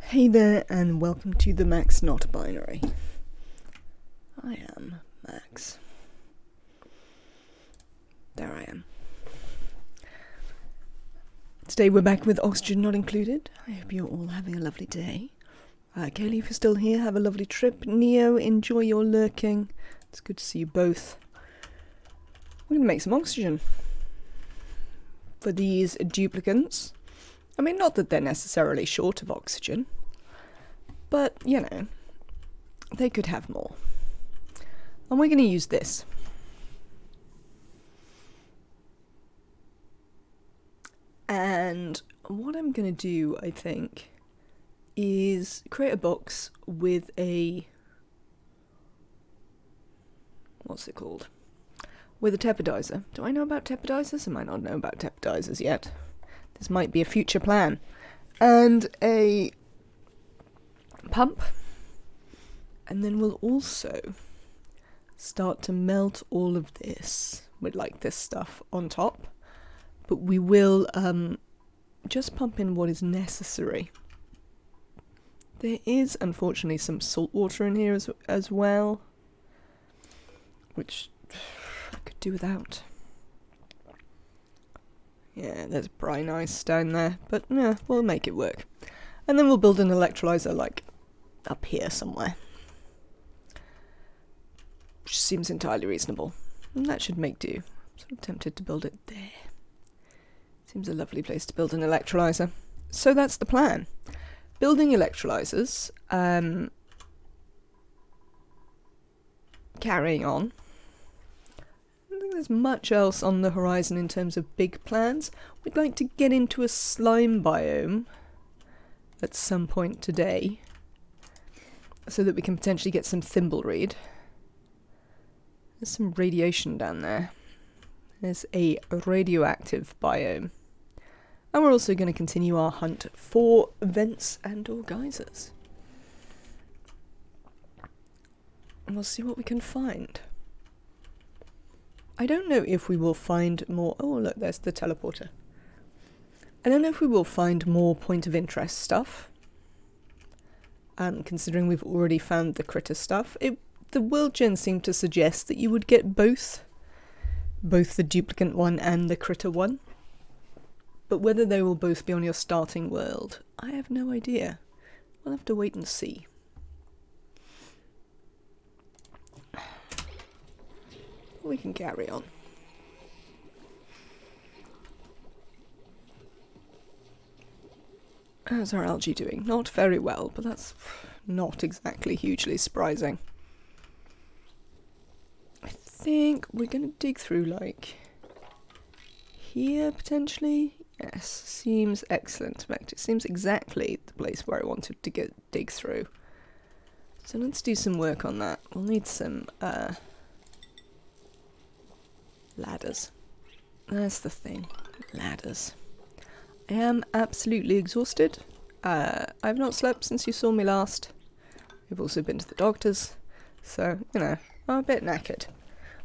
Hey there, and welcome to the Max Not Binary. I am Max. There I am. Today we're back with Oxygen Not Included. I hope you're all having a lovely day. Kaylee, if you're still here, have a lovely trip. Neo, enjoy your lurking. It's good to see you both. We're going to make some oxygen for these duplicants. I mean, not that they're necessarily short of oxygen, but, you know, they could have more. And we're going to use this. And what I'm going to do, I think, is create a box with a... what's it called? With a tepidizer. Do I know about tepidizers? I might not know about tepidizers yet. This might be a future plan. And a pump. And then we'll also start to melt all of this with like this stuff on top. But we will just pump in what is necessary. There is unfortunately some salt water in here as well, which I could do without. Yeah, there's brine ice down there, but yeah, we'll make it work. And then we'll build an electrolyzer, like, up here somewhere. Which seems entirely reasonable. And that should make do. I'm sort of tempted to build it there. Seems a lovely place to build an electrolyzer. So that's the plan. Building electrolyzers. Carrying on. I don't think there's much else on the horizon in terms of big plans. We'd like to get into a slime biome at some point today, so that we can potentially get some thimbleweed. There's some radiation down there. There's a radioactive biome. And we're also going to continue our hunt for vents and or geysers. And we'll see what we can find. I don't know if we will find more... oh, look, there's the teleporter. I don't know if we will find more point of interest stuff. Considering we've already found the critter stuff. The world gen seemed to suggest that you would get both the duplicant one and the critter one. But whether they will both be on your starting world, I have no idea. We'll have to wait and see. We can carry on. How's our algae doing? Not very well, but that's not exactly hugely surprising. I think we're going to dig through, like, here, potentially? Yes, seems excellent. It seems exactly the place where I wanted to dig through. So let's do some work on that. We'll need some, ladders. That's the thing. Ladders. I am absolutely exhausted. I've not slept since you saw me last. I've also been to the doctors. So, you know, I'm a bit knackered.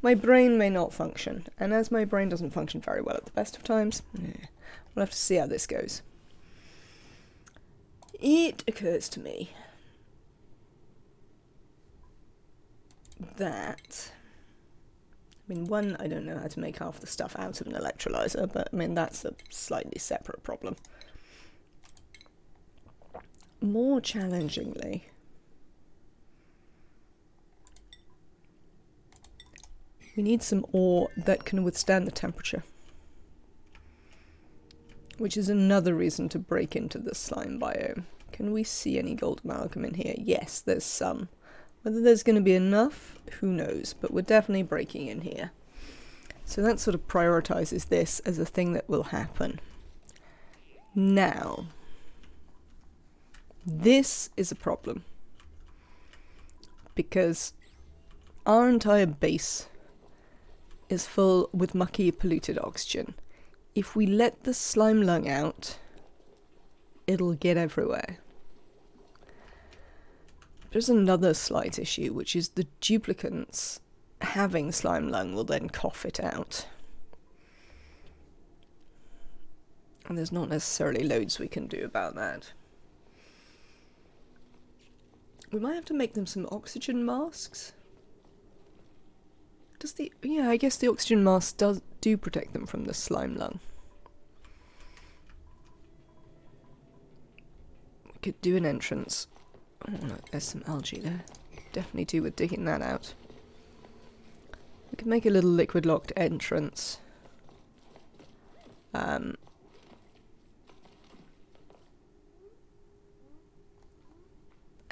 My brain may not function. And as my brain doesn't function very well at the best of times, we'll have to see how this goes. It occurs to me that... I mean, one, I don't know how to make half the stuff out of an electrolyzer, but I mean, that's a slightly separate problem. More challengingly, we need some ore that can withstand the temperature. Which is another reason to break into the slime biome. Can we see any gold amalgam in here? Yes, there's some. Whether there's going to be enough, who knows, but we're definitely breaking in here. So that sort of prioritizes this as a thing that will happen. Now, this is a problem. Because our entire base is full with mucky, polluted oxygen. If we let the slime lung out, it'll get everywhere. There's another slight issue, which is the duplicants having slime lung will then cough it out. And there's not necessarily loads we can do about that. We might have to make them some oxygen masks. Does the... yeah, I guess the oxygen mask do protect them from the slime lung. We could do an entrance. Oh no, there's some algae there. Definitely do with digging that out. We could make a little liquid locked entrance.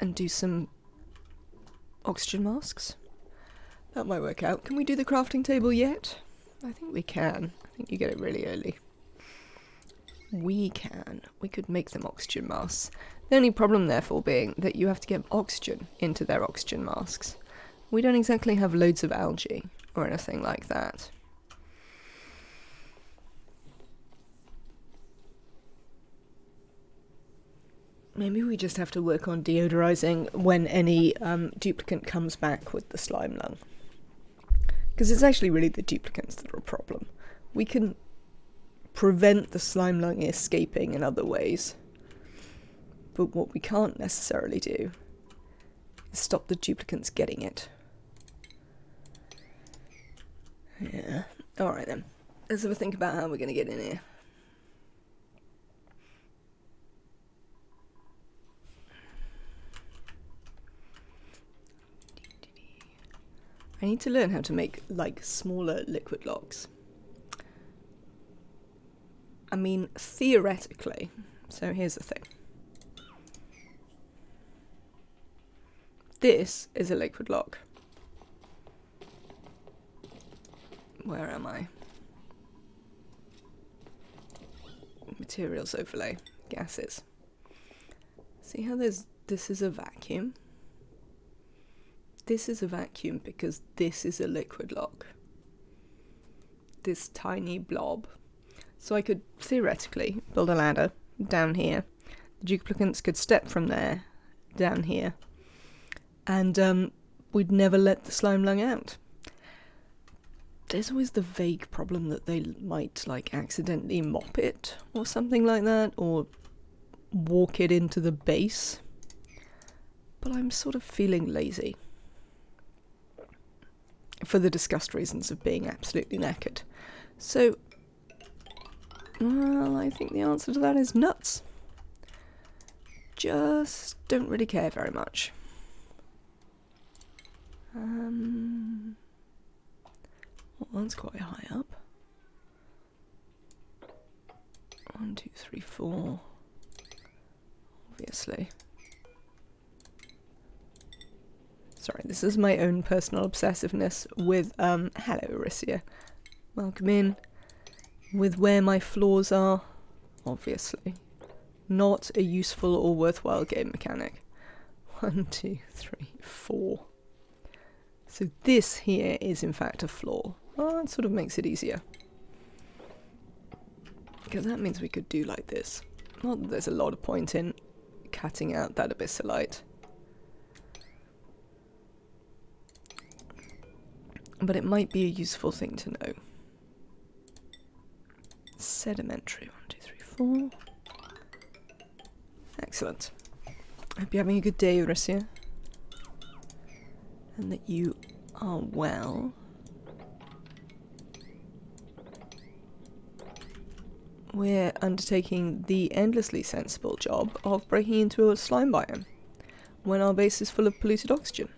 And do some oxygen masks. That might work out. Can we do the crafting table yet? I think we can. I think you get it really early. We can. We could make them oxygen masks. The only problem therefore being that you have to get oxygen into their oxygen masks. We don't exactly have loads of algae or anything like that. Maybe we just have to work on deodorizing when any duplicant comes back with the slime lung. Because it's actually really the duplicants that are a problem. We can prevent the slime lung escaping in other ways. But what we can't necessarily do is stop the duplicants getting it. Yeah. Alright then. Let's have a think about how we're going to get in here. I need to learn how to make, like, smaller liquid locks. I mean, theoretically. So here's the thing. This is a liquid lock. Where am I? Materials overlay. Gases. See how this is a vacuum? This is a vacuum because this is a liquid lock. This tiny blob. So I could theoretically build a ladder down here. The duplicants could step from there down here. And we'd never let the slime lung out. There's always the vague problem that they might, like, accidentally mop it or something like that, or walk it into the base. But I'm sort of feeling lazy. For the discussed reasons of being absolutely knackered. So, well, I think the answer to that is nuts. Just don't really care very much. Well, one's quite high up. 1, 2, 3, 4. Obviously. Sorry, this is my own personal obsessiveness with, hello Arisia. Welcome in. With where my flaws are, obviously. Not a useful or worthwhile game mechanic. 1, 2, 3, 4. So this here is in fact a flaw. Well, that sort of makes it easier. Because that means we could do like this. Not that there's a lot of point in cutting out that abyssalite. But it might be a useful thing to know. Sedimentary. 1, 2, 3, 4. Excellent. I hope you're having a good day, Arisia. And that you are well. We're undertaking the endlessly sensible job of breaking into a slime biome when our base is full of polluted oxygen.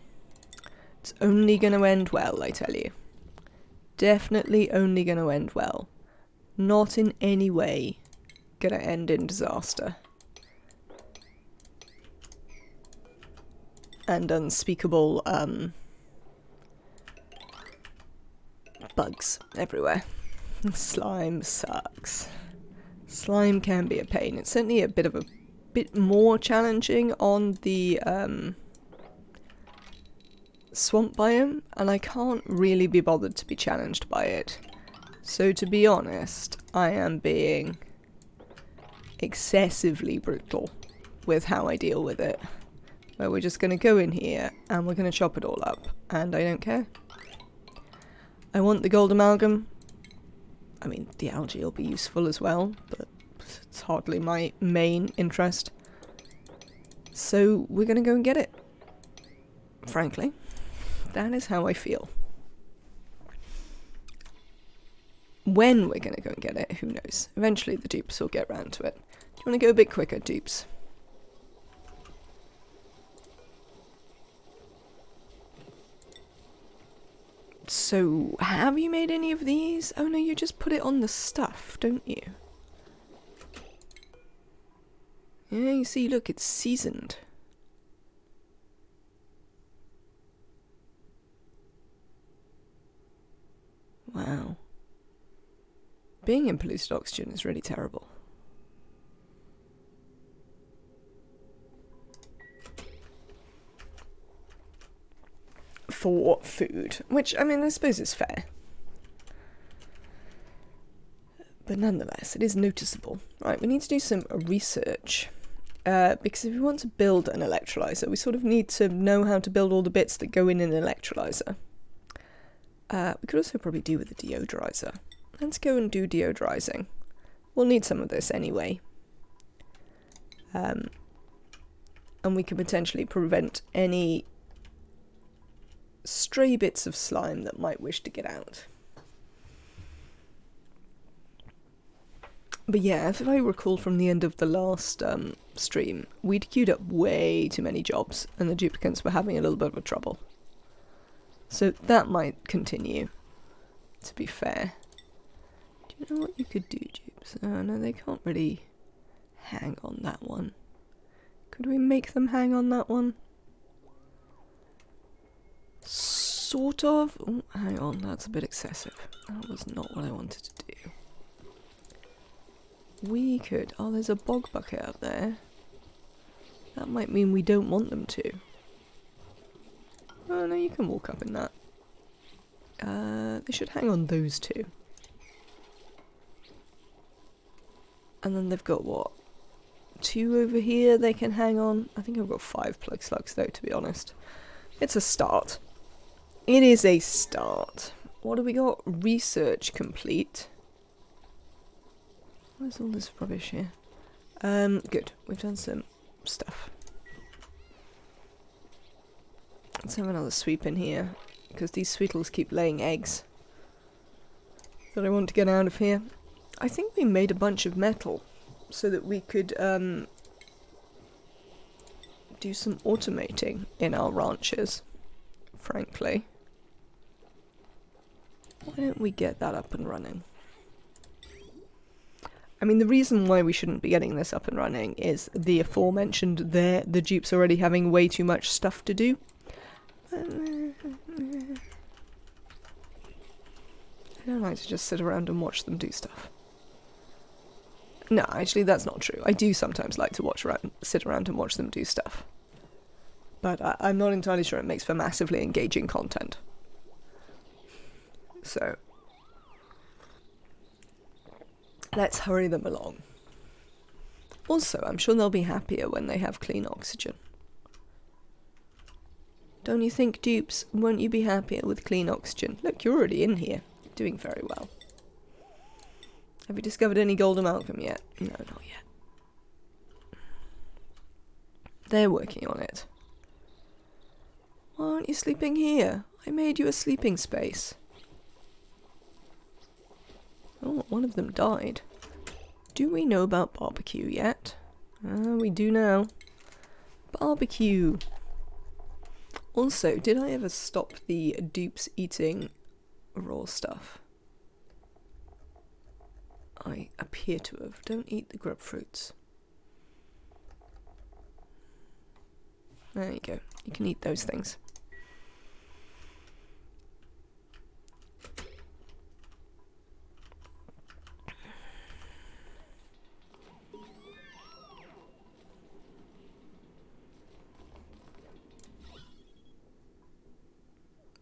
It's only going to end well, I tell you. Definitely only going to end well. Not in any way going to end in disaster. And unspeakable, bugs everywhere. Slime sucks. Slime can be a pain. It's certainly a bit more challenging on the, swamp biome, and I can't really be bothered to be challenged by it. So to be honest, I am being excessively brutal with how I deal with it. Where we're just going to go in here and we're going to chop it all up, and I don't care. I want the gold amalgam. I mean, the algae will be useful as well, but it's hardly my main interest. So we're going to go and get it. frankly. That is how I feel. When we're going to go and get it, who knows? Eventually the dupes will get round to it. Do you want to go a bit quicker, dupes? So, have you made any of these? Oh no, you just put it on the stuff, don't you? Yeah, you see, look, it's seasoned. Wow. Being in polluted oxygen is really terrible. For food, which, I mean, I suppose is fair. But nonetheless, it is noticeable. Right, we need to do some research. Because if we want to build an electrolyzer, we sort of need to know how to build all the bits that go in an electrolyzer. We could also probably do with a deodorizer. Let's go and do deodorizing. We'll need some of this anyway. And we can potentially prevent any stray bits of slime that might wish to get out. But yeah, if I recall from the end of the last stream, we'd queued up way too many jobs and the duplicants were having a little bit of a trouble. So that might continue, to be fair. Do you know what you could do, dupes? Oh no, they can't really hang on that one. Could we make them hang on that one? Sort of. Oh, hang on, that's a bit excessive. That was not what I wanted to do. We could... Oh, there's a bog bucket up there. That might mean we don't want them to. Oh no, you can walk up in that. They should hang on those two. And then they've got what? 2 over here they can hang on. I think I've got 5 plug slugs though, to be honest. It's a start. It is a start. What have we got? Research complete. Where's all this rubbish here? Good. We've done some stuff. Let's have another sweep in here, because these sweetles keep laying eggs that I want to get out of here. I think we made a bunch of metal so that we could do some automating in our ranches, frankly. Why don't we get that up and running? I mean, the reason why we shouldn't be getting this up and running is the aforementioned the dupes already having way too much stuff to do. I don't like to just sit around and watch them do stuff. No, actually that's not true. I do sometimes like to sit around and watch them do stuff. But I'm not entirely sure it makes for massively engaging content. So... let's hurry them along. Also, I'm sure they'll be happier when they have clean oxygen. Don't you think, dupes? Won't you be happier with clean oxygen? Look, you're already in here. You're doing very well. Have you discovered any gold amalgam yet? No, not yet. They're working on it. Why aren't you sleeping here? I made you a sleeping space. Oh, one of them died. Do we know about barbecue yet? We do now. Barbecue. Also, did I ever stop the dupes eating raw stuff? I appear to have. Don't eat the grub fruits. There you go. You can eat those things.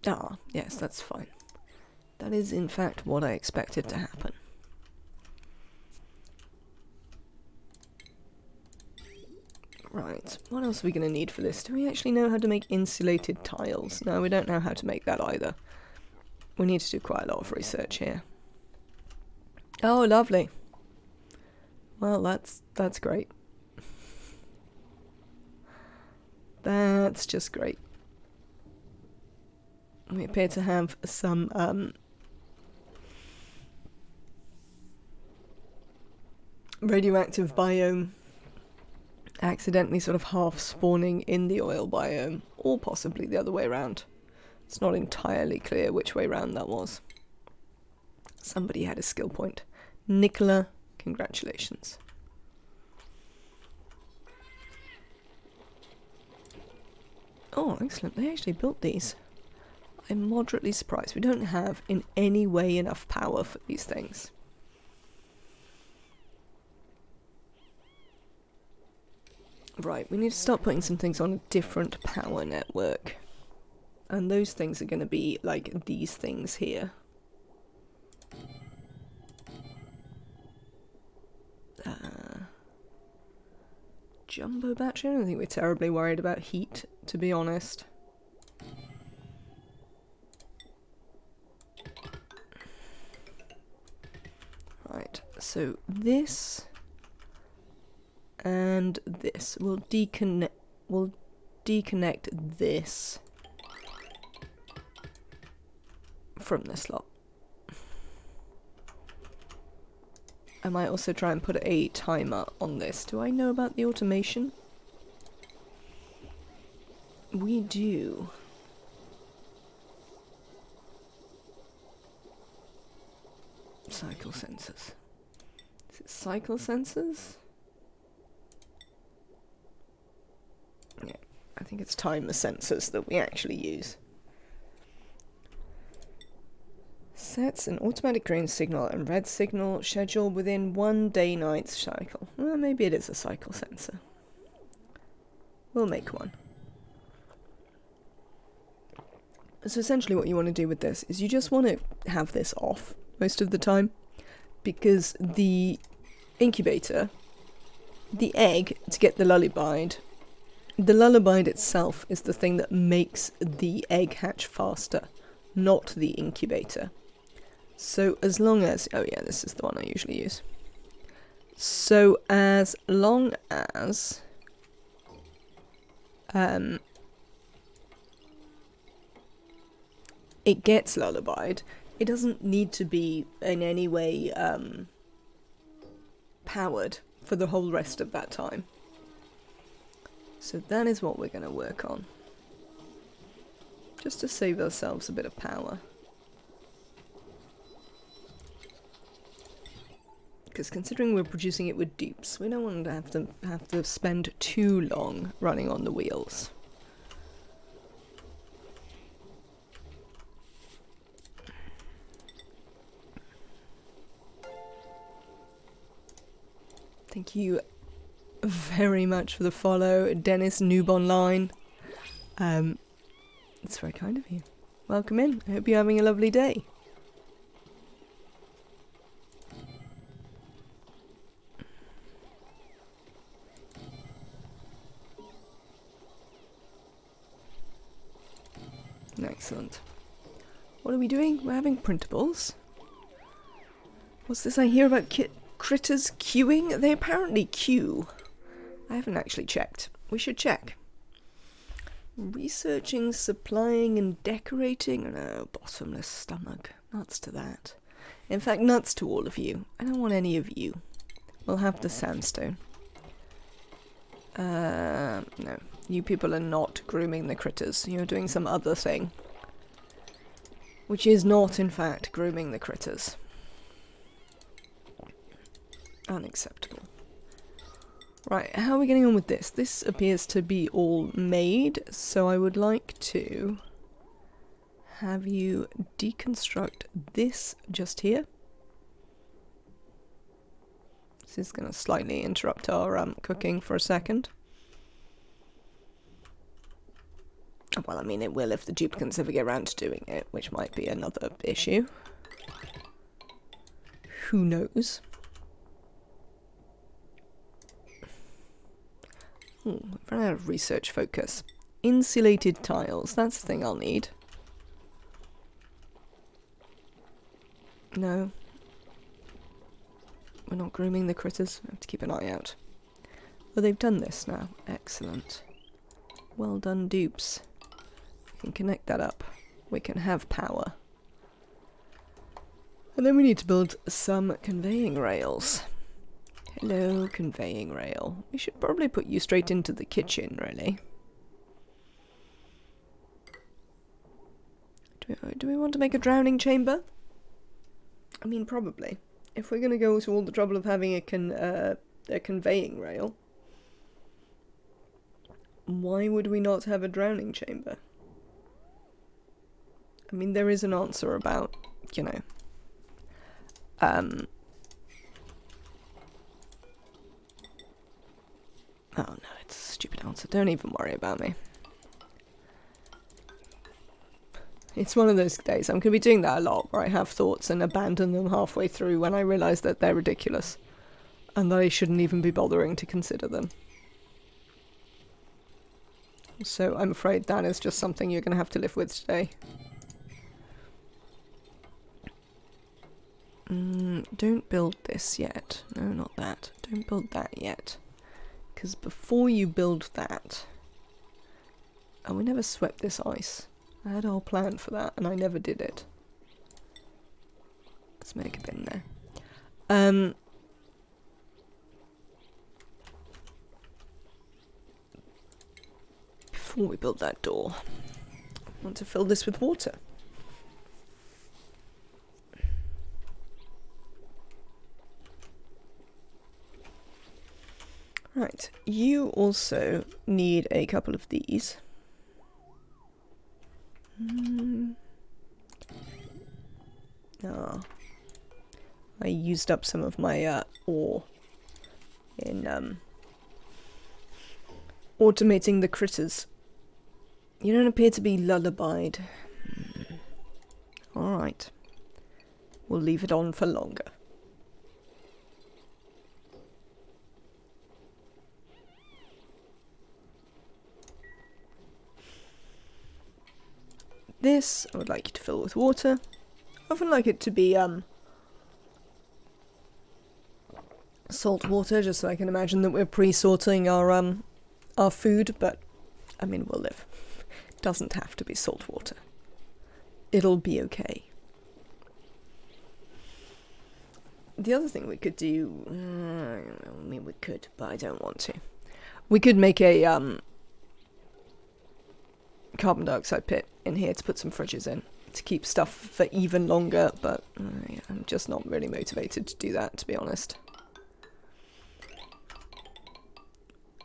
Ah, yes, that's fine. That is, in fact, what I expected to happen. Right, what else are we going to need for this? Do we actually know how to make insulated tiles? No, we don't know how to make that either. We need to do quite a lot of research here. Oh, lovely. Well, that's great. That's just great. We appear to have some radioactive biome accidentally sort of half spawning in the oil biome, or possibly the other way around. It's not entirely clear which way round that was. Somebody had a skill point. Nicola, congratulations. Oh, excellent. They actually built these. I'm moderately surprised. We don't have in any way enough power for these things. Right, we need to start putting some things on a different power network. And those things are going to be like these things here. Jumbo battery? I don't think we're terribly worried about heat, to be honest. Right, so this and this will deconnect this from this slot. I might also try and put a timer on this. Do I know about the automation? We do. Cycle sensors. Is it cycle sensors? Yeah, I think it's timer sensors that we actually use. Sets an automatic green signal and red signal schedule within 1 day-night cycle. Well, maybe it is a cycle sensor. We'll make one. So essentially what you want to do with this is you just want to have this off most of the time, because the incubator, the egg to get the lullabied itself is the thing that makes the egg hatch faster, not the incubator. So as long as, oh yeah, this is the one I usually use. So as long as it gets lullabied, it doesn't need to be in any way powered for the whole rest of that time. So that is what we're going to work on, just to save ourselves a bit of power. Because considering we're producing it with dupes, we don't want to have to spend too long running on the wheels. Thank you very much for the follow, Dennis Noob Online. It's very kind of you. Welcome in. I hope you're having a lovely day. Excellent. What are we doing? We're having printables. What's this I hear about critters queuing? They apparently queue. I haven't actually checked. We should check. Researching, supplying and decorating. No, bottomless stomach. Nuts to that. In fact, nuts to all of you. I don't want any of you. We'll have the sandstone. No. You people are not grooming the critters. You're doing some other thing. Which is not, in fact, grooming the critters. Unacceptable. Right, how are we getting on with this? This appears to be all made, so I would like to have you deconstruct this just here. This is going to slightly interrupt our cooking for a second. Well, I mean, it will if the duplicants ever get around to doing it, which might be another issue. Who knows? Ooh, I've run out of research focus. Insulated tiles, that's the thing I'll need. No. We're not grooming the critters. I have to keep an eye out. Oh, they've done this now. Excellent. Well done, dupes. I can connect that up. we can have power. And then we need to build some conveying rails. Hello, conveying rail. We should probably put you straight into the kitchen, really. Do we want to make a drowning chamber? I mean, probably. If we're going to go to all the trouble of having a conveying rail, why would we not have a drowning chamber? I mean, there is an answer about, you know, oh no, it's a stupid answer. Don't even worry about me. It's one of those days. I'm going to be doing that a lot, where I have thoughts and abandon them halfway through when I realise that they're ridiculous and that I shouldn't even be bothering to consider them. So I'm afraid that is just something you're going to have to live with today. Don't build this yet. No, not that. Don't build that yet. Because before you build that... Oh, we never swept this ice. I had a whole plan for that, and I never did it. Let's make a bin there. Before we build that door, I want to fill this with water. Right, you also need a couple of these. I used up some of my ore in automating the critters. You don't appear to be lullabied. Alright. We'll leave it on for longer. This, I would like you to fill with water. I often like it to be salt water, just so I can imagine that we're pre-sorting our food, but I mean, we'll live. It doesn't have to be salt water. It'll be okay. The other thing we could do, I mean, we could, but I don't want to. We could make a carbon dioxide pit in here to put some fridges in to keep stuff for even longer, but I'm just not really motivated to do that, to be honest.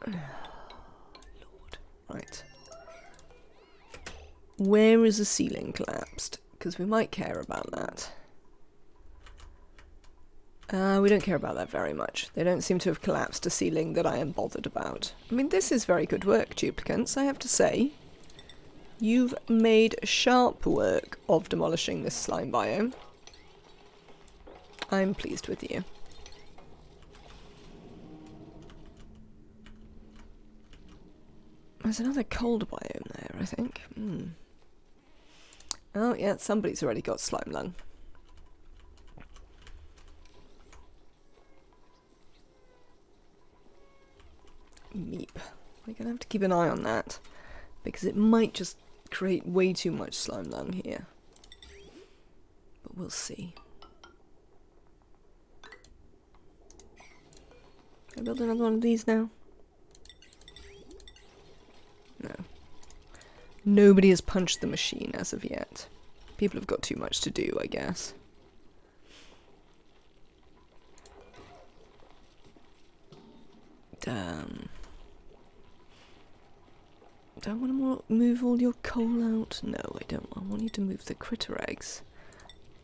Lord. Right. Where is the ceiling collapsed? Because we might care about that. We don't care about that very much. They don't seem to have collapsed a ceiling that I am bothered about. I mean, this is very good work, Duplicants, I have to say. You've made sharp work of demolishing this slime biome. I'm pleased with you. There's another cold biome there, I think. Oh, yeah, somebody's already got slime lung. Meep. We're going to have to keep an eye on that, because it might just create way too much slime lung here. But we'll see. Can I build another one of these now? No. Nobody has punched the machine as of yet. People have got too much to do, I guess. Damn. Do I want to move all your coal out? No, I don't. I want you to move the critter eggs.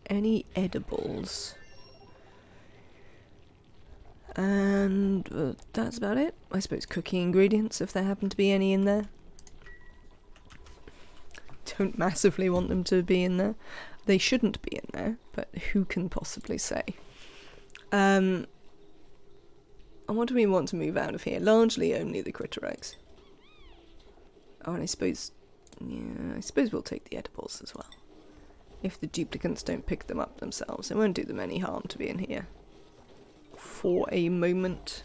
Any edibles. And that's about it. I suppose cooking ingredients, if there happen to be any in there. Don't massively want them to be in there. They shouldn't be in there, but who can possibly say? And what do we want to move out of here? Largely only the critter eggs. Oh, and I suppose we'll take the edibles as well. If the duplicants don't pick them up themselves, it won't do them any harm to be in here. For a moment.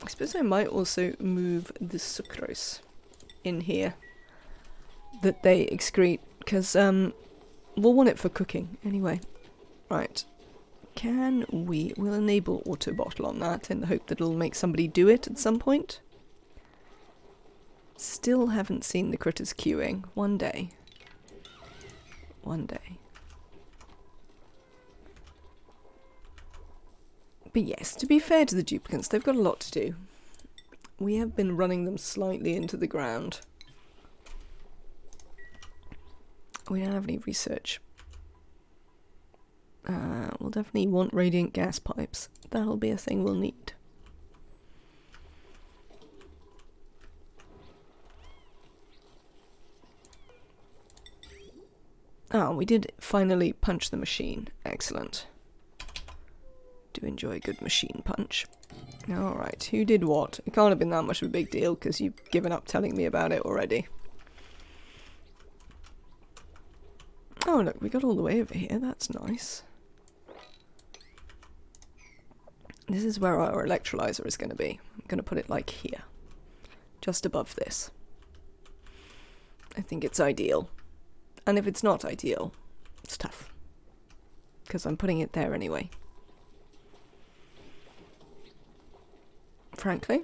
I suppose I might also move the sucrose. in here that they excrete, because we'll want it for cooking anyway. Right. We'll enable auto bottle on that in the hope that it'll make somebody do it at some point. Still haven't seen the critters queuing. One day. One day. But yes, to be fair to the duplicants, they've got a lot to do. We have been running them slightly into the ground. We don't have any research. We'll definitely want radiant gas pipes. That'll be a thing we'll need. Oh, we did finally punch the machine. Excellent. Do enjoy a good machine punch. Alright, who did what? It can't have been that much of a big deal because you've given up telling me about it already. Oh look, we got all the way over here. That's nice. This is where our electrolyzer is going to be. I'm going to put it like here. Just above this. I think it's ideal. And if it's not ideal, it's tough. Because I'm putting it there anyway. Frankly,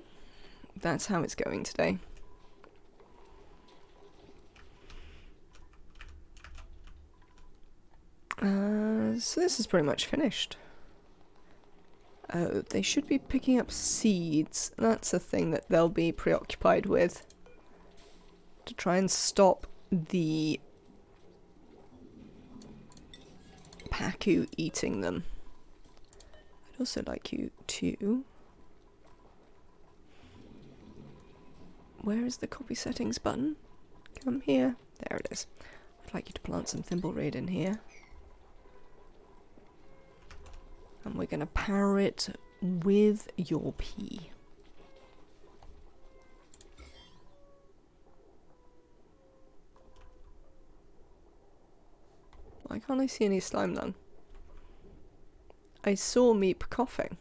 that's how it's going today. So this is pretty much finished. Oh, they should be picking up seeds. That's a thing that they'll be preoccupied with. To try and stop the Pacu eating them. I'd also like you to... Where is the copy settings button? Come here. There it is. I'd like you to plant some thimbleweed in here. And we're going to power it with your pea. Why can't I see any slime lung? I saw Meep coughing.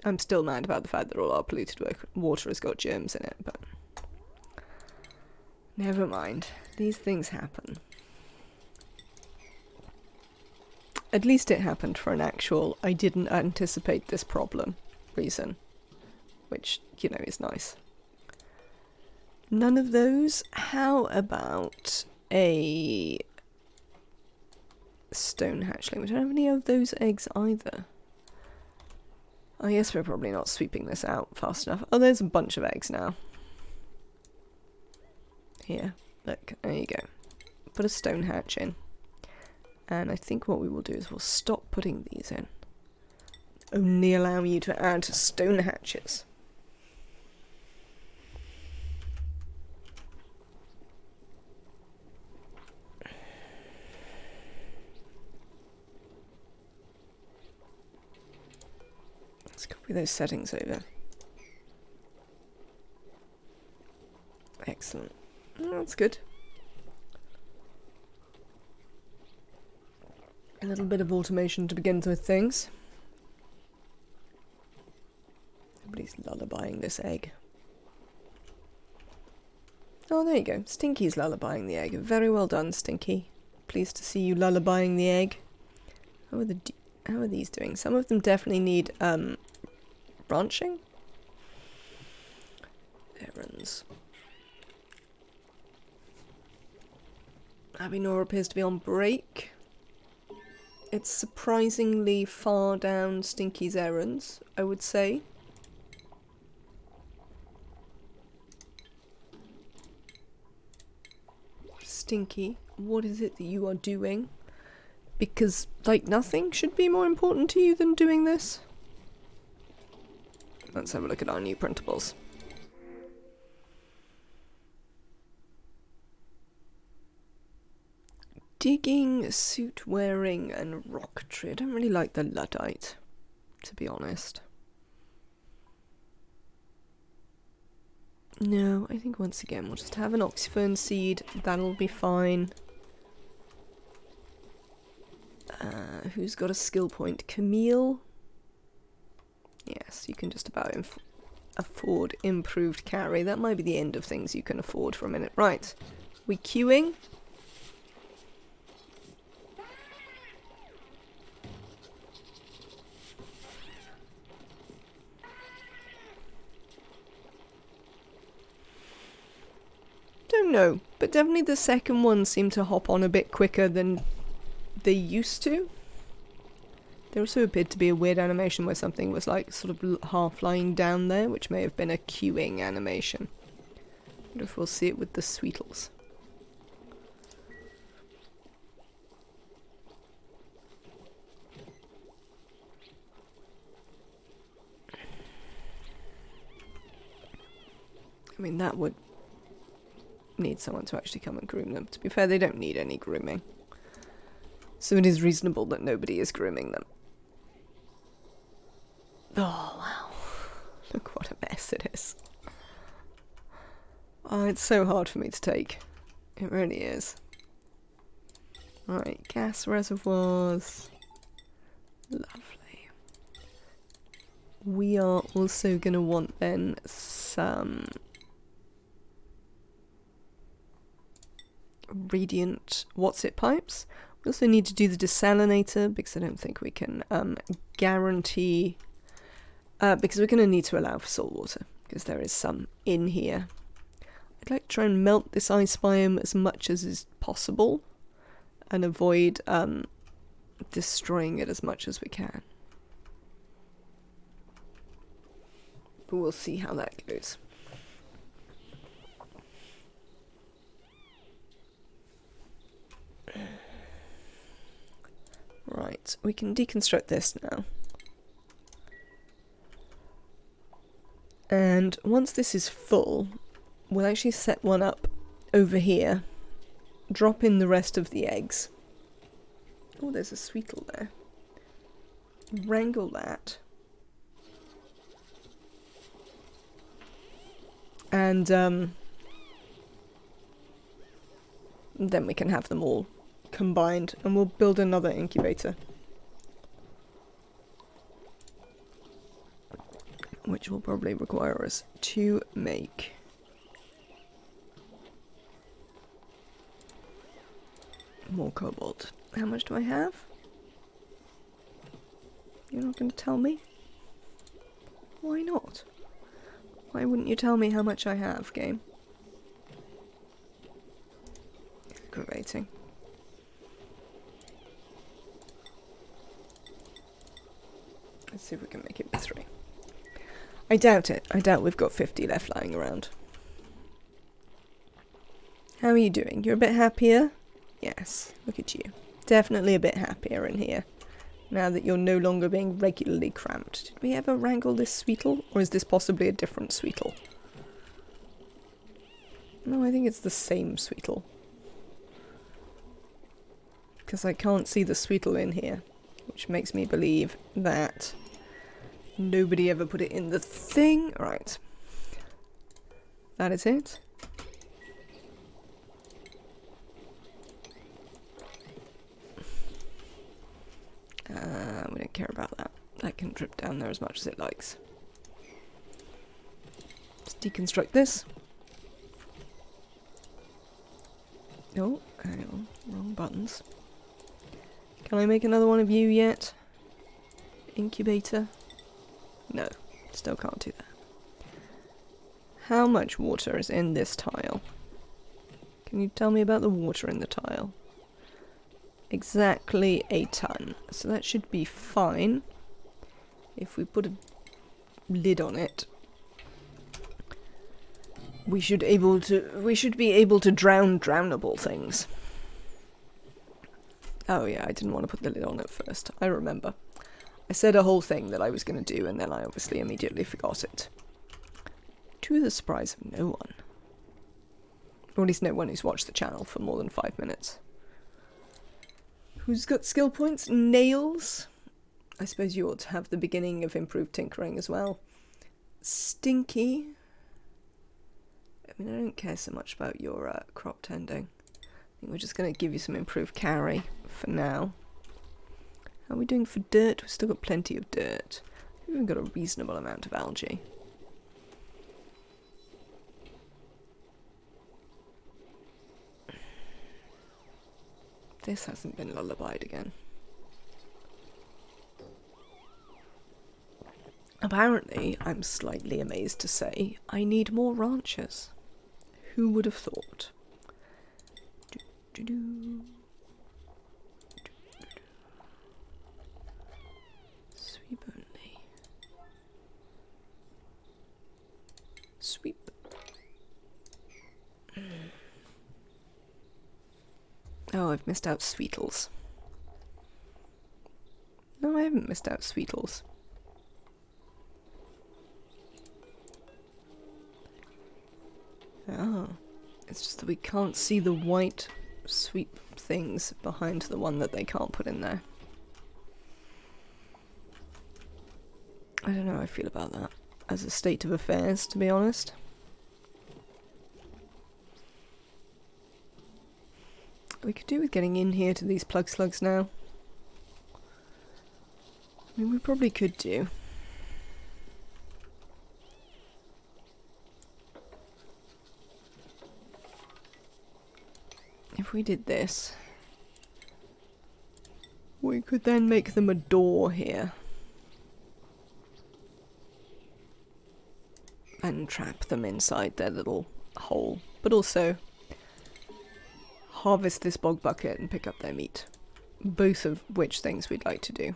I'm still mad about the fact that all our polluted water has got germs in it, but never mind. These things happen. At least it happened for an actual I didn't anticipate this problem reason, which, you know, is nice. None of those? How about a stone hatchling? We don't have any of those eggs either. I guess we're probably not sweeping this out fast enough. Oh, there's a bunch of eggs now. Here, look, there you go. Put a stone hatch in. And I think what we will do is we'll stop putting these in. Only allow you to add stone hatches. Let's copy those settings over. Excellent. Oh, that's good. A little bit of automation to begin with things. Somebody's lullabying this egg. Oh, there you go. Stinky's lullabying the egg. Very well done, Stinky. Pleased to see you lullabying the egg. How are these doing? Some of them definitely need branching. Errands. Abinor appears to be on break. It's surprisingly far down Stinky's errands, I would say. Stinky, what is it that you are doing? Because, like, nothing should be more important to you than doing this. Let's have a look at our new printables. Digging, suit wearing, and rocketry. I don't really like the Luddite, to be honest. No, I think once again we'll just have an oxyfern seed. That'll be fine. Who's got a skill point? Camille? Yes, you can just about afford improved carry. That might be the end of things you can afford for a minute. Right, we queuing? Don't know, but definitely the second one seemed to hop on a bit quicker than they used to. There also appeared to be a weird animation where something was like sort of half lying down there, which may have been a queuing animation. I wonder if we'll see it with the Sweetles. I mean, that would need someone to actually come and groom them. To be fair, they don't need any grooming. So it is reasonable that nobody is grooming them. Oh, wow. Look what a mess it is. Oh, it's so hard for me to take. It really is. Right, gas reservoirs. Lovely. We are also going to want then some radiant what's-it pipes. We also need to do the desalinator because I don't think we can guarantee... because we're going to need to allow for salt water, because there is some in here. I'd like to try and melt this ice biome as much as is possible, and avoid destroying it as much as we can. But we'll see how that goes. Right, we can deconstruct this now. And once this is full, we'll actually set one up over here, drop in the rest of the eggs. Oh, there's a Sweetle there. Wrangle that. And then we can have them all combined, and we'll build another incubator. Which will probably require us to make more cobalt. How much do I have? You're not going to tell me? Why not? Why wouldn't you tell me how much I have, game? Aggravating. Let's see if we can make it with 3. I doubt it. I doubt we've got 50 left lying around. How are you doing? You're a bit happier? Yes, look at you. Definitely a bit happier in here. Now that you're no longer being regularly cramped. Did we ever wrangle this Sweetle? Or is this possibly a different Sweetle? No, I think it's the same Sweetle. Because I can't see the Sweetle in here. Which makes me believe that nobody ever put it in the thing. Right. That is it. We don't care about that. That can drip down there as much as it likes. Let's deconstruct this. Oh, hang on. Wrong buttons. Can I make another one of you yet? Incubator? No, still can't do that. How much water is in this tile? Can you tell me about the water in the tile? Exactly a ton. So that should be fine. If we put a lid on it, we should be able to drown drownable things. Oh yeah, I didn't want to put the lid on at first. I remember. I said a whole thing that I was going to do, and then I obviously immediately forgot it. To the surprise of no one. Or at least no one who's watched the channel for more than 5 minutes. Who's got skill points? Nails? I suppose you ought to have the beginning of improved tinkering as well. Stinky? I mean, I don't care so much about your crop tending. I think we're just going to give you some improved carry for now. How are we doing for dirt? We've still got plenty of dirt. We've even got a reasonable amount of algae. This hasn't been lullabied again. Apparently, I'm slightly amazed to say, I need more ranchers. Who would have thought? Sweep only. Sweep. Oh, I've missed out Sweetles. No, I haven't missed out Sweetles. Oh, it's just that we can't see the white sweep things behind the one that they can't put in there. I don't know how I feel about that as a state of affairs, to be honest. We could do with getting in here to these plug slugs now. I mean, we probably could do. If we did this, we could then make them a door here. And trap them inside their little hole. But also harvest this bog bucket and pick up their meat. Both of which things we'd like to do.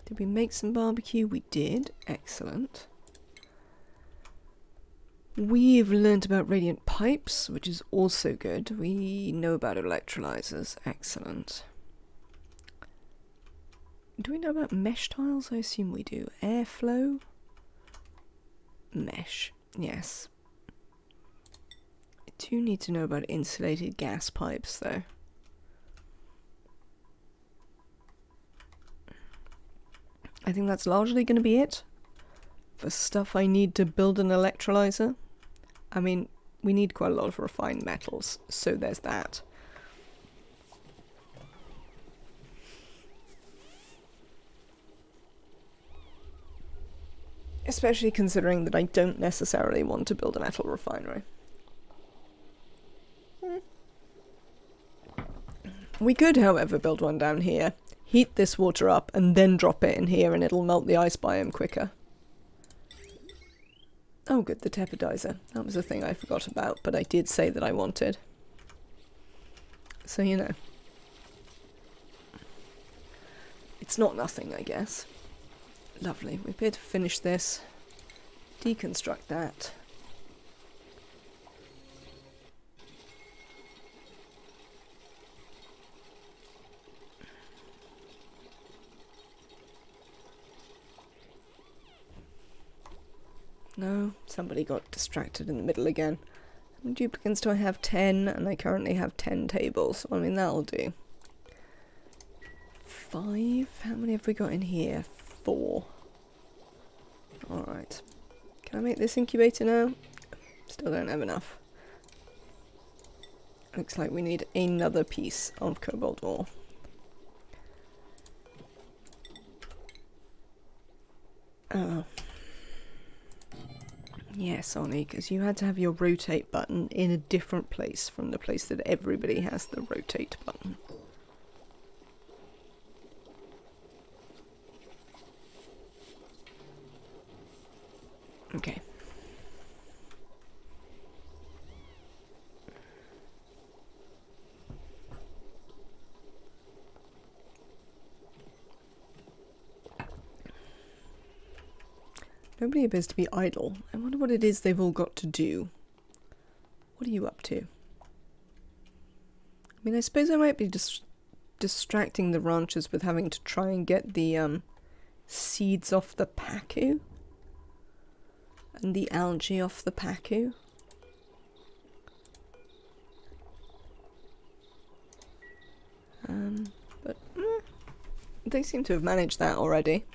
Did we make some barbecue? We did. Excellent. We've learnt about radiant pipes, which is also good. We know about electrolyzers. Excellent. Do we know about mesh tiles? I assume we do. Airflow? Mesh. Yes. I do need to know about insulated gas pipes, though. I think that's largely going to be it for stuff I need to build an electrolyzer. I mean, we need quite a lot of refined metals, so there's that. Especially considering that I don't necessarily want to build a metal refinery. We could, however, build one down here, heat this water up, and then drop it in here, and it'll melt the ice biome quicker. Oh good, the tepidizer. That was a thing I forgot about, but I did say that I wanted. So you know. It's not nothing, I guess. Lovely. We appear to finish this. Deconstruct that. No, somebody got distracted in the middle again. How many duplicants do I have? 10, and I currently have 10 tables. I mean, that'll do. 5? How many have we got in here? 4. Alright. Can I make this incubator now? Still don't have enough. Looks like we need another piece of cobalt ore. Oh. Yes, Ollie, because you had to have your rotate button in a different place from the place that everybody has the rotate button. Okay. Nobody appears to be idle. I wonder what it is they've all got to do. What are you up to? I mean, I suppose I might be distracting the ranchers with having to try and get the seeds off the pacu. And the algae off the pacu. But they seem to have managed that already.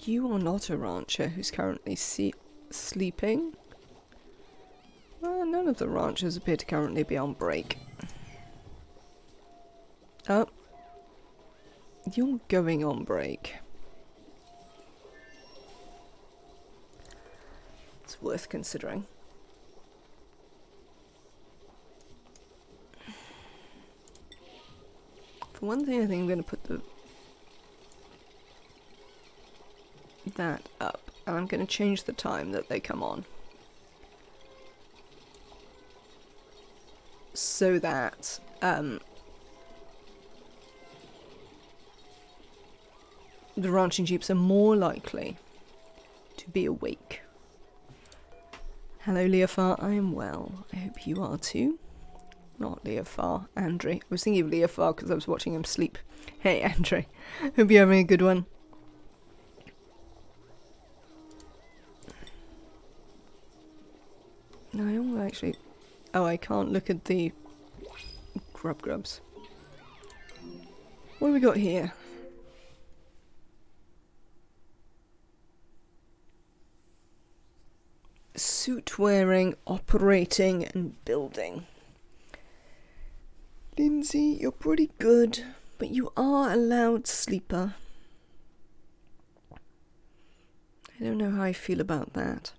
You are not a rancher who's currently sleeping. None of the ranchers appear to currently be on break. Oh. You're going on break. it's worth considering. For one thing, I think I'm going to put that up, and I'm going to change the time that they come on, so that the ranching jeeps are more likely to be awake. Hello, Leofar. I am well. I hope you are too. Not Leofar, Andre. I was thinking of Leofar because I was watching him sleep. Hey, Andre. Hope you're having a good one. No, I don't actually... Oh, I can't look at the grubs. What have we got here? Suit wearing, operating, and building. Lindsay, you're pretty good, but you are a loud sleeper. I don't know how I feel about that.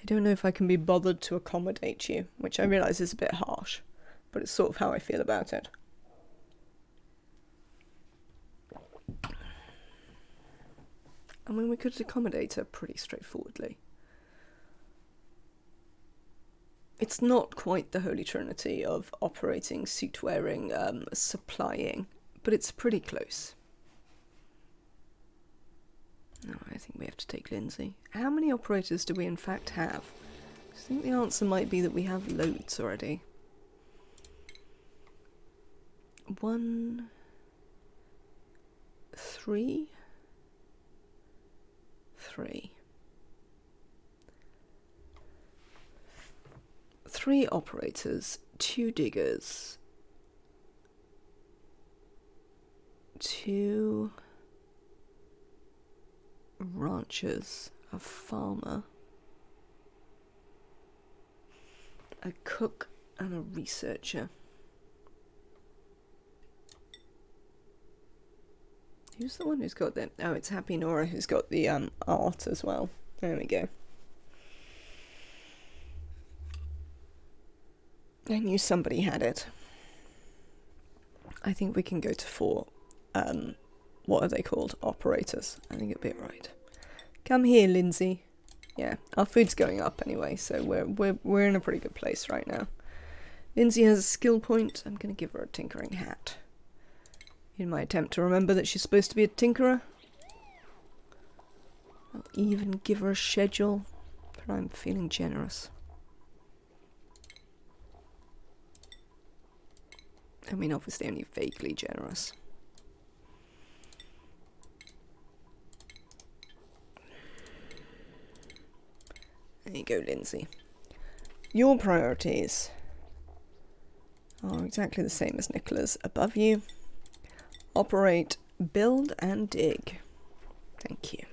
I don't know if I can be bothered to accommodate you, which I realise is a bit harsh, but it's sort of how I feel about it. I mean, we could accommodate her pretty straightforwardly. It's not quite the Holy Trinity of operating, suit-wearing, supplying, but it's pretty close. No, I think we have to take Lindsay. How many operators do we in fact have? I think the answer might be that we have loads already. 1, 3, 3. 3 operators, 2 diggers, 2 ranchers, a farmer, a cook, and a researcher. Who's the one who's got the... Oh, it's Happy Nora who's got the art as well. There we go. I knew somebody had it. I think we can go to 4. What are they called? Operators. I think it'd be right. Come here, Lindsay. Yeah, our food's going up anyway, so we're in a pretty good place right now. Lindsay has a skill point. I'm going to give her a tinkering hat. In my attempt to remember that she's supposed to be a tinkerer. I'll even give her a schedule, but I'm feeling generous. I mean, obviously only vaguely generous. There you go, Lindsay. Your priorities are exactly the same as Nicola's above you. Operate, build, and dig. Thank you.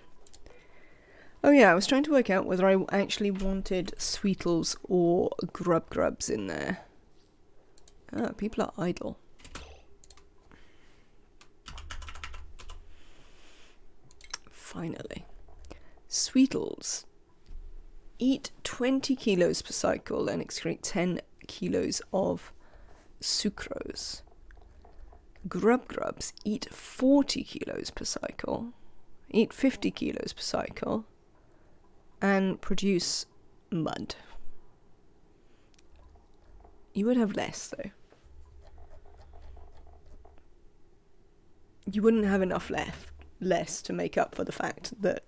Oh yeah, I was trying to work out whether I actually wanted Sweetles or grubs in there. Ah, people are idle. Finally. Sweetles. Eat 20 kilos per cycle and excrete 10 kilos of sucrose. Grubs eat 40 kilos per cycle, eat 50 kilos per cycle, and produce mud. You would have less, though. You wouldn't have enough less to make up for the fact that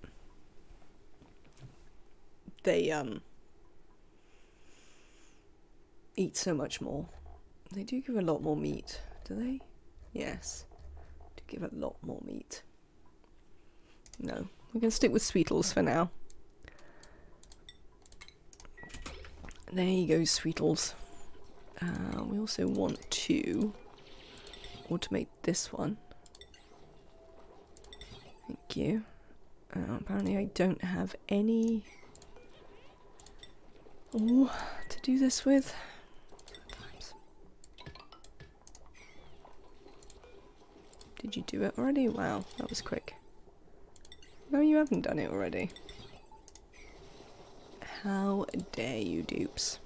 they eat so much more. They do give a lot more meat, do they? Yes. To give a lot more meat. No. We're going to stick with Sweetles for now. There you go, Sweetles. We also want to automate this one. Thank you. Apparently I don't have any... to do this with. Sometimes. Did you do it already? Wow, that was quick. No, you haven't done it already. How dare you, dupes.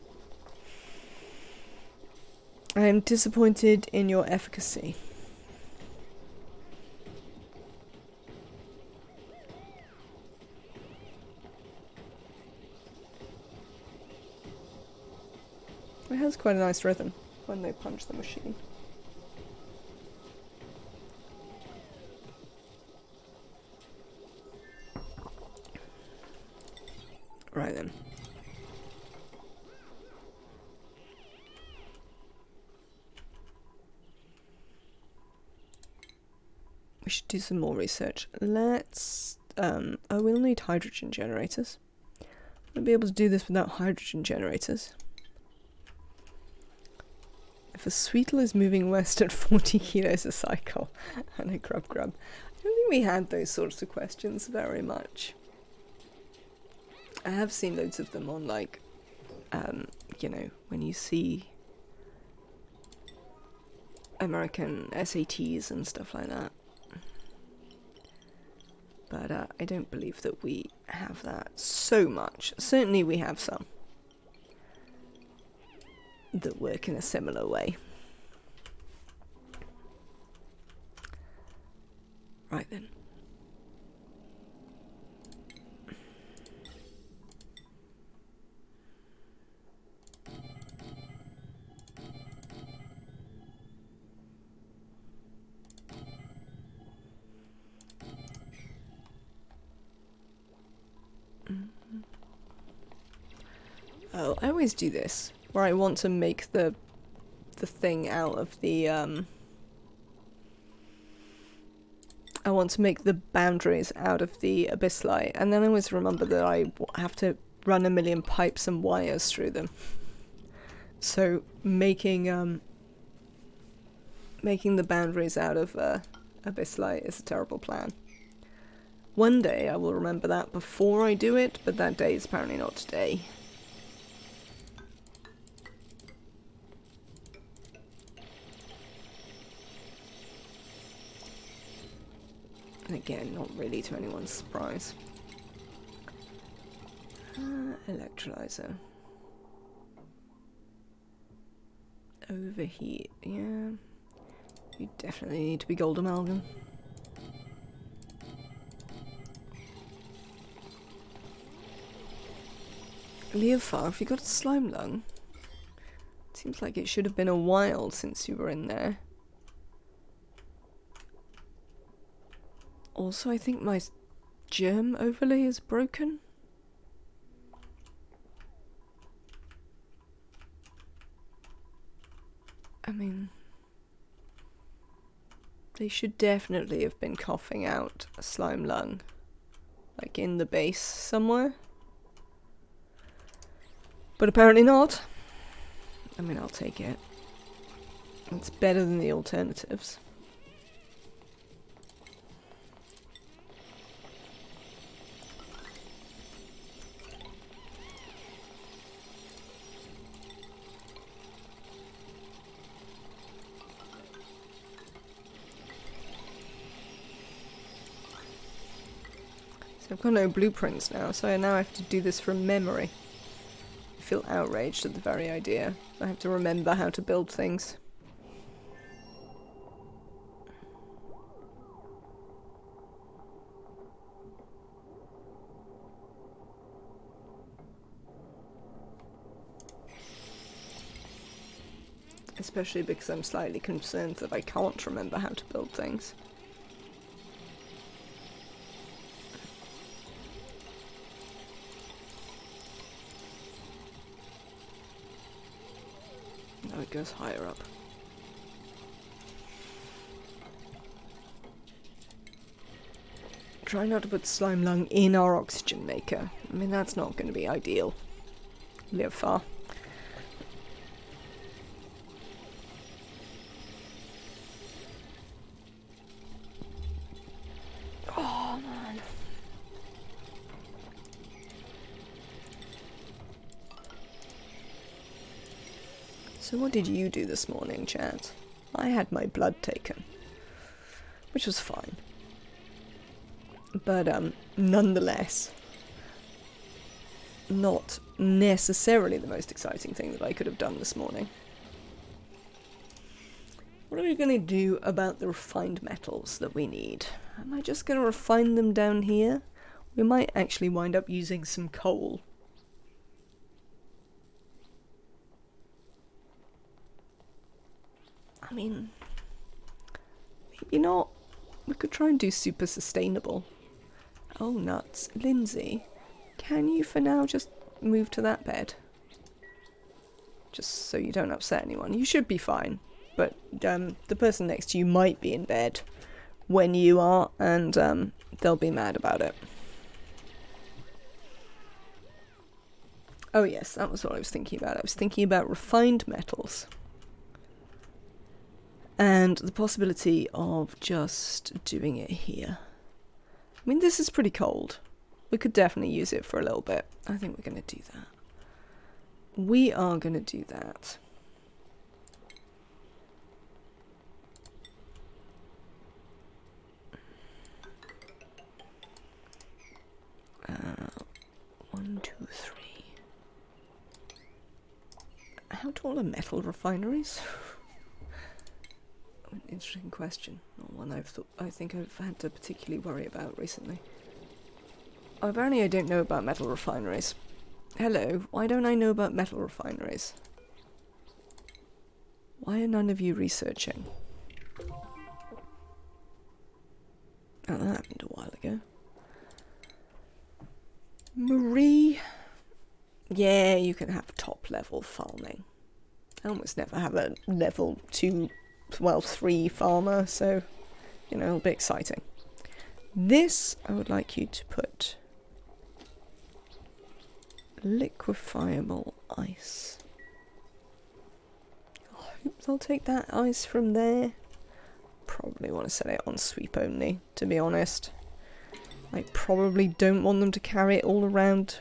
I am disappointed in your efficacy. It has quite a nice rhythm when they punch the machine. Right then. We should do some more research. Let's... oh, we'll need hydrogen generators. We'll be able to do this without hydrogen generators. If a Sweetle is moving west at 40 kilos a cycle, and a grub. I don't think we had those sorts of questions very much. I have seen loads of them on, like, you know, when you see American SATs and stuff like that. But I don't believe that we have that so much. Certainly we have some that work in a similar way. Right then. Oh, I always do this, where I want to make the thing out of the, I want to make the boundaries out of the abyss light, and then I always remember that I have to run a million pipes and wires through them. So making the boundaries out of abyss light is a terrible plan. One day I will remember that before I do it, but that day is apparently not today. And again, not really to anyone's surprise. Electrolyzer. Overheat, yeah. You definitely need to be gold amalgam. Leofar, have you got a slime lung? Seems like it should have been a while since you were in there. Also, I think my germ overlay is broken. I mean, they should definitely have been coughing out a slime lung, like in the base somewhere. But apparently not. I mean, I'll take it. It's better than the alternatives. So I've got no blueprints now, so I now have to do this from memory. I feel outraged at the very idea. I have to remember how to build things. Especially because I'm slightly concerned that I can't remember how to build things. Now it goes higher up. Try not to put slime lung in our oxygen maker. I mean, that's not going to be ideal. Live far. Oh, man. So what did you do this morning, chat? I had my blood taken, which was fine. But, nonetheless, not necessarily the most exciting thing that I could have done this morning. What are we going to do about the refined metals that we need? Am I just going to refine them down here? We might actually wind up using some coal. I mean, maybe not. We could try and do super sustainable. Oh, nuts. Lindsay, can you for now just move to that bed? Just so you don't upset anyone. You should be fine. But the person next to you might be in bed when you are, and they'll be mad about it. Oh yes, that was what I was thinking about. I was thinking about refined metals. And the possibility of just doing it here. I mean, this is pretty cold. We could definitely use it for a little bit. I think we're going to do that. We are going to do that. One, two, three. How tall are metal refineries? An interesting question. Not one I think I've had to particularly worry about recently. Oh, apparently I don't know about metal refineries. Hello, why don't I know about metal refineries? Why are none of you researching? Oh, that happened a while ago. Marie. Yeah, you can have top level farming. I almost never have a level 2, well 3 farmer, so, you know, it'll be exciting. This, I would like you to put liquefiable ice. I hope they'll take that ice from there. Probably want to set it on sweep only, to be honest. I probably don't want them to carry it all around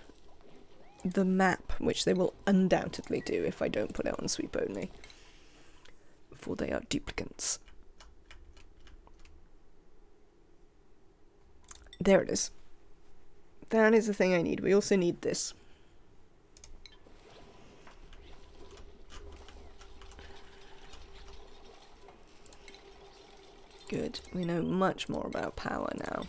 the map, which they will undoubtedly do if I don't put it on sweep only. For they are duplicants. There it is. That is the thing I need. We also need this. Good. We know much more about power now.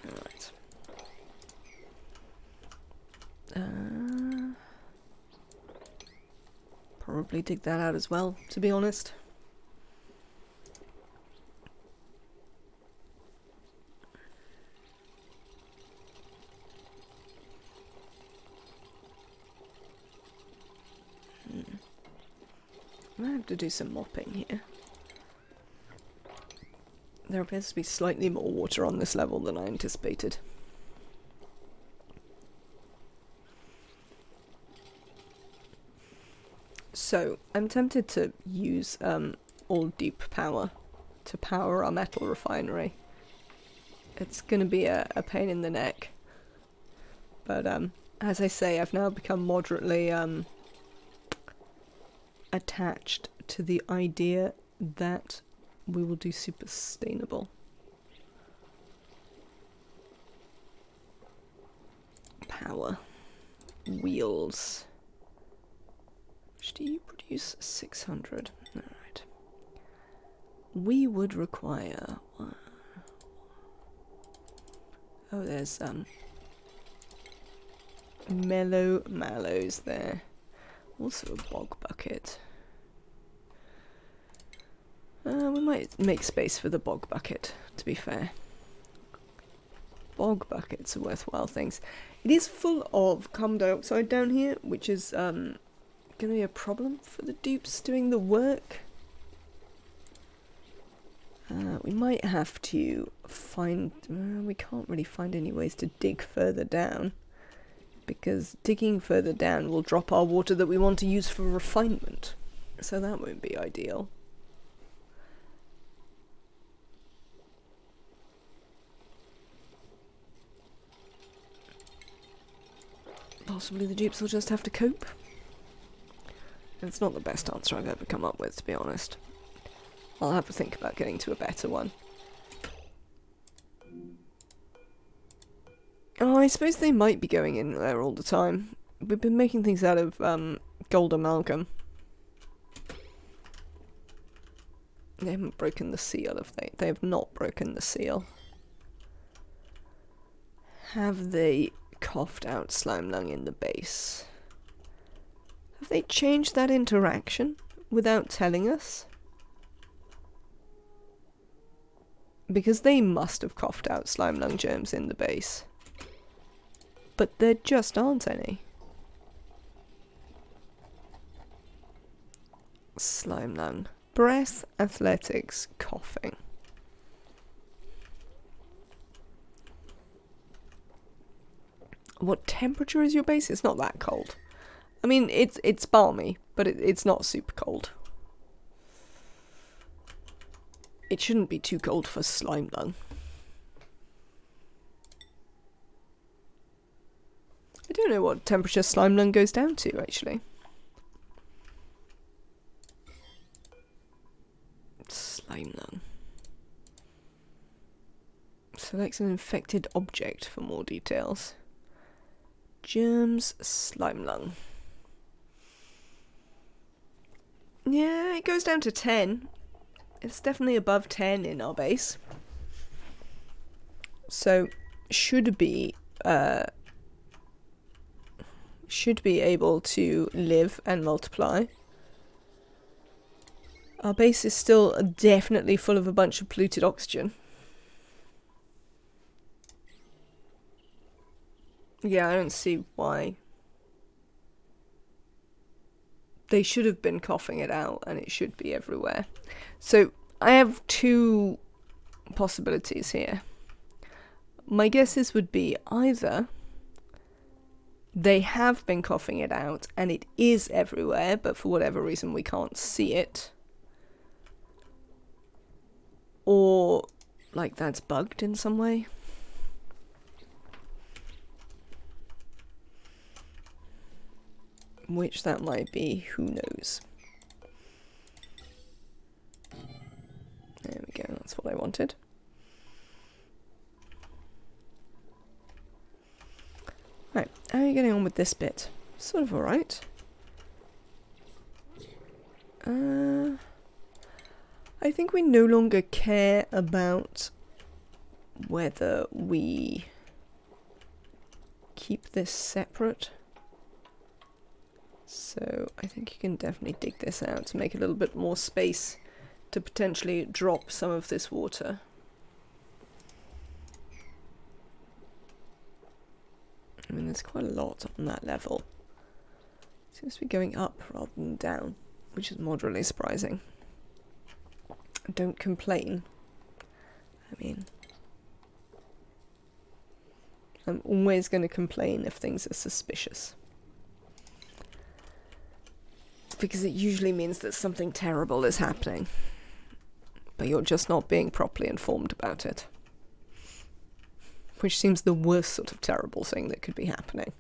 Alright. Probably dig that out as well, to be honest. I have to do some mopping here. There appears to be slightly more water on this level than I anticipated. So, I'm tempted to use all dupe power to power our metal refinery. It's going to be a pain in the neck. But as I say, I've now become moderately attached to the idea that we will do super sustainable. Power. Wheels. Which do you produce? 600. Alright. We would require... Oh, there's mellow mallows there. Also a bog bucket. We might make space for the bog bucket, to be fair. Bog buckets are worthwhile things. It is full of carbon dioxide down here, which is going to be a problem for the dupes doing the work. We might have to find... we can't really find any ways to dig further down, because digging further down will drop our water that we want to use for refinement. So that won't be ideal. Possibly the dupes will just have to cope. It's not the best answer I've ever come up with, to be honest. I'll have to think about getting to a better one. Oh, I suppose they might be going in there all the time. We've been making things out of gold amalgam. They haven't broken the seal, have they? They have not broken the seal. Have they coughed out slime lung in the base? Have they changed that interaction without telling us? Because they must have coughed out slime lung germs in the base. But there just aren't any. Slime lung. Breath, athletics, coughing. What temperature is your base? It's not that cold. I mean, it's balmy, but it's not super cold. It shouldn't be too cold for slime lung. I don't know what temperature slime lung goes down to, actually. Slime lung. Select an infected object for more details. Germs, slime lung. Yeah, it goes down to 10. It's definitely above 10 in our base. So, should be able to live and multiply. Our base is still definitely full of a bunch of polluted oxygen. Yeah, I don't see why. They should have been coughing it out, and it should be everywhere. So, I have two possibilities here. My guesses would be either they have been coughing it out, and it is everywhere, but for whatever reason we can't see it. Or, like, that's bugged in some way. Which that might be, who knows. There we go, that's what I wanted. Right, how are you getting on with this bit? Sort of alright. I think we no longer care about whether we keep this separate. So I think you can definitely dig this out to make a little bit more space to potentially drop some of this water. I mean, there's quite a lot on that level. It seems to be going up rather than down, which is moderately surprising. Don't complain. I mean, I'm always going to complain if things are suspicious. Because it usually means that something terrible is happening. But you're just not being properly informed about it. Which seems the worst sort of terrible thing that could be happening.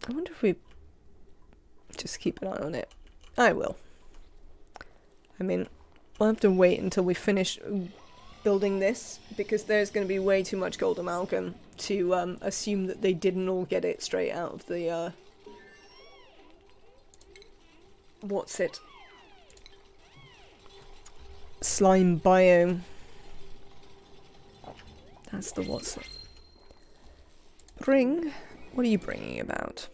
I wonder if we just keep an eye on it. I will. I mean, we'll have to wait until we finish building this, because there's going to be way too much gold amalgam to assume that they didn't all get it straight out of the slime biome. That's the what's it. Bring? What are you bringing about?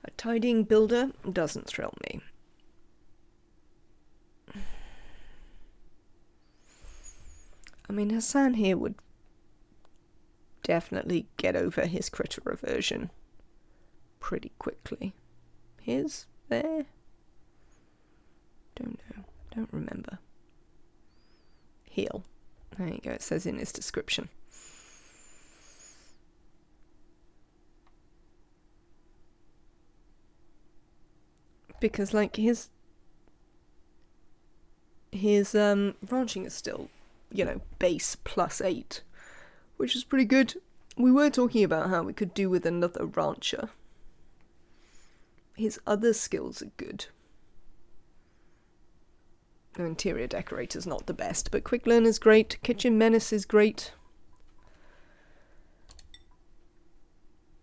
A tidying builder doesn't thrill me. I mean, Hassan here would definitely get over his critter aversion pretty quickly. His? There? Don't know. Don't remember. Heal. There you go, it says in his description. Because, like, his ranching is still you know, base plus 8, which is pretty good. We were talking about how we could do with another rancher. His other skills are good. No, interior decorator's not the best, but quick learner's great. Kitchen menace is great.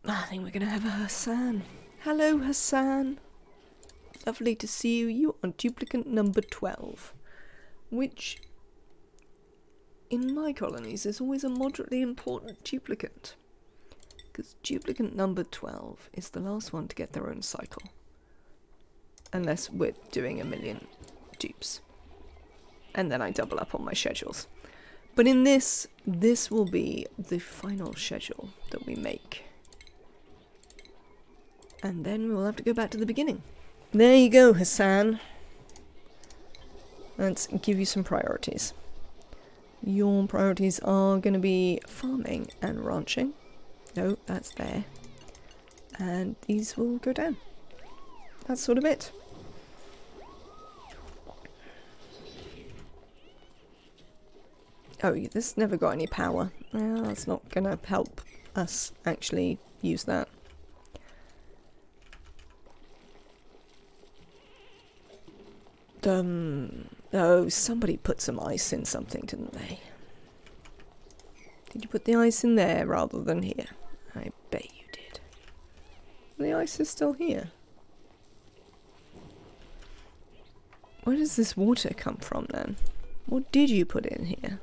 I think we're going to have a Hassan. Hello, Hassan. Lovely to see you. You are duplicant number 12, which in my colonies is always a moderately important duplicant, because duplicant number 12 is the last one to get their own cycle, unless we're doing a million dupes, and then I double up on my schedules. But in this will be the final schedule that we make, and then we'll have to go back to the beginning. There you go, Hassan. Let's give you some priorities. Your priorities are going to be farming and ranching. No, that's there. And these will go down. That's sort of it. Oh, this never got any power. Well, that's not going to help us actually use that. Oh, somebody put some ice in something, didn't they? Did you put the ice in there rather than here? I bet you did. The ice is still here. Where does this water come from then? What did you put in here?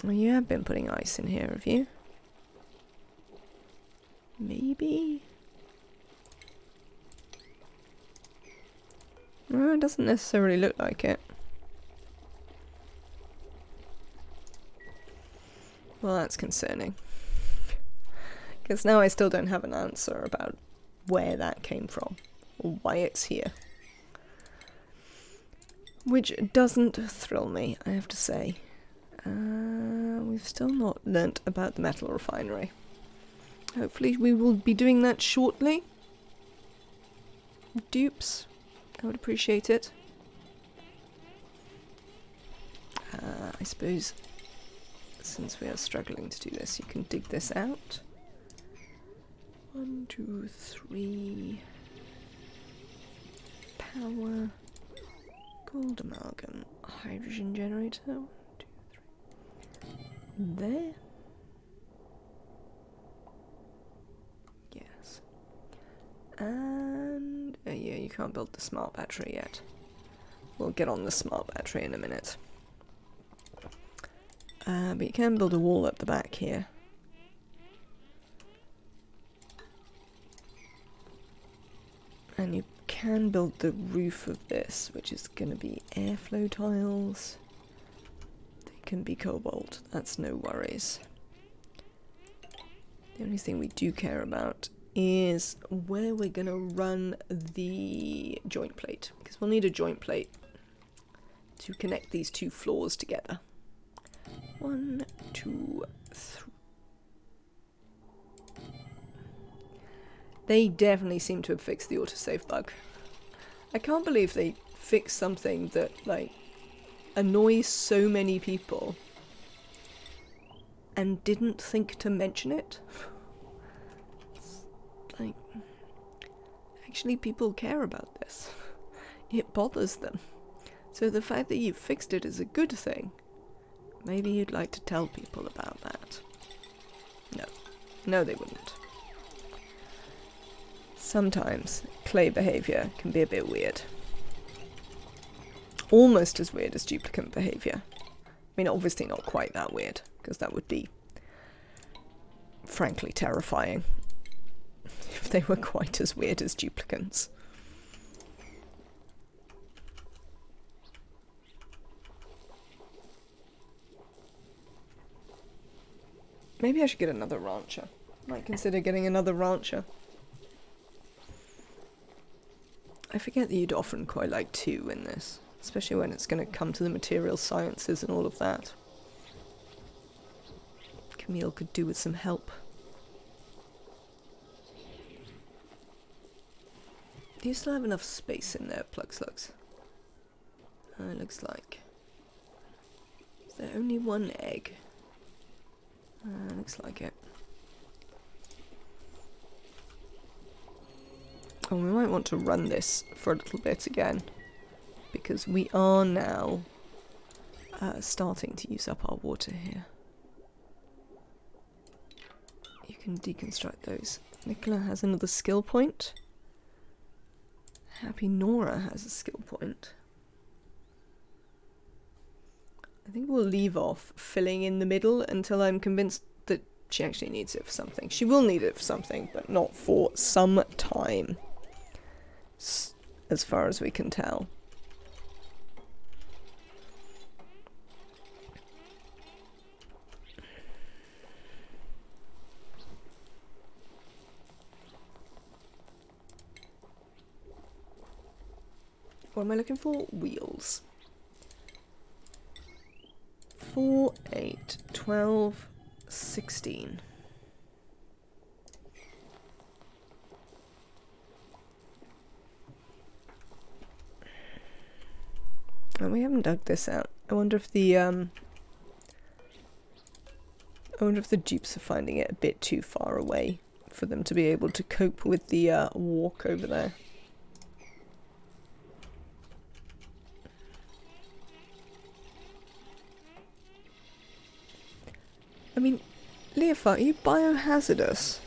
Well, you have been putting ice in here, have you? Maybe? Well, it doesn't necessarily look like it. Well, that's concerning. Because now I still don't have an answer about where that came from, or why it's here. Which doesn't thrill me, I have to say. We've still not learnt about the metal refinery. Hopefully we will be doing that shortly. Dupes. I would appreciate it. I suppose since we are struggling to do this, you can dig this out. 1, 2, 3. Power. Gold amalgam. Hydrogen generator. 1, 2, 3. There. Yes. And yeah, you can't build the smart battery yet. We'll get on the smart battery in a minute. But you can build a wall up the back here. And you can build the roof of this, which is going to be airflow tiles. They can be cobalt, that's no worries. The only thing we do care about is where we're going to run the joint plate, because we'll need a joint plate to connect these two floors together. 1, 2, 3. They definitely seem to have fixed the autosave bug. I can't believe they fixed something that, like, annoys so many people and didn't think to mention it. Like, actually people care about this. It bothers them. So the fact that you fixed it is a good thing. Maybe you'd like to tell people about that. No. No, they wouldn't. Sometimes clay behaviour can be a bit weird. Almost as weird as duplicant behaviour. I mean, obviously not quite that weird, because that would be, frankly, terrifying if they were quite as weird as duplicants. Maybe I should get another rancher. Might consider getting another rancher. I forget that you'd often quite like 2 in this, especially when it's going to come to the material sciences and all of that. Camille could do with some help. Do you still have enough space in there, plug slugs? It looks like. there only one egg? Looks like it. Oh, we might want to run this for a little bit again, because we are now starting to use up our water here. You can deconstruct those. Nicola has another skill point. Happy Nora has a skill point. I think we'll leave off filling in the middle until I'm convinced that she actually needs it for something. She will need it for something, but not for some time, as far as we can tell. What am I looking for? Wheels. 4, 8, 12, 16. Oh, we haven't dug this out. I wonder if the dupes are finding it a bit too far away for them to be able to cope with the walk over there. I mean, Leofar, are you biohazardous?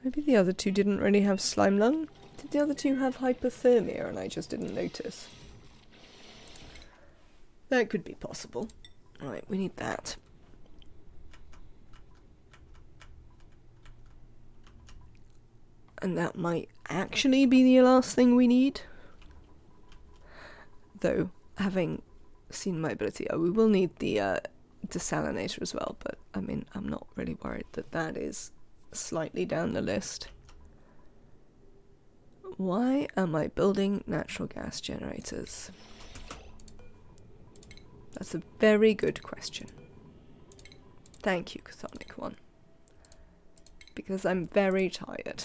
Maybe the other two didn't really have slime lung? Did the other two have hypothermia and I just didn't notice? That could be possible. Right, we need that. And that might actually be the last thing we need. Though, having seen my ability, we will need the Desalinator as well, but I mean, I'm not really worried that that is slightly down the list. Why am I building natural gas generators? That's a very good question. Thank you, Chthonic One. Because I'm very tired.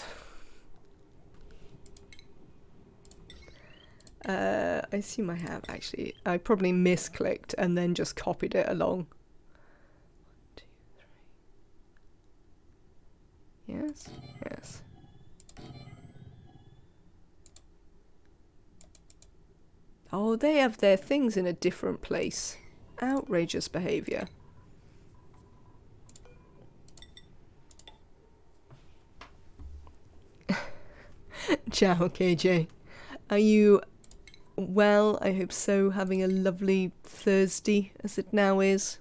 I assume I have, actually. I probably misclicked and then just copied it along. 1, 2, 3. Yes, yes. Oh, they have their things in a different place. Outrageous behaviour. Ciao, KJ. Are you well? I hope so. Having a lovely Thursday, as it now is.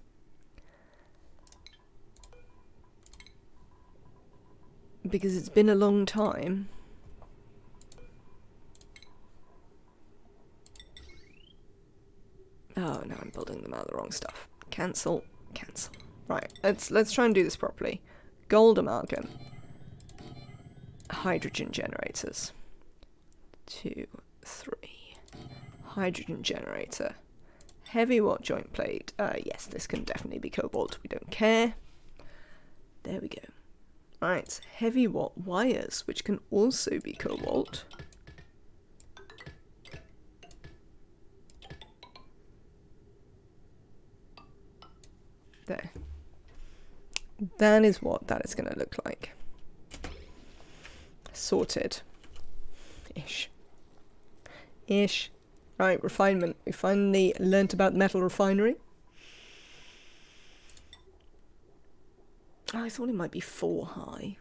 Because it's been a long time. Oh no, I'm building them out of the wrong stuff. Cancel, cancel. Right, let's try and do this properly. Gold amalgam. Hydrogen generators. 2, 3. Hydrogen generator. Heavy watt joint plate. Yes, this can definitely be cobalt. We don't care. There we go. Right, heavy watt wires, which can also be cobalt. There. That is what that is going to look like. Sorted. Ish. Ish. Right, refinement. We finally learnt about metal refinery. Oh, I thought it might be 4 high.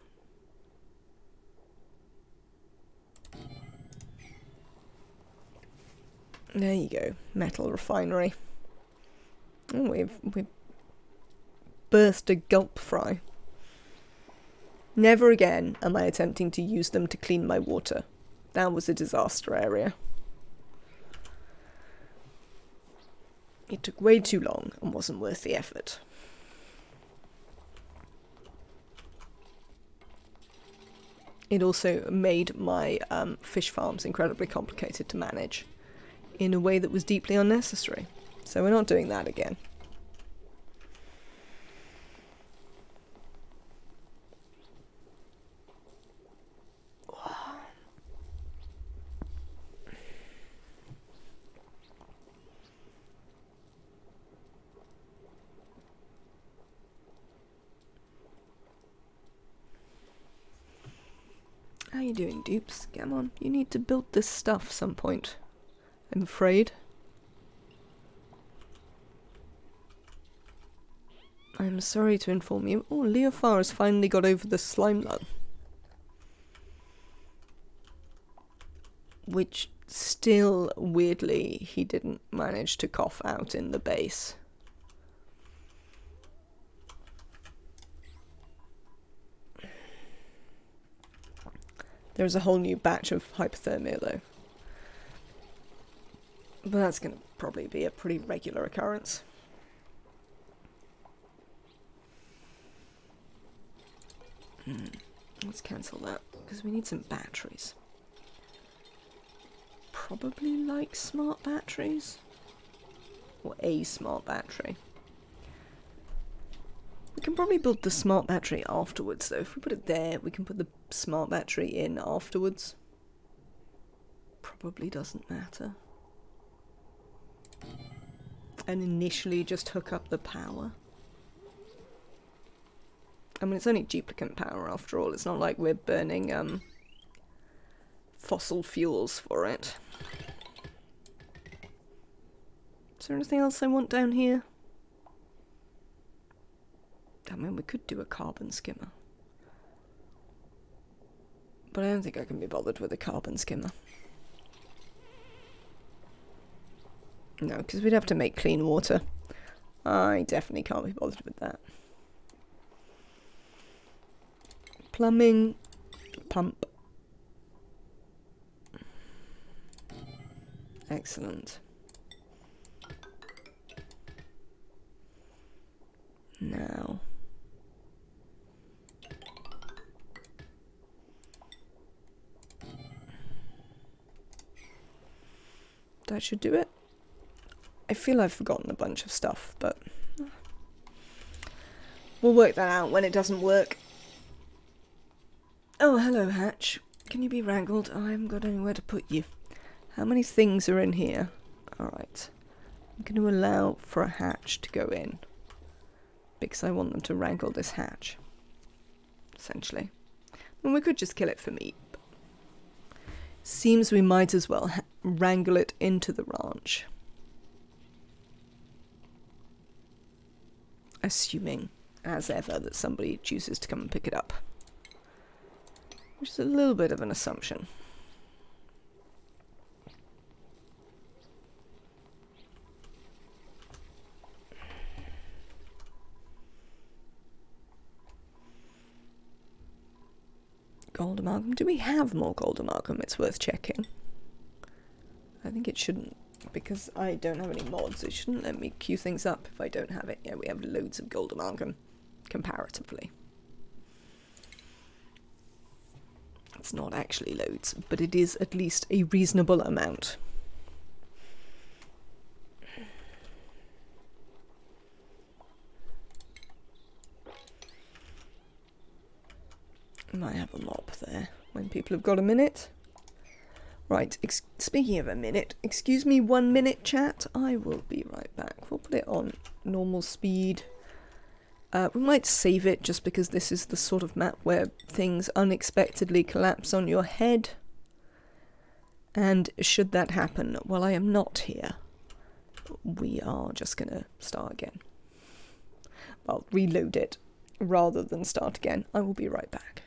There you go. Metal refinery. Oh, we've burst a gulp fry. Never again am I attempting to use them to clean my water. That was a disaster area. It took way too long and wasn't worth the effort. It also made my fish farms incredibly complicated to manage in a way that was deeply unnecessary. So we're not doing that again. How you doing, dupes? Come on, you need to build this stuff some point. I'm afraid. I'm sorry to inform you. Oh, Leofar has finally got over the slime lung. Which still, weirdly, he didn't manage to cough out in the base. There's a whole new batch of hypothermia, though. But that's going to probably be a pretty regular occurrence. Let's cancel that, because we need some batteries. Probably like smart batteries. Or a smart battery. We can probably build the smart battery afterwards, though. If we put it there, we can put the smart battery in afterwards. Probably doesn't matter. And initially just hook up the power. I mean, it's only duplicant power after all. It's not like we're burning fossil fuels for it. Is there anything else I want down here? I mean, we could do a carbon skimmer. But I don't think I can be bothered with a carbon skimmer. No, because we'd have to make clean water. I definitely can't be bothered with that. Plumbing. Pump. Excellent. Now. That should do it. I feel I've forgotten a bunch of stuff, but we'll work that out when it doesn't work. Oh, hello, Hatch. Can you be wrangled? I haven't got anywhere to put you. How many things are in here? Alright. I'm going to allow for a hatch to go in. Because I want them to wrangle this hatch. Essentially. And we could just kill it for meat. Seems we might as well wrangle it into the ranch. Assuming, as ever, that somebody chooses to come and pick it up. Which is a little bit of an assumption. Gold amalgam. Do we have more gold amalgam? It's worth checking. I think it shouldn't, because I don't have any mods. It shouldn't let me queue things up if I don't have it. Yeah, we have loads of gold amalgam, comparatively. It's not actually loads, but it is at least a reasonable amount. Might have a mop there when people have got a minute. Right, speaking of a minute, excuse me 1 minute, chat. I will be right back. We'll put it on normal speed. We might save it just because this is the sort of map where things unexpectedly collapse on your head. And should that happen while I am not here, we are just gonna start again. I'll reload it rather than start again. I will be right back.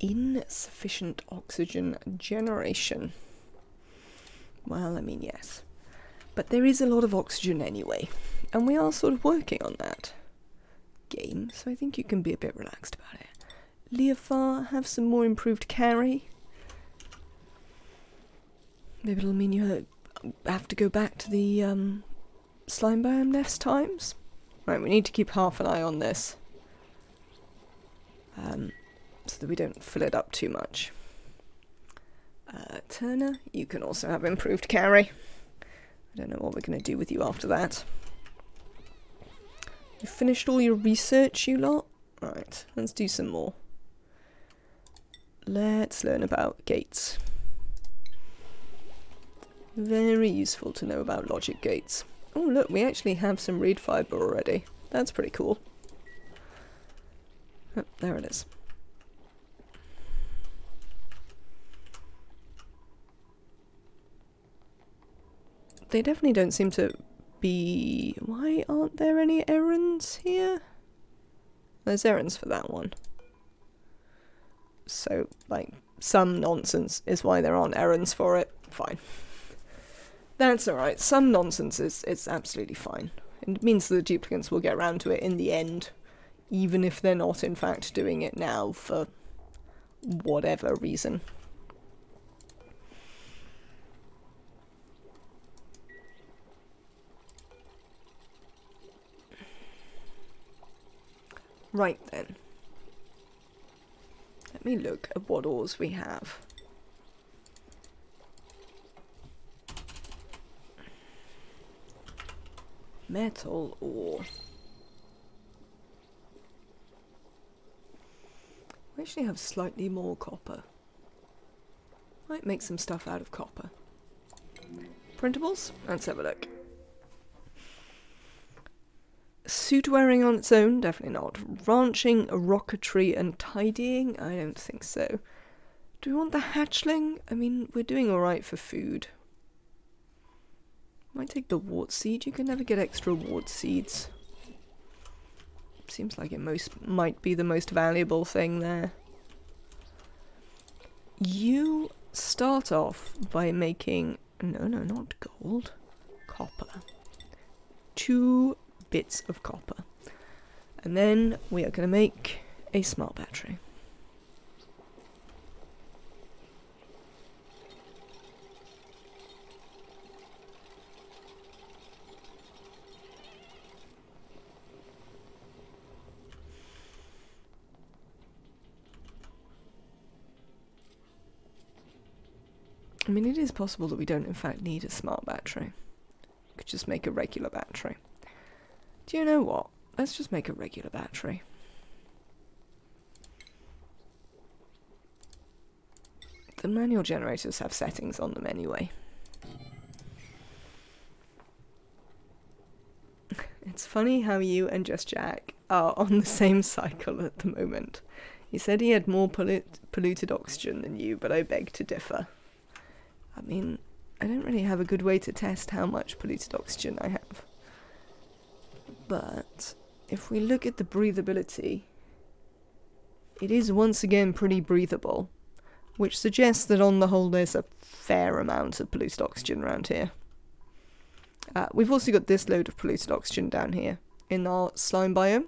Insufficient oxygen generation. Well, I mean, yes. But there is a lot of oxygen anyway, and we are sort of working on that game, so I think you can be a bit relaxed about it. Leofar, have some more improved carry. Maybe it'll mean you have to go back to the slime biome less times. Right, we need to keep half an eye on this. So that we don't fill it up too much. Turner, you can also have improved carry. I don't know what we're going to do with you after that. You finished all your research, you lot? Right, let's do some more. Let's learn about gates. Very useful to know about logic gates. Oh look, we actually have some reed fibre already. That's pretty cool. Oh, there it is. They definitely don't seem to be... Why aren't there any errands here? There's errands for that one. So, like, some nonsense is why there aren't errands for it. Fine. That's alright. Some nonsense is absolutely fine. It means the duplicants will get around to it in the end, even if they're not in fact doing it now for whatever reason. Right then. Let me look at what ores we have. Metal ore. We actually have slightly more copper. Might make some stuff out of copper. Printables? Let's have a look. Suit wearing on its own? Definitely not. Ranching, rocketry, and tidying? I don't think so. Do we want the hatchling? I mean, we're doing alright for food. Might take the wart seed. You can never get extra wart seeds. Seems like it might be the most valuable thing there. You start off by making... No, not gold. Copper. 2 bits of copper. And then we are going to make a smart battery. I mean, it is possible that we don't in fact need a smart battery. We could just make a regular battery. Do you know what? Let's just make a regular battery. The manual generators have settings on them anyway. It's funny how you and Just Jack are on the same cycle at the moment. He said he had more polluted oxygen than you, but I beg to differ. I mean, I don't really have a good way to test how much polluted oxygen I have. But if we look at the breathability, it is once again pretty breathable, which suggests that on the whole there's a fair amount of polluted oxygen around here. We've also got this load of polluted oxygen down here in our slime biome,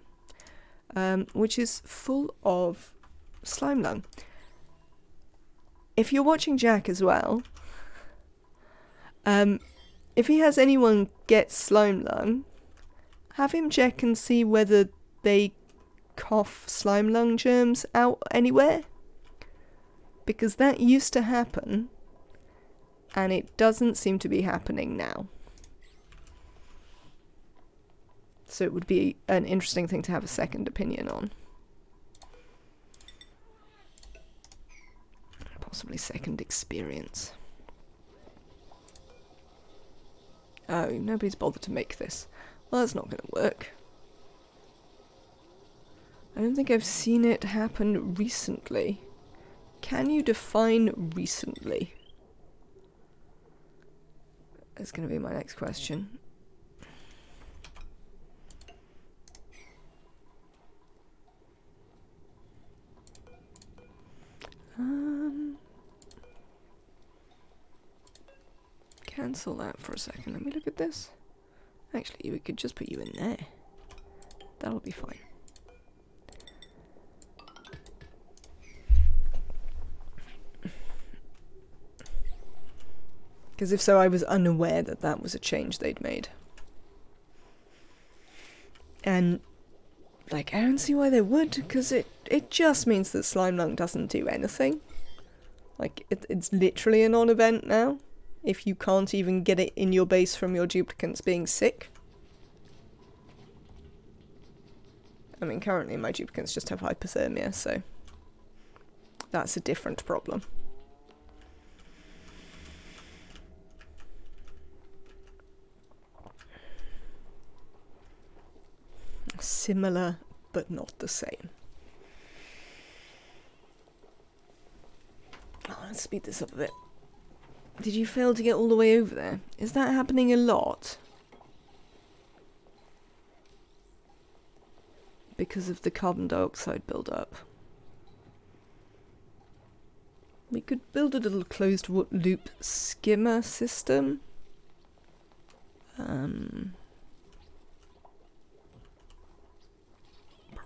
which is full of slime lung. If you're watching Jack as well, if he has anyone get slime lung, have him check and see whether they cough slime lung germs out anywhere. Because that used to happen, and it doesn't seem to be happening now. So it would be an interesting thing to have a second opinion on. Possibly second experience. Oh, nobody's bothered to make this. Well, that's not going to work. I don't think I've seen it happen recently. Can you define recently? That's going to be my next question. cancel that for a second. Let me look at this. Actually, we could just put you in there. That'll be fine. Because if so, I was unaware that that was a change they'd made. And, like, I don't see why they would, because it just means that Slime Lung doesn't do anything. Like, it's literally a non-event now. If you can't even get it in your base from your duplicants being sick. I mean, currently my duplicants just have hypothermia, so that's a different problem. Similar, but not the same. Oh, let's speed this up a bit. Did you fail to get all the way over there? Is that happening a lot? Because of the carbon dioxide build-up. We could build a little closed loop skimmer system.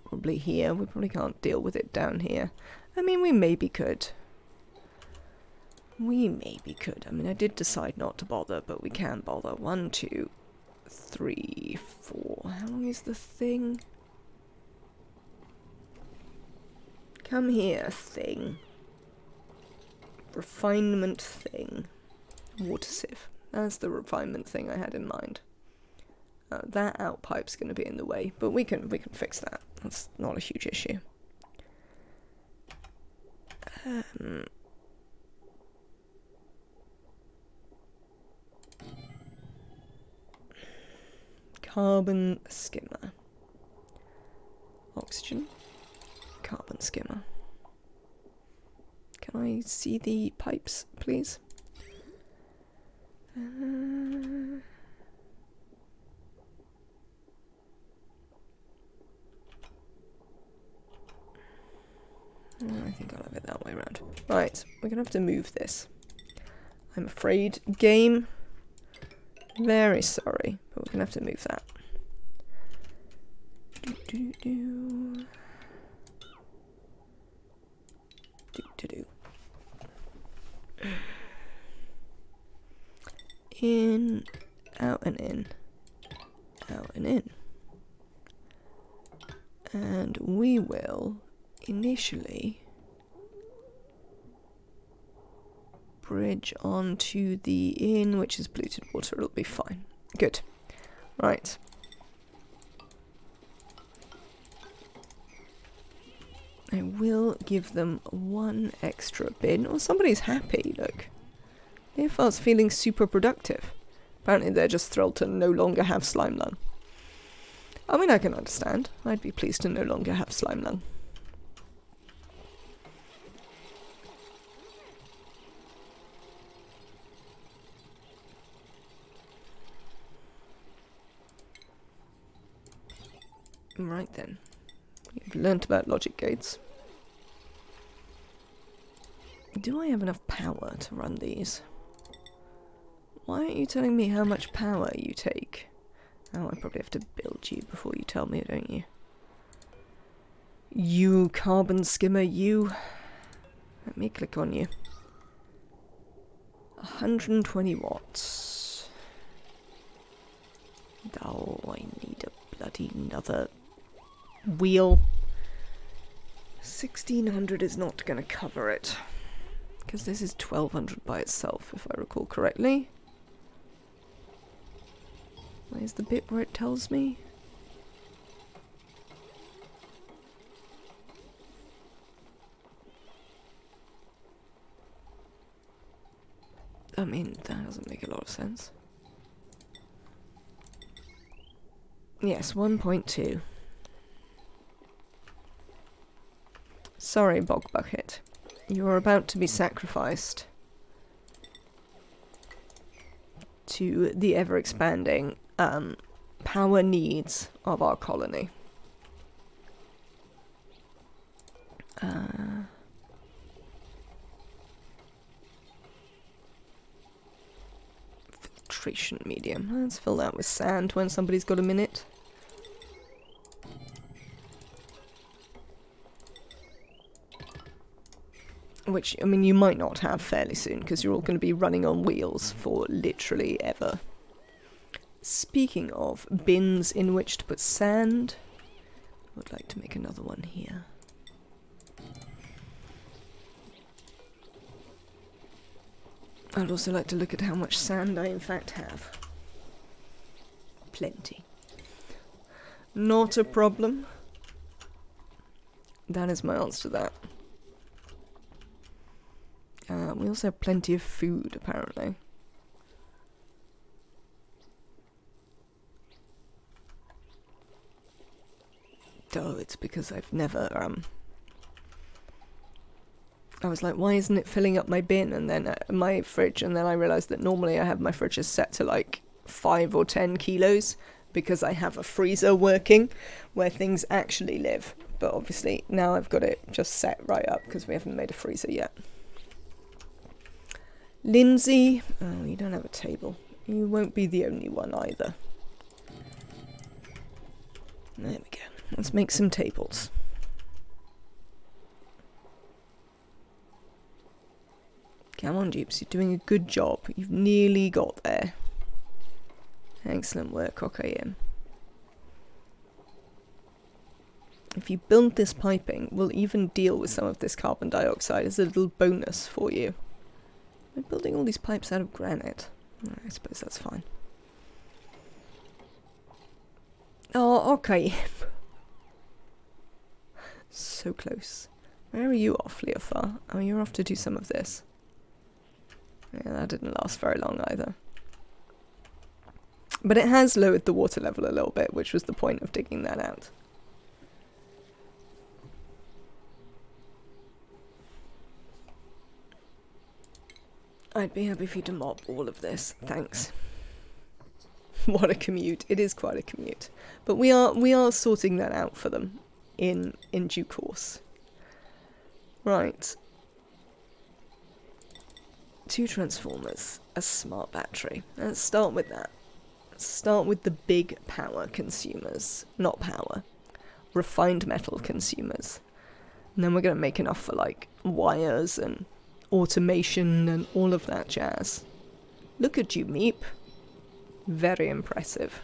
Probably here. We probably can't deal with it down here. I mean, we maybe could. We maybe could. I mean, I did decide not to bother, but we can bother. 1, 2, 3, 4. How long is the thing? Come here, thing. Refinement thing. Water sieve. That's the refinement thing I had in mind. That outpipe's going to be in the way, but we can fix that. That's not a huge issue. Carbon skimmer. Oxygen. Carbon skimmer. Can I see the pipes, please? I think I'll have it that way around. Right, we're gonna have to move this. I'm afraid, game. Very sorry, but we're gonna have to move that. In, out and in, out and in. And we will initially bridge onto the in, which is polluted water. It'll be fine. Good. Right. I will give them 1 extra bin. Oh, somebody's happy, look. Nearfar's feeling super productive. Apparently they're just thrilled to no longer have Slime Lung. I mean, I can understand. I'd be pleased to no longer have Slime Lung. Right then. You've learnt about logic gates. Do I have enough power to run these? Why aren't you telling me how much power you take? Oh, I probably have to build you before you tell me, don't you? You carbon skimmer, you. Let me click on you. 120 watts. Oh, I need a bloody another wheel. 1600 is not going to cover it. Because this is 1200 by itself, if I recall correctly. Where's the bit where it tells me? I mean, that doesn't make a lot of sense. Yes, 1.2. Sorry, Bog Bucket. You are about to be sacrificed to the ever-expanding power needs of our colony. filtration medium. Let's fill that with sand when somebody's got a minute. Which, I mean, you might not have fairly soon, because you're all going to be running on wheels for literally ever. Speaking of bins in which to put sand, I would like to make another one here. I'd also like to look at how much sand I in fact have. Plenty. Not a problem. That is my answer to that. We also have plenty of food, apparently. Oh, it's because I've never, I was like, why isn't it filling up my bin and then my fridge? And then I realised that normally I have my fridges set to like 5 or 10 kilos because I have a freezer working where things actually live. But obviously now I've got it just set right up because we haven't made a freezer yet. Lindsay, oh, you don't have a table. You won't be the only one either. There we go. Let's make some tables. Come on, Jeeps, you're doing a good job. You've nearly got there. Excellent work, Cockayim. If you build this piping, we'll even deal with some of this carbon dioxide as a little bonus for you. We're building all these pipes out of granite. I suppose that's fine. Oh, okay. So close. Where are you off, Leofar? Oh, you're off to do some of this. Yeah, that didn't last very long either. But it has lowered the water level a little bit, which was the point of digging that out. I'd be happy for you to mop all of this. Thanks. What a commute. It is quite a commute. But we are sorting that out for them in due course. Right. 2 transformers, a smart battery. Let's start with that. Let's start with the big power consumers. Not power. Refined metal consumers. And then we're going to make enough for like wires and automation and all of that jazz. Look at you, Meep. Very impressive.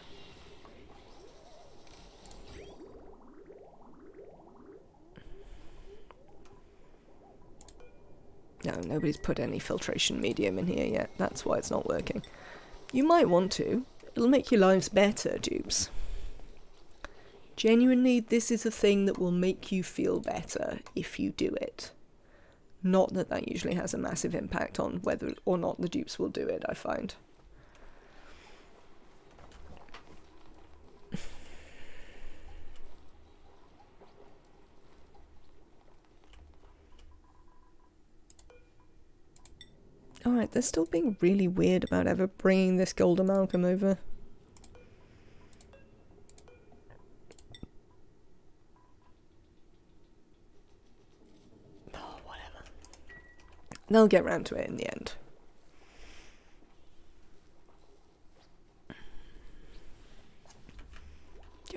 No, nobody's put any filtration medium in here yet. That's why it's not working. You might want to. It'll make your lives better, dupes. Genuinely, this is a thing that will make you feel better if you do it. Not that that usually has a massive impact on whether or not the dupes will do it, I find. Alright, they're still being really weird about ever bringing this gold amalgam over. Oh, whatever. They'll get round to it in the end. Do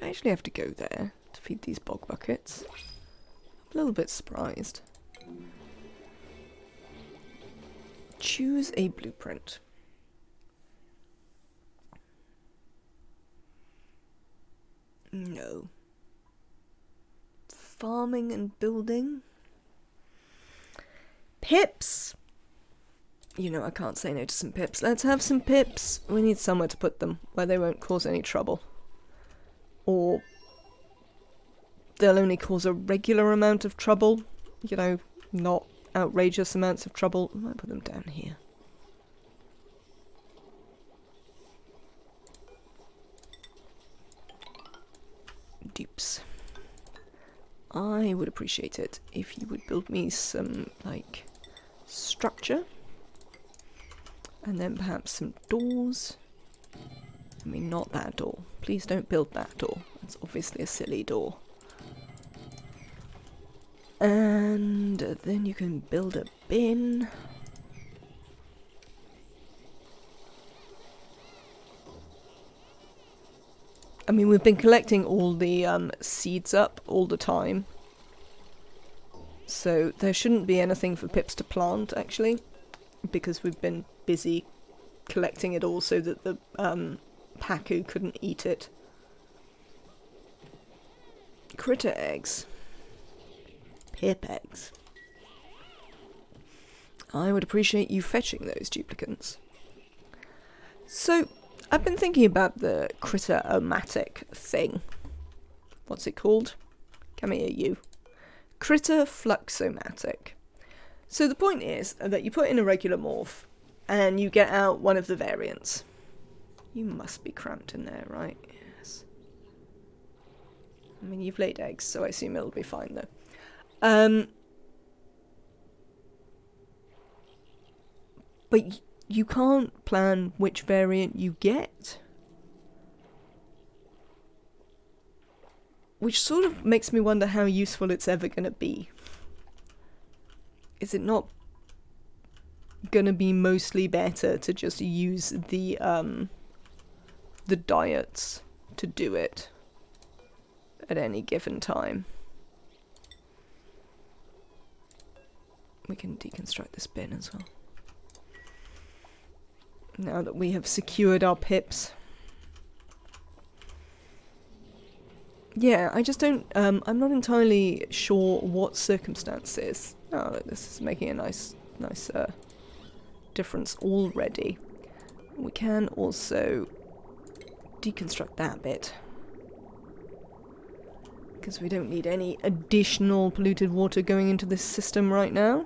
you actually have to go there to feed these bog buckets? I'm a little bit surprised. Choose a blueprint. No. Farming and building? Pips! You know I can't say no to some pips. Let's have some pips. We need somewhere to put them where they won't cause any trouble. Or they'll only cause a regular amount of trouble. You know, not outrageous amounts of trouble. I might put them down here. Dupes. I would appreciate it if you would build me some, like, structure. And then perhaps some doors. I mean, not that door. Please don't build that door. It's obviously a silly door. And then you can build a bin. I mean, we've been collecting all the seeds up all the time. So there shouldn't be anything for Pips to plant, actually. Because we've been busy collecting it all so that the Pacu couldn't eat it. Critter eggs. Pip eggs. I would appreciate you fetching those duplicants. So, I've been thinking about the critter-o-matic thing. What's it called? Come here, you. Critter-fluxomatic. So the point is that you put in a regular morph, and you get out one of the variants. You must be cramped in there, right? Yes. I mean, you've laid eggs, so I assume it'll be fine, though. But you can't plan which variant you get. Which sort of makes me wonder how useful it's ever going to be. Is it not going to be mostly better to just use the diets to do it at any given time? We can deconstruct this bin as well. Now that we have secured our pips. Yeah, I just don't, I'm not entirely sure what circumstances. Oh, look, this is making a nice difference already. We can also deconstruct that bit. Because we don't need any additional polluted water going into this system right now.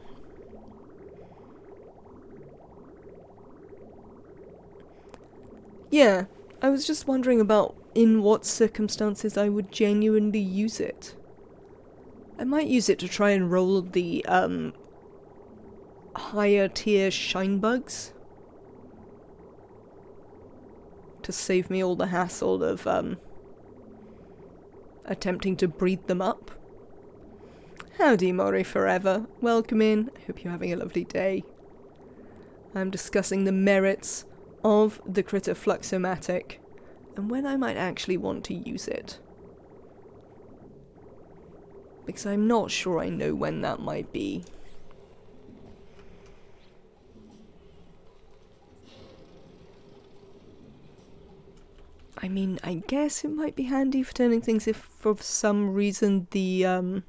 Yeah, I was just wondering about in what circumstances I would genuinely use it. I might use it to try and roll the higher tier shine bugs. To save me all the hassle of attempting to breed them up. Howdy, Mori Forever. Welcome in. I hope you're having a lovely day. I'm discussing the merits of the critter fluxomatic and when I might actually want to use it. Because I'm not sure I know when that might be. I mean, I guess it might be handy for turning things if for some reason the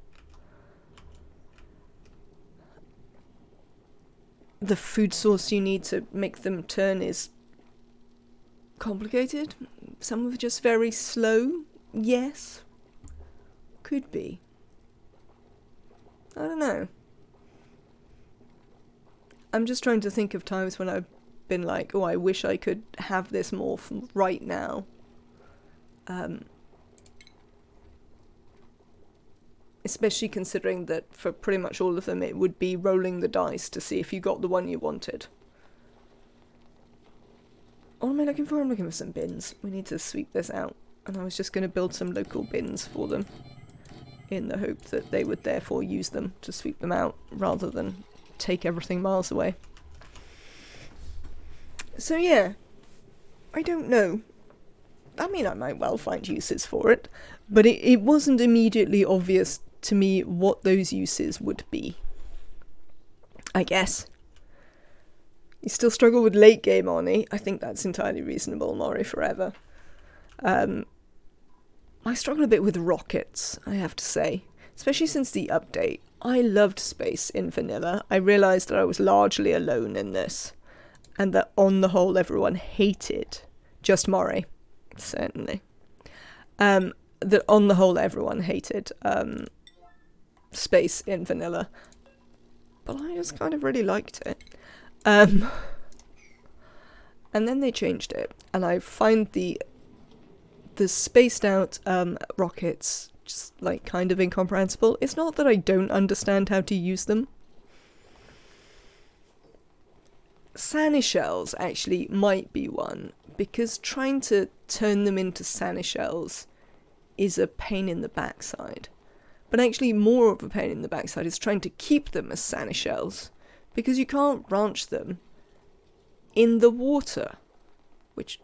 food source you need to make them turn is complicated. Some are just very slow. Yes. Could be. I don't know. I'm just trying to think of times when I've been like, oh, I wish I could have this morph right now. Especially considering that for pretty much all of them it would be rolling the dice to see if you got the one you wanted. What am I looking for? I'm looking for some bins. We need to sweep this out. And I was just going to build some local bins for them. In the hope that they would therefore use them to sweep them out rather than take everything miles away. So yeah. I don't know. I mean, I might well find uses for it. But it wasn't immediately obvious to me what those uses would be. I guess. You still struggle with late game, Arnie. I think that's entirely reasonable, Mori Forever. I struggle a bit with rockets, I have to say. Especially since the update. I loved space in vanilla. I realised that I was largely alone in this. And that on the whole everyone hated. Just Mori. Certainly. That on the whole everyone hated space in vanilla. But I just kind of really liked it. And then they changed it, and I find the spaced out rockets just like kind of incomprehensible. It's not that I don't understand how to use them. Seneshells actually might be one, because trying to turn them into seneshells is a pain in the backside. But actually more of a pain in the backside is trying to keep them as seneshells. Because you can't branch them in the water, which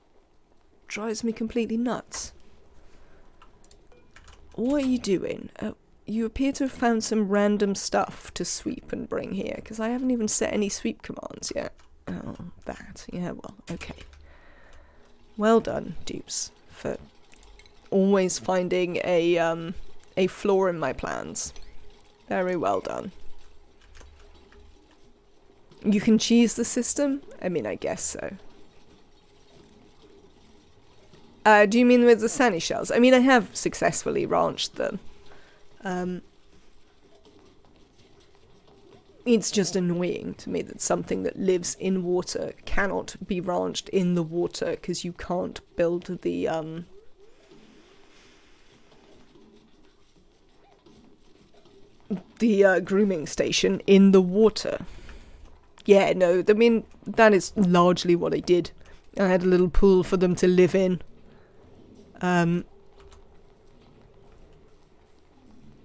drives me completely nuts. What are you doing? You appear to have found some random stuff to sweep and bring here, because I haven't even set any sweep commands yet. Oh, that. Yeah, well, okay. Well done, Dupes, for always finding a flaw in my plans. Very well done. You can cheese the system? I mean, I guess so. Do you mean with the Sani shells? I mean, I have successfully ranched them. It's just annoying to me that something that lives in water cannot be ranched in the water, because you can't build the grooming station in the water. Yeah, no, I mean, that is largely what I did. I had a little pool for them to live in. And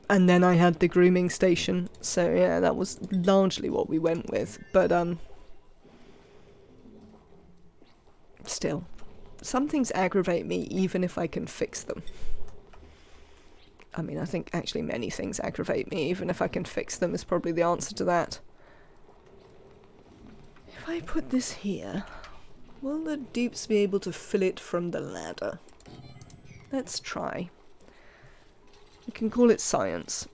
then I had the grooming station. So yeah, that was largely what we went with. But still, some things aggravate me even if I can fix them. I mean, I think actually many things aggravate me even if I can fix them is probably the answer to that. If I put this here, will the dupes be able to fill it from the ladder? Let's try. We can call it science.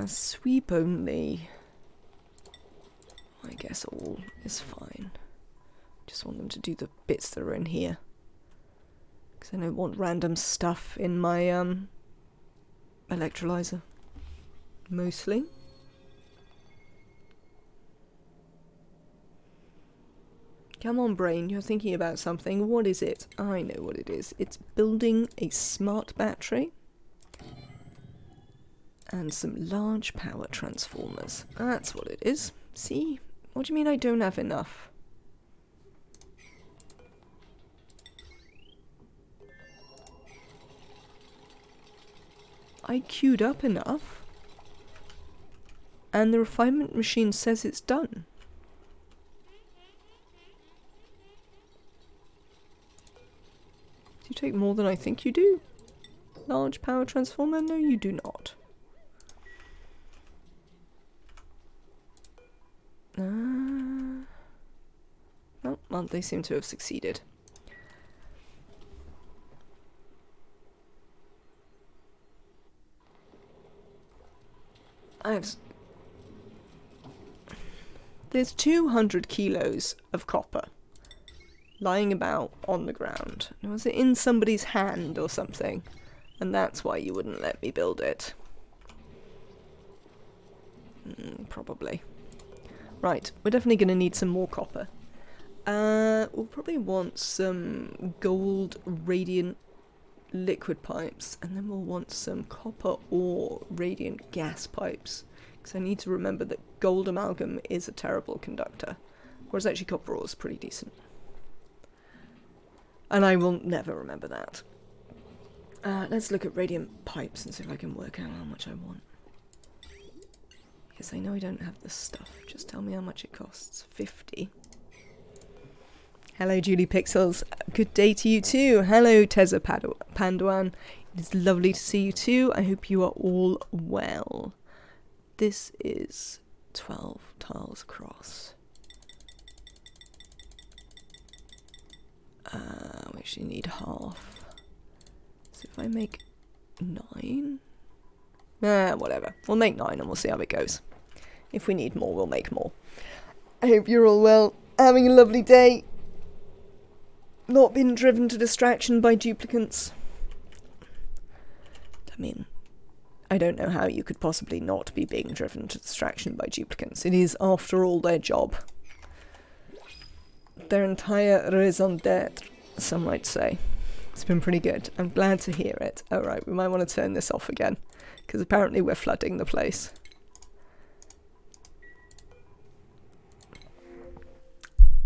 Sweep only. I guess all is fine. Just want them to do the bits that are in here. Because I don't want random stuff in my electrolyzer. Mostly. Come on, brain, you're thinking about something. What is it? I know what it is. It's building a smart battery and some large power transformers. That's what it is. See? What do you mean I don't have enough? I queued up enough, and the refinement machine says it's done. Do you take more than I think you do? Large power transformer? No, you do not. Well, they seem to have succeeded. There's 200 kilos of copper lying about on the ground. Was it in somebody's hand or something? And that's why you wouldn't let me build it. Probably. Right, we're definitely going to need some more copper. We'll probably want some gold radiant liquid pipes, and then we'll want some copper or radiant gas pipes, because I need to remember that gold amalgam is a terrible conductor, whereas actually copper ore is pretty decent. And I will never remember that. Let's look at radiant pipes and see if I can work out how much I want. Yes, I know I don't have this stuff. Just tell me how much it costs. 50. Hello, Julie Pixels. Good day to you too. Hello, Teza Panduan. It is lovely to see you too. I hope you are all well. This is 12 tiles across. We actually need half. So if I make 9... whatever. We'll make 9 and we'll see how it goes. If we need more, we'll make more. I hope you're all well. Having a lovely day. Not been driven to distraction by duplicants. I mean, I don't know how you could possibly not be being driven to distraction by duplicants. It is, after all, their job. Their entire raison d'etre, some might say. It's been pretty good. I'm glad to hear it. Alright, we might want to turn this off again, because apparently we're flooding the place.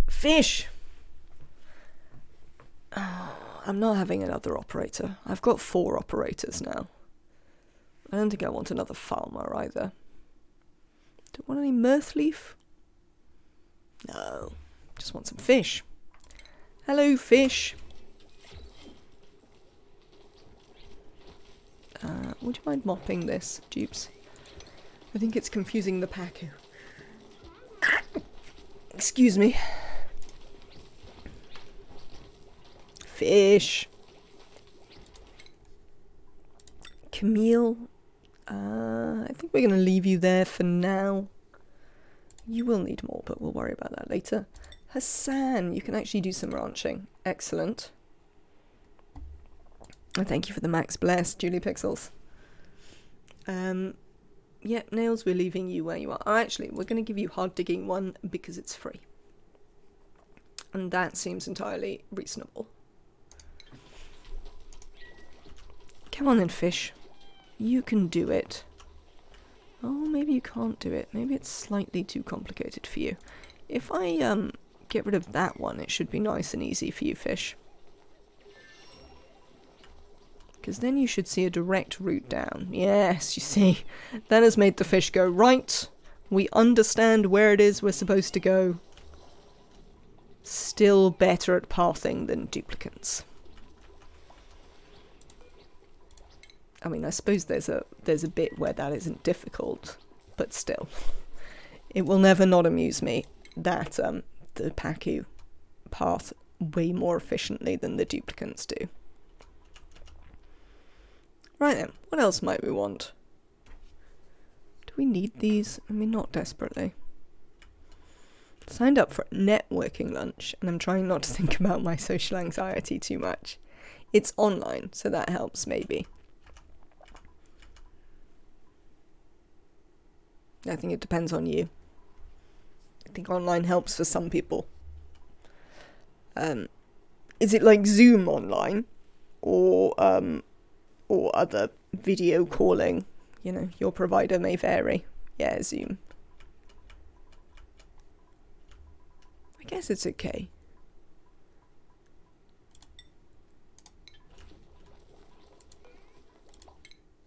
Fish! I'm not having another operator. I've got 4 operators now. I don't think I want another farmer either. Do I want any mirth leaf? No. Just want some fish. Hello, fish. Would you mind mopping this, dupes? I think it's confusing the paku. Excuse me. Fish. Camille. I think we're going to leave you there for now. You will need more, but we'll worry about that later. Hassan, you can actually do some ranching. Excellent. And thank you for the max bless, Julie Pixels. Yeah, Nails, we're leaving you where you are. Oh, actually, we're going to give you hard digging 1 because it's free. And that seems entirely reasonable. Come on then, fish. You can do it. Oh, maybe you can't do it. Maybe it's slightly too complicated for you. If I get rid of that one, it should be nice and easy for you, fish. Because then you should see a direct route down. Yes, you see. That has made the fish go, right, we understand where it is we're supposed to go. Still better at pathing than duplicants. I mean, I suppose there's a bit where that isn't difficult, but still. It will never not amuse me that the paku path way more efficiently than the duplicants do. Right then, what else might we want? Do we need these? I mean, not desperately. Signed up for a networking lunch, and I'm trying not to think about my social anxiety too much. It's online, so that helps maybe. I think it depends on you. I think online helps for some people. Is it like Zoom online? Or other video calling? You know, your provider may vary. Yeah, Zoom. I guess it's okay.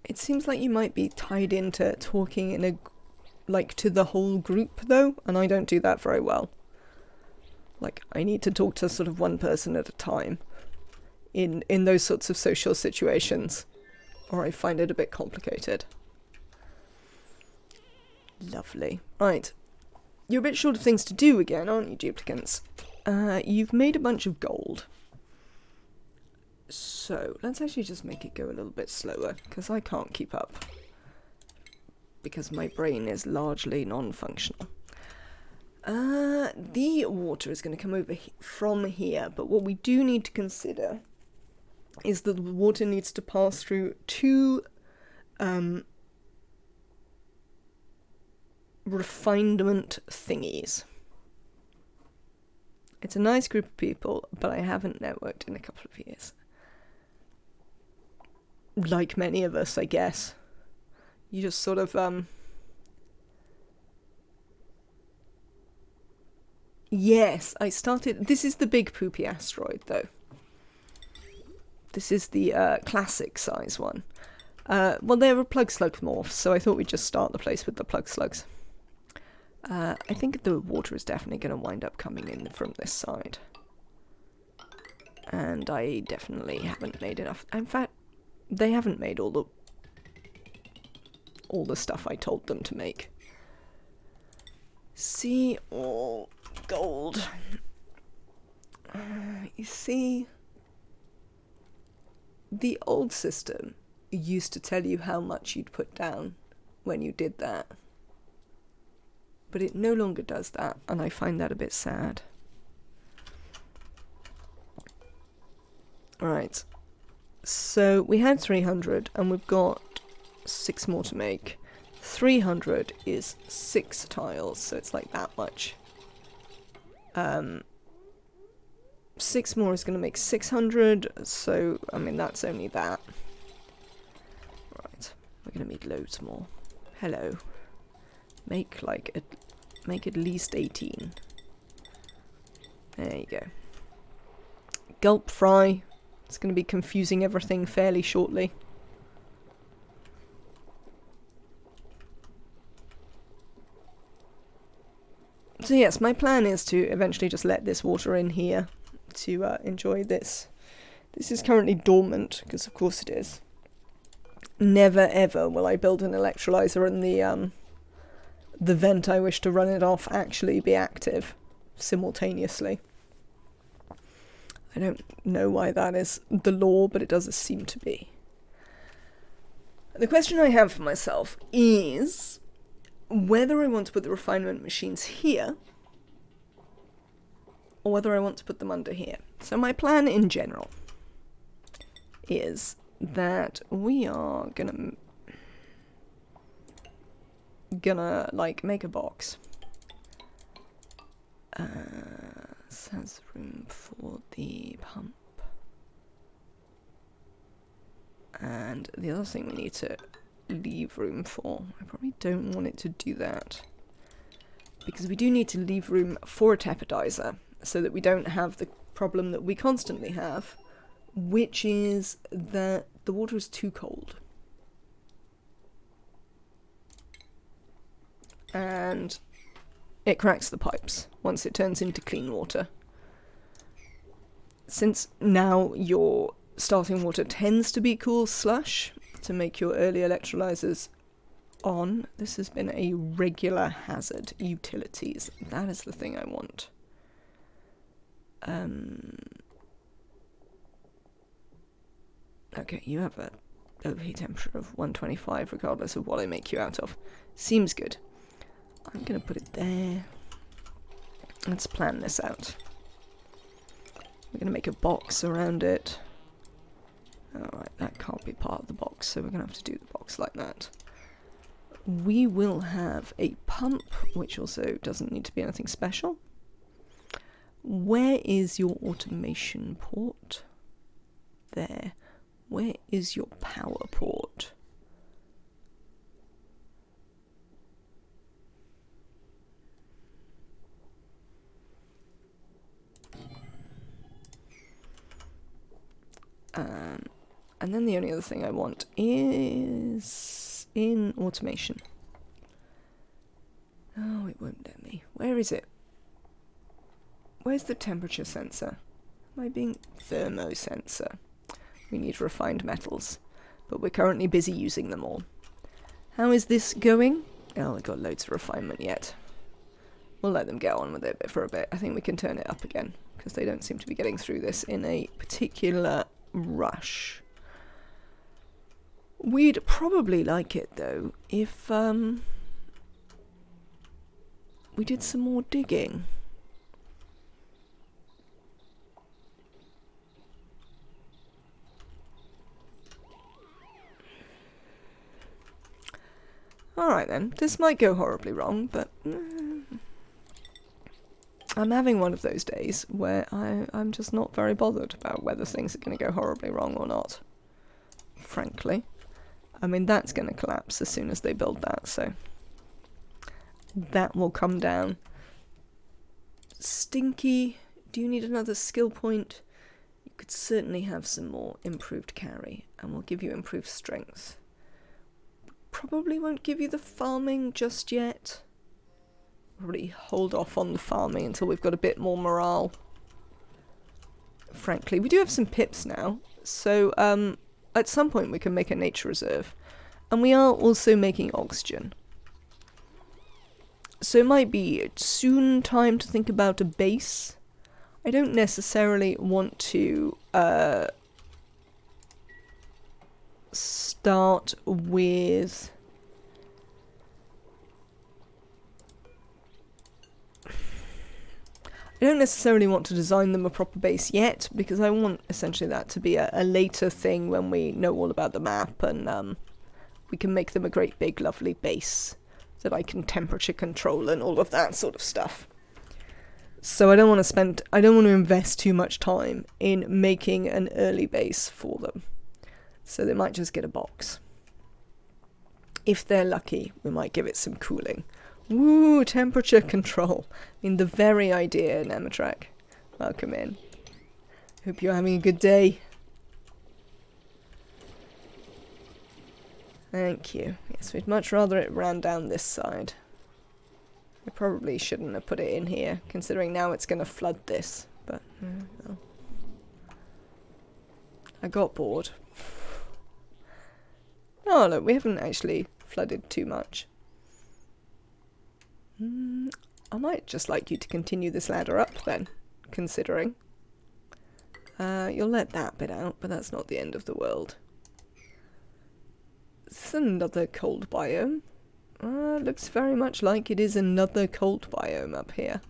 It seems like you might be tied into talking in a like to the whole group though, and I don't do that very well. Like, I need to talk to sort of one person at a time in those sorts of social situations, or I find it a bit complicated. Lovely. Right. You're a bit short of things to do again, aren't you, duplicants? You've made a bunch of gold. So, let's actually just make it go a little bit slower, because I can't keep up. Because my brain is largely non-functional. The water is going to come over from here, but what we do need to consider is that the water needs to pass through 2 refinement thingies. It's a nice group of people, but I haven't networked in a couple of years. Like many of us, I guess. You just sort of, Yes, I started... This is the big poopy asteroid, though. This is the classic size one. Well, they were plug slug morphs, so I thought we'd just start the place with the plug slugs. I think the water is definitely going to wind up coming in from this side. And I definitely haven't made enough. In fact, they haven't made all the stuff I told them to make. See all gold. You see, the old system used to tell you how much you'd put down when you did that. But it no longer does that, and I find that a bit sad. Right. So we had 300, and we've got 6 more to make. 300 is 6 tiles, so it's like that much. 6 more is going to make 600, so, I mean, that's only that. Right, we're going to make loads more. Hello. Make at least 18. There you go. Gulp fry. It's going to be confusing everything fairly shortly. So yes, my plan is to eventually just let this water in here to enjoy this. This is currently dormant, because of course it is. never ever will I build an electrolyzer and the vent I wish to run it off actually be active simultaneously. I don't know why that is the law, but it does seem to be. The question I have for myself is whether I want to put the refinement machines here or whether I want to put them under here. So my plan in general is that we are gonna like make a box. This has room for the pump. And the other thing we need to leave room for, I probably don't want it to do that, because we do need to leave room for a teppidizer so that we don't have the problem that we constantly have, which is that the water is too cold. And it cracks the pipes once it turns into clean water. Since now your starting water tends to be cool slush to make your early electrolyzers on, this has been a regular hazard. Utilities, that is the thing I want. Okay, you have a overheat temperature of 125 regardless of what I make you out of. Seems good. I'm gonna put it there. Let's plan this out. We're gonna make a box around it. Alright, that can't be part of the box, so we're gonna have to do the box like that. We will have a pump, which also doesn't need to be anything special. Where is your automation port? There. Where is your power port? And then the only other thing I want is in automation. Oh, it won't let me. Where is it? Where's the temperature sensor? Am I being thermosensor? We need refined metals, but we're currently busy using them all. How is this going? Oh, we've got loads of refinement yet. We'll let them get on with it for a bit. I think we can turn it up again, because they don't seem to be getting through this in a particular rush. We'd probably like it, though, if we did some more digging. Alright then, this might go horribly wrong, but I'm having one of those days where I'm just not very bothered about whether things are going to go horribly wrong or not. Frankly. I mean, that's going to collapse as soon as they build that, so that will come down. Stinky, do you need another skill point? You could certainly have some more improved carry, and we'll give you improved strength. Probably won't give you the farming just yet. Probably hold off on the farming until we've got a bit more morale. Frankly, we do have some pips now, so at some point we can make a nature reserve. And we are also making oxygen. So it might be soon time to think about a base. I don't necessarily want to start with I don't necessarily want to design them a proper base yet, because I want essentially that to be a later thing when we know all about the map, and we can make them a great big lovely base that I can temperature control and all of that sort of stuff. So I don't want to invest too much time in making an early base for them. So they might just get a box. If they're lucky, we might give it some cooling. Woo, temperature control. I mean, the very idea, Nematrak. Welcome in. Hope you're having a good day. Thank you. Yes, we'd much rather it ran down this side. I probably shouldn't have put it in here, considering now it's going to flood this. But, well. I got bored. Oh, look, we haven't actually flooded too much. I might just like you to continue this ladder up then, considering. You'll let that bit out, but that's not the end of the world. It's another cold biome. Looks very much like it is another cold biome up here.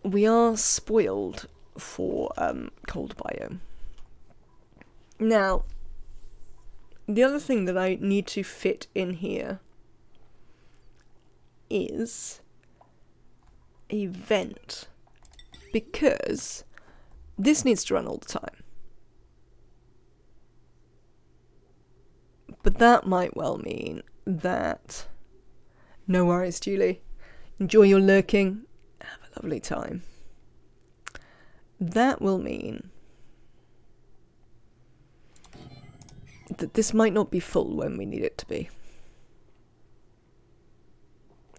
We are spoiled for cold biome. Now, the other thing that I need to fit in here is a vent, because this needs to run all the time. But that might well mean that... No worries, Julie. Enjoy your lurking. Have a lovely time. That will mean that this might not be full when we need it to be.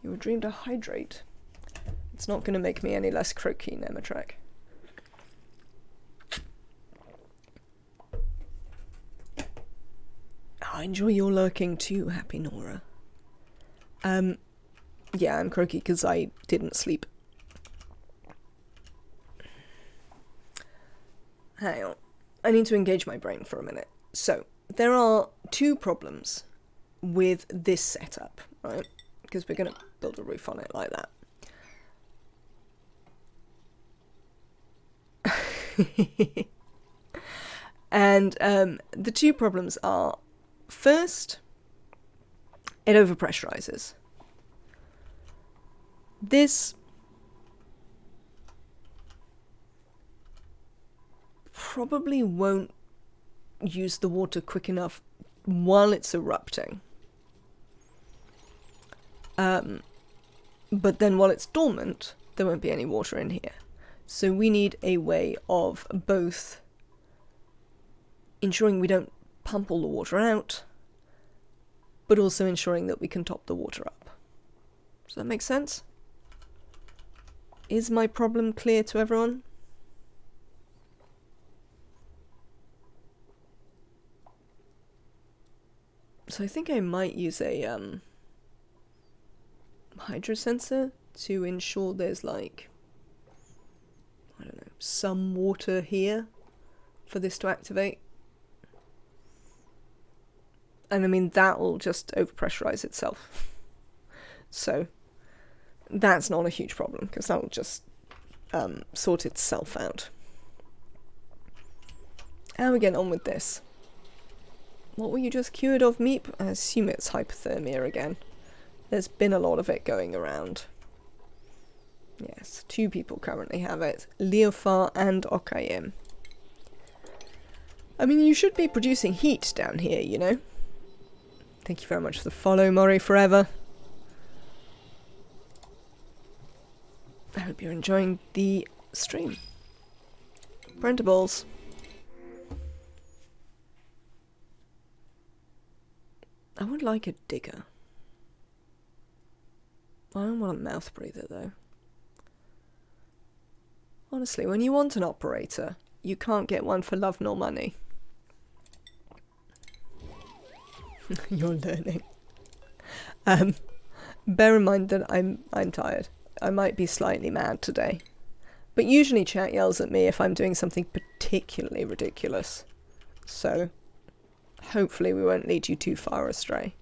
You were dreamed to hydrate. It's not going to make me any less croaky, Nematrek. Enjoy your lurking too, Happy Nora. Yeah, I'm croaky because I didn't sleep. Hang on. I need to engage my brain for a minute. So, there are two problems with this setup, right? Because we're going to build a roof on it like that. And the two problems are, first, it overpressurizes. This probably won't use the water quick enough while it's erupting. But then while it's dormant, there won't be any water in here. So we need a way of both ensuring we don't pump all the water out, but also ensuring that we can top the water up. Does that make sense? Is my problem clear to everyone? So I think I might use a hydrosensor to ensure there's like, I don't know, some water here for this to activate. And I mean, that will just overpressurize itself. So that's not a huge problem, because that will just sort itself out. How are we getting on with this? What were you just cured of, Meep? I assume it's hypothermia again. There's been a lot of it going around. Yes, 2 people currently have it. Leofar and Okayim. I mean, you should be producing heat down here, you know? Thank you very much for the follow, Mori Forever. I hope you're enjoying the stream. Printables. I would like a digger. I don't want a mouth breather, though. Honestly, when you want an operator, you can't get one for love nor money. You're learning. Bear in mind that I'm tired. I might be slightly mad today. But usually chat yells at me if I'm doing something particularly ridiculous. So, hopefully we won't lead you too far astray.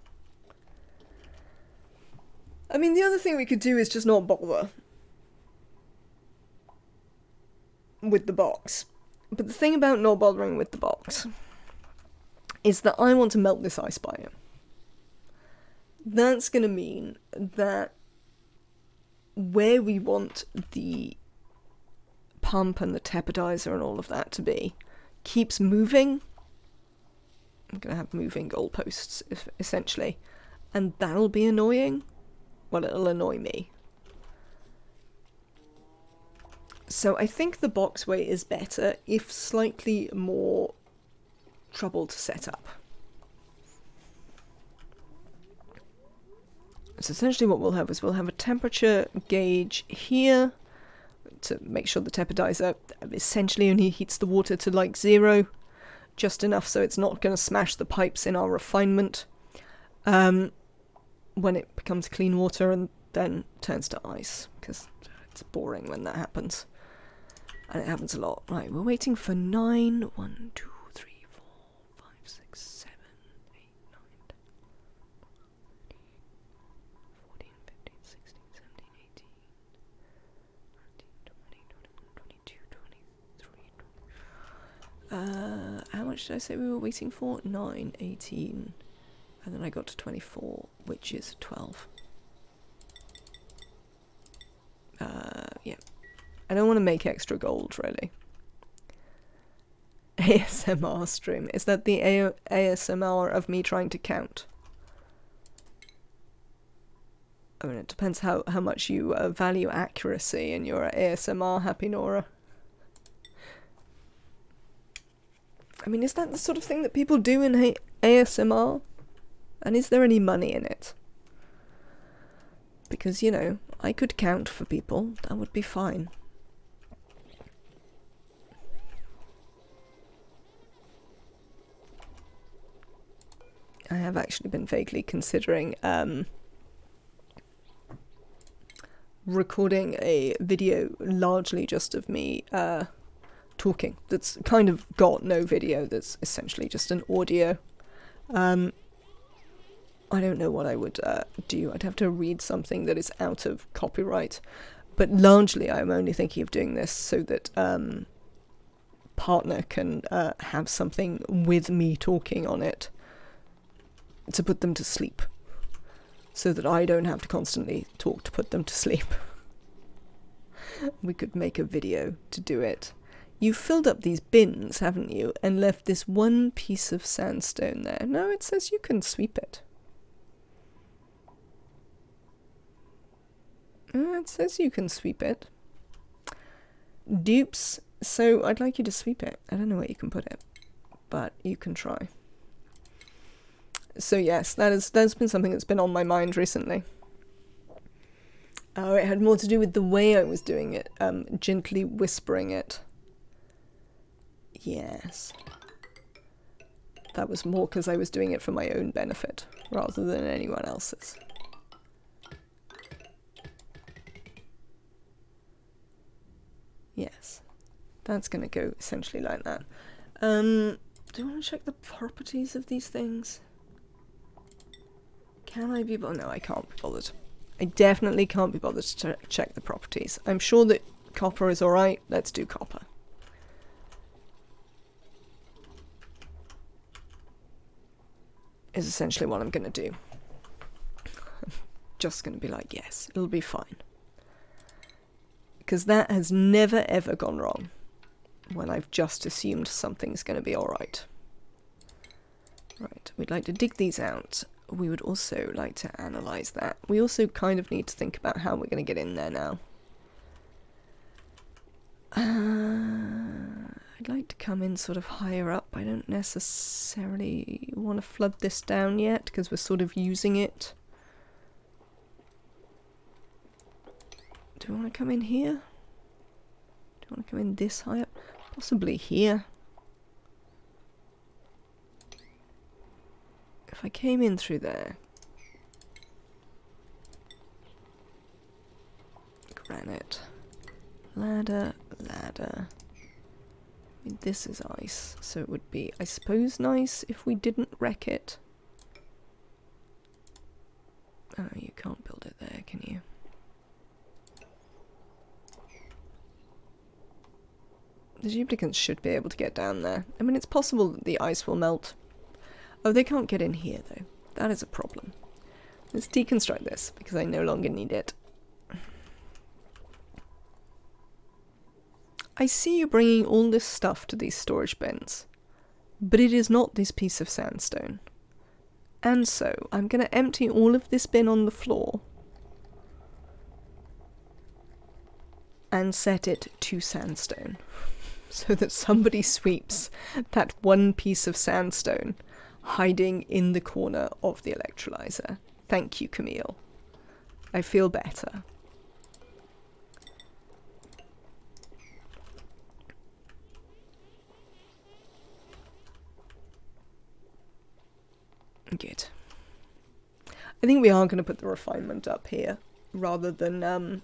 I mean, the other thing we could do is just not bother with the box. But the thing about not bothering with the box is that I want to melt this ice biome. That's going to mean that where we want the pump and the tepidizer and all of that to be keeps moving. I'm going to have moving goalposts, essentially. And that'll be annoying. Well, it'll annoy me. So I think the box way is better, if slightly more trouble to set up. So essentially what we'll have is we'll have a temperature gauge here to make sure the tepidizer essentially only heats the water to like 0. just enough so it's not going to smash the pipes in our refinement when it becomes clean water and then turns to ice, because it's boring when that happens. And it happens a lot. Right, we're waiting for 9. 1, 2, 3, 4, 5, 6, 7, 8, 9, 10, 14, 15, 16, 17, 18, 19, 20, 21, 22, 23, 24. How much did I say we were waiting for? 9, 18. And then I got to 24, which is 12. Yeah. I don't want to make extra gold, really. ASMR stream. Is that the ASMR of me trying to count? I mean, it depends how much you value accuracy in your ASMR, Happy Nora. I mean, is that the sort of thing that people do in ASMR? And is there any money in it? Because, you know, I could count for people. That would be fine. I have actually been vaguely considering recording a video largely just of me talking. That's kind of got no video, that's essentially just an audio. I don't know what I would do. I'd have to read something that is out of copyright. But largely I'm only thinking of doing this so that partner can have something with me talking on it to put them to sleep. So that I don't have to constantly talk to put them to sleep. We could make a video to do it. You've filled up these bins, haven't you? And left this one piece of sandstone there. No, it says you can sweep it. It says you can sweep it. Dupes, so I'd like you to sweep it. I don't know where you can put it, but you can try. So yes, that's been something that's been on my mind recently. Oh, it had more to do with the way I was doing it, gently whispering it. Yes. That was more because I was doing it for my own benefit, rather than anyone else's. Yes, that's going to go essentially like that. Do I want to check the properties of these things? Can I be bothered? No, I can't be bothered. I definitely can't be bothered to check the properties. I'm sure that copper is alright. Let's do copper. Is essentially what I'm going to do. I'm just going to be like, yes, it'll be fine. Because that has never ever gone wrong when I've just assumed something's going to be alright. Right, we'd like to dig these out. We would also like to analyse that. We also kind of need to think about how we're going to get in there now. I'd like to come in sort of higher up. I don't necessarily want to flood this down yet because we're sort of using it. Do I want to come in here? Do I want to come in this high up? Possibly here. If I came in through there. Granite. Ladder, ladder. I mean, this is ice, so it would be, I suppose, nice if we didn't wreck it. Oh, you can't build it there, can you? The duplicants should be able to get down there. I mean, it's possible that the ice will melt. Oh, they can't get in here, though. That is a problem. Let's deconstruct this, because I no longer need it. I see you bringing all this stuff to these storage bins, but it is not this piece of sandstone. And so, I'm going to empty all of this bin on the floor and set it to sandstone, so that somebody sweeps that one piece of sandstone hiding in the corner of the electrolyzer. Thank you, Camille. I feel better. Good. I think we are going to put the refinement up here rather than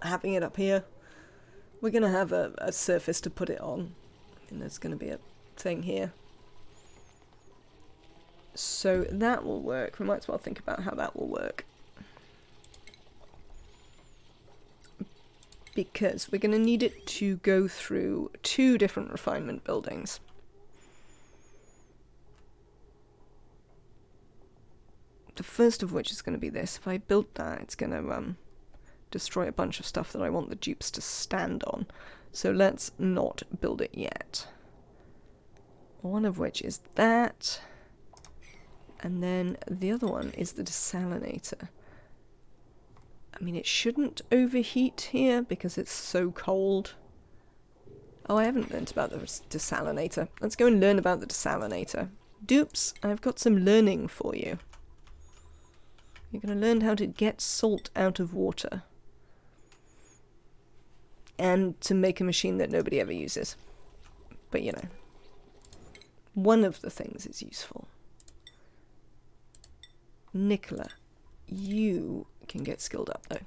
having it up here. We're going to have a surface to put it on, and there's going to be a thing here. So that will work. We might as well think about how that will work. Because we're going to need it to go through 2 different refinement buildings. The first of which is going to be this. If I build that, it's going to destroy a bunch of stuff that I want the dupes to stand on. So let's not build it yet. One of which is that. And then the other one is the desalinator. I mean, it shouldn't overheat here because it's so cold. Oh, I haven't learnt about the desalinator. Let's go and learn about the desalinator. Dupes, I've got some learning for you. You're going to learn how to get salt out of water. And to make a machine that nobody ever uses. But, you know, one of the things is useful. Nicola, you can get skilled up though.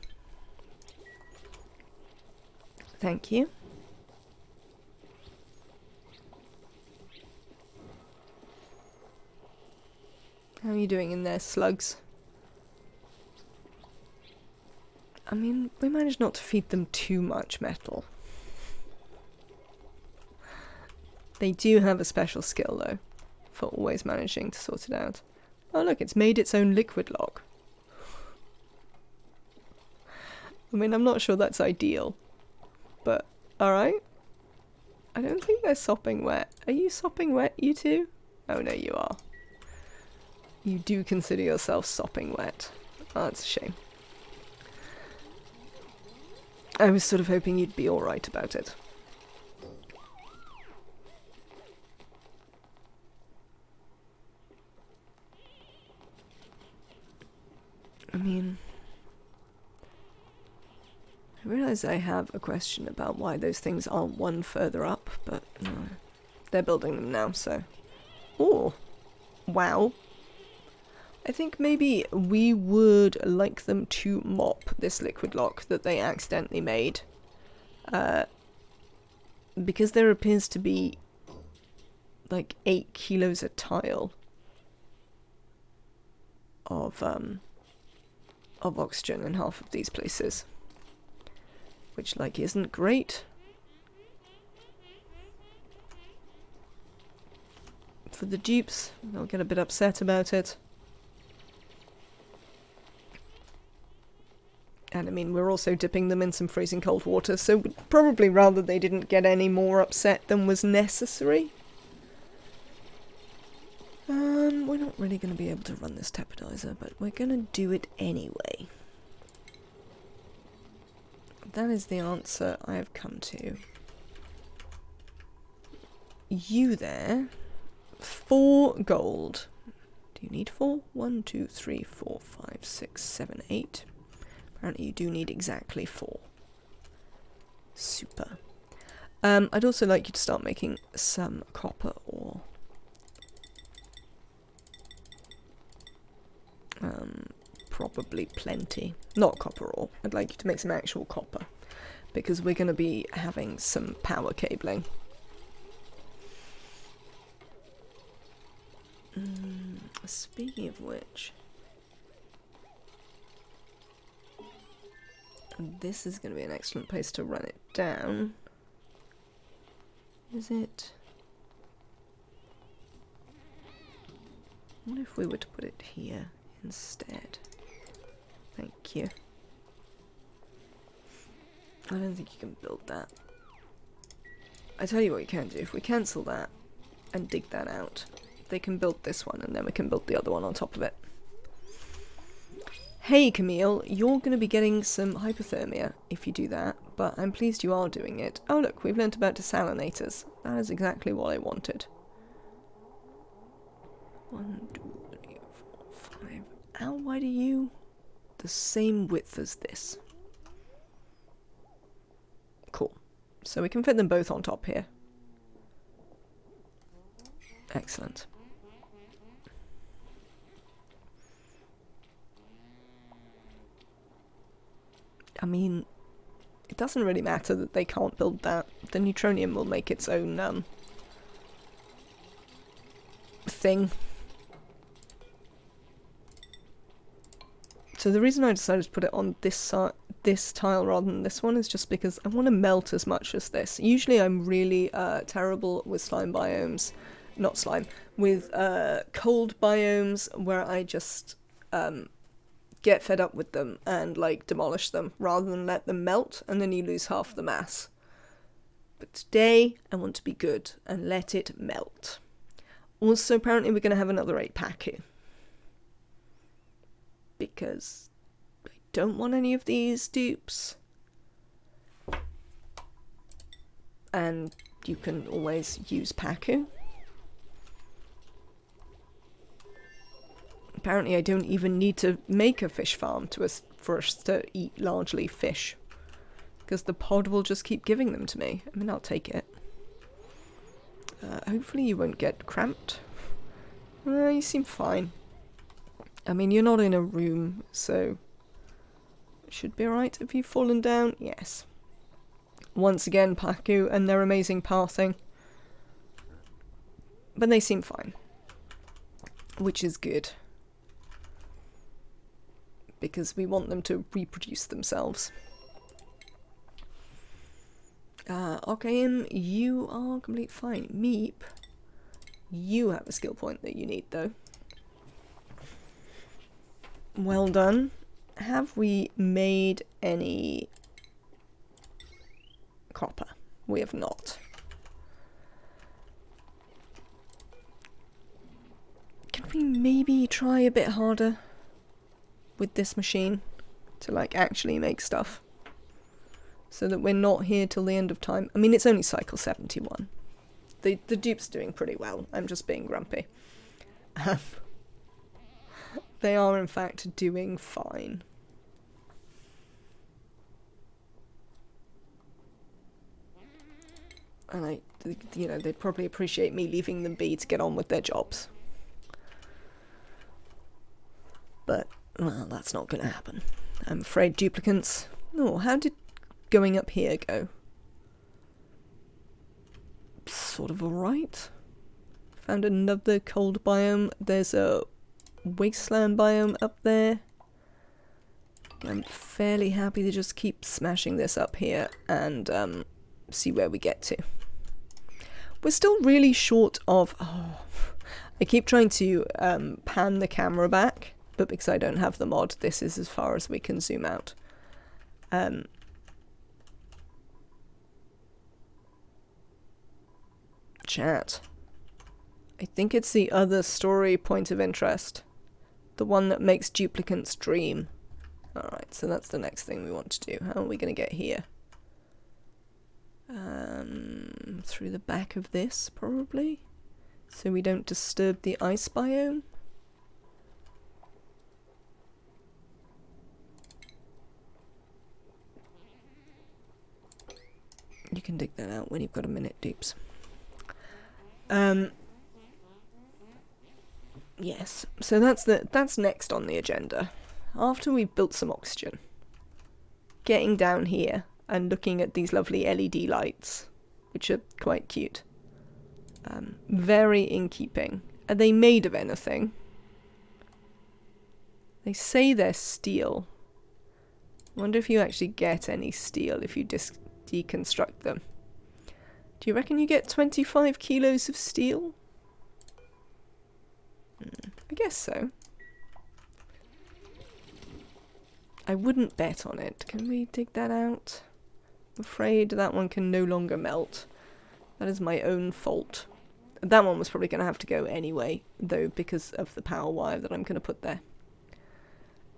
Thank you. How are you doing in there, slugs? I mean, we managed not to feed them too much metal. They do have a special skill though, for always managing to sort it out. Oh look, it's made its own liquid lock. I mean, I'm not sure that's ideal, but alright. I don't think they're sopping wet. Are you sopping wet, you two? Oh no, you are. You do consider yourself sopping wet. Oh, that's a shame. I was sort of hoping you'd be alright about it. I mean, I realise I have a question about why those things aren't one further up, but no, they're building them now, so... Oh, wow. I think maybe we would like them to mop this liquid lock that they accidentally made. Because there appears to be like 8 kilos of tile of oxygen in half of these places. Which, like, isn't great. For the dupes, they'll get a bit upset about it. And I mean, we're also dipping them in some freezing cold water, so probably rather they didn't get any more upset than was necessary. We're not really going to be able to run this teppidizer, but we're going to do it anyway. That is the answer I have come to. You there. 4 gold. Do you need 4? 1, 2, 3, 4, 5, 6, 7, 8. Apparently you do need exactly 4. Super. I'd also like you to start making some copper ore. Probably plenty. Not copper ore. I'd like you to make some actual copper. Because we're going to be having some power cabling. Speaking of which... this is going to be an excellent place to run it down. Is it? What if we were to put it here instead? Thank you. I don't think you can build that. I tell you what you can do. If we cancel that and dig that out, they can build this one and then we can build the other one on top of it. Hey Camille, you're going to be getting some hypothermia if you do that, but I'm pleased you are doing it. Oh look, we've learnt about desalinators. That is exactly what I wanted. 1, 2, 3, 4, 5. How wide are you? The same width as this. Cool. So we can fit them both on top here. Excellent. I mean, it doesn't really matter that they can't build that. The neutronium will make its own thing. So the reason I decided to put it on this tile rather than this one is just because I want to melt as much as this. Usually I'm really terrible with slime biomes. Not slime. With cold biomes where I just get fed up with them and like demolish them rather than let them melt and then you lose half the mass. But today I want to be good and let it melt. Also, apparently we're going to have another 8 Paku. Because I don't want any of these dupes. And you can always use Paku. Apparently I don't even need to make a fish farm for us to eat largely fish. Because the pod will just keep giving them to me. I mean, I'll take it. Hopefully you won't get cramped. You seem fine. I mean, you're not in a room, so it should be alright. Have you fallen down? Yes. Once again, Paku and their amazing pathing. But they seem fine. Which is good. Because we want them to reproduce themselves. Okay, you are completely fine. Meep, you have a skill point that you need, though. Well done. Have we made any copper? We have not. Can we maybe try a bit harder with this machine to like actually make stuff so that we're not here till the end of time? I mean, it's only cycle 71. The dupe's doing pretty well. I'm just being grumpy. They are in fact doing fine. And they'd probably appreciate me leaving them be to get on with their jobs. But well, that's not going to happen. I'm afraid duplicants... Oh, how did going up here go? Sort of alright. Found another cold biome. There's a wasteland biome up there. I'm fairly happy to just keep smashing this up here and see where we get to. We're still really short of... Oh, I keep trying to pan the camera back. But because I don't have the mod, this is as far as we can zoom out. Chat. I think it's the other story point of interest. The one that makes duplicants dream. Alright, so that's the next thing we want to do. How are we going to get here? Through the back of this, probably? So we don't disturb the ice biome? You can dig that out when you've got a minute, dupes. Yes, so that's next on the agenda. After we've built some oxygen, getting down here and looking at these lovely LED lights, which are quite cute. Very in keeping. Are they made of anything? They say they're steel. I wonder if you actually get any steel if you deconstruct them. Do you reckon you get 25 kilos of steel? I guess so. I wouldn't bet on it. Can we dig that out? I'm afraid that one can no longer melt. That is my own fault. That one was probably going to have to go anyway, though, because of the power wire that I'm going to put there.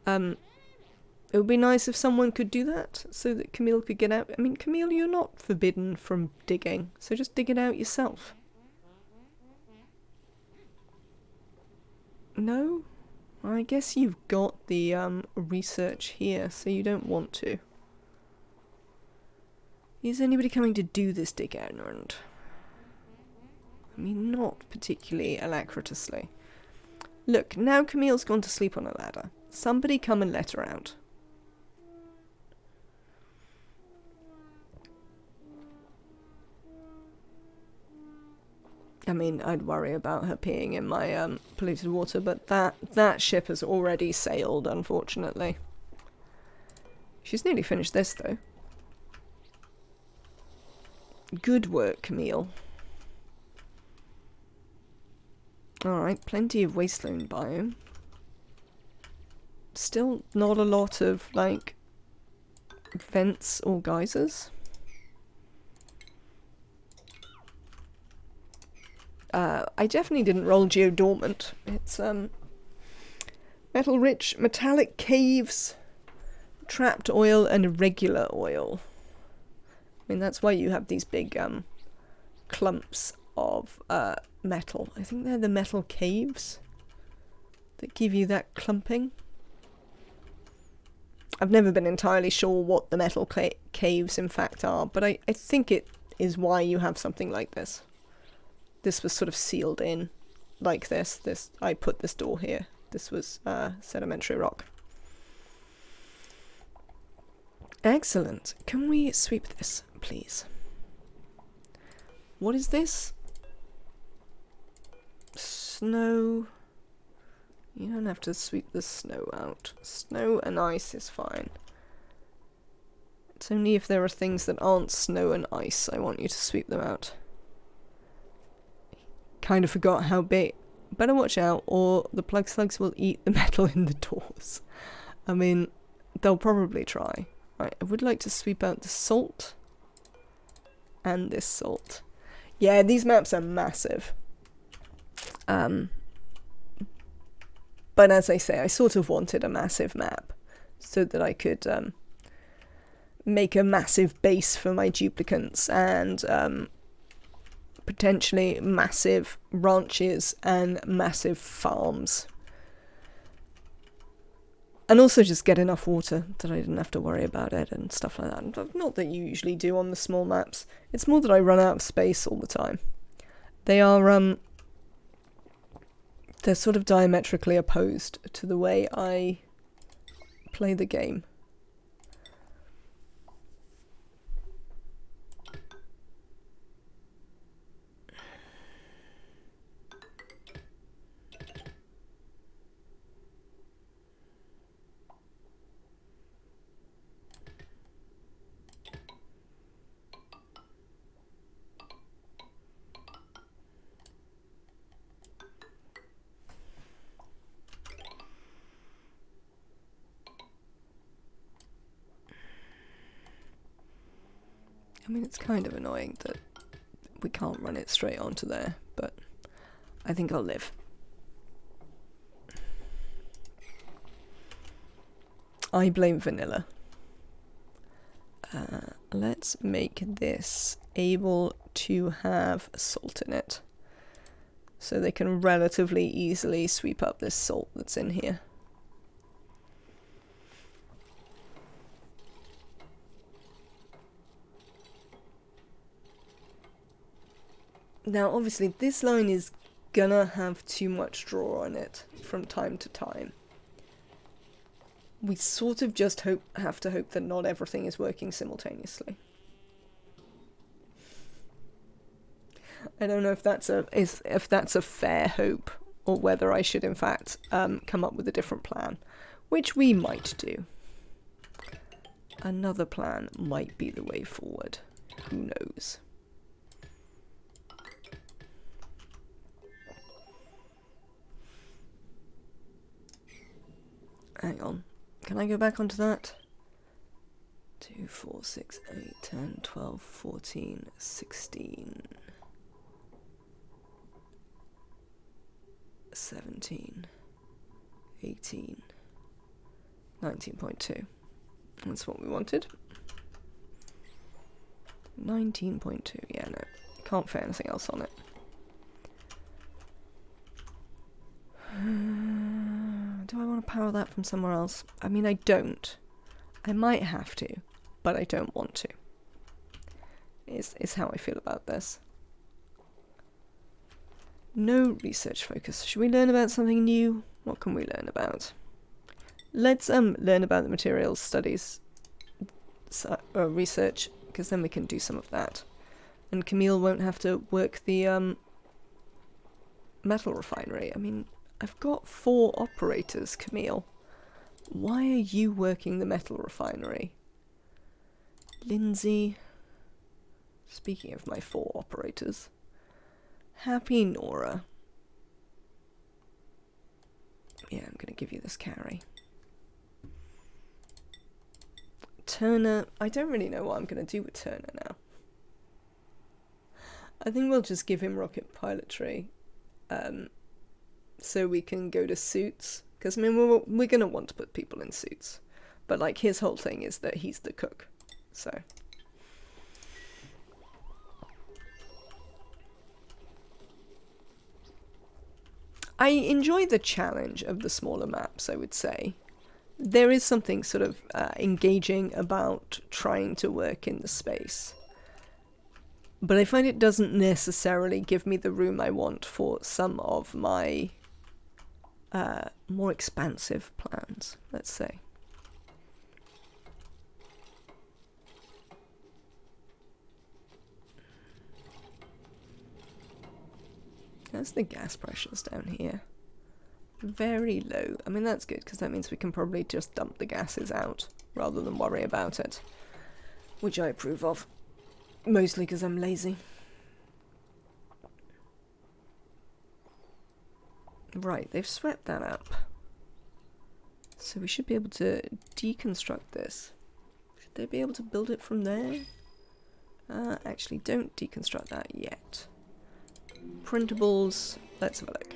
It would be nice if someone could do that, so that Camille could get out. I mean, Camille, you're not forbidden from digging, so just dig it out yourself. No? I guess you've got the research here, so you don't want to. Is anybody coming to do this dig out? I mean, not particularly alacritously. Look, now Camille's gone to sleep on a ladder. Somebody come and let her out. I mean, I'd worry about her peeing in my polluted water, but that ship has already sailed, unfortunately. She's nearly finished this, though. Good work, Camille. Alright, plenty of wasteland biome. Still not a lot of, like, vents or geysers. I definitely didn't roll geodormant. It's, metal-rich metallic caves, trapped oil, and irregular oil. I mean, that's why you have these big, clumps of, metal. I think they're the metal caves that give you that clumping. I've never been entirely sure what the metal caves in fact are, but I think it is why you have something like this. This was sort of sealed in like this. I put this door here. This was sedimentary rock. Excellent. Can we sweep this, please? What is this? Snow. You don't have to sweep the snow out. Snow and ice is fine. It's only if there are things that aren't snow and ice I want you to sweep them out. Kind of forgot how big. Better watch out or the plug slugs will eat the metal in the doors. I mean, they'll probably try. Right, I would like to sweep out the salt. And this salt. Yeah, these maps are massive. But as I say, I sort of wanted a massive map so that I could make a massive base for my duplicants and potentially massive ranches and massive farms. And also just get enough water that I didn't have to worry about it and stuff like that. Not that you usually do on the small maps. It's more that I run out of space all the time. They are, they're sort of diametrically opposed to the way I play the game. I mean, it's kind of annoying that we can't run it straight onto there, but I think I'll live. I blame vanilla. Let's make this able to have salt in it, so they can relatively easily sweep up this salt that's in here. Now, obviously, this line is gonna have too much draw on it from time to time. We sort of just have to hope that not everything is working simultaneously. I don't know if that's a fair hope, or whether I should in fact come up with a different plan, which we might do. Another plan might be the way forward. Who knows? Hang on. Can I go back onto that? 2, 4, 6, 8, 10, 12, 14, 16, 17, 18, 19.2. That's what we wanted. 19.2. Yeah, no. Can't fit anything else on it. Do I want to power that from somewhere else? I mean, I don't. I might have to, but I don't want to. Is how I feel about this. No research focus. Should we learn about something new? What can we learn about? Let's learn about the materials studies research, because then we can do some of that. And Camille won't have to work the metal refinery. I mean, I've got 4 operators, Camille. Why are you working the metal refinery? Lindsay. Speaking of my 4 operators. Happy Nora. Yeah, I'm going to give you this carry. Turner. I don't really know what I'm going to do with Turner now. I think we'll just give him rocket pilotry. So we can go to suits. Because, I mean, we're going to want to put people in suits. But, like, his whole thing is that he's the cook. So. I enjoy the challenge of the smaller maps, I would say. There is something sort of engaging about trying to work in the space. But I find it doesn't necessarily give me the room I want for some of my more expansive plans, let's say. How's the gas pressures down here? Very low. I mean, that's good, because that means we can probably just dump the gases out, rather than worry about it. Which I approve of. Mostly because I'm lazy. Right, they've swept that up. So we should be able to deconstruct this. Should they be able to build it from there? Actually, don't deconstruct that yet. Printables, let's have a look.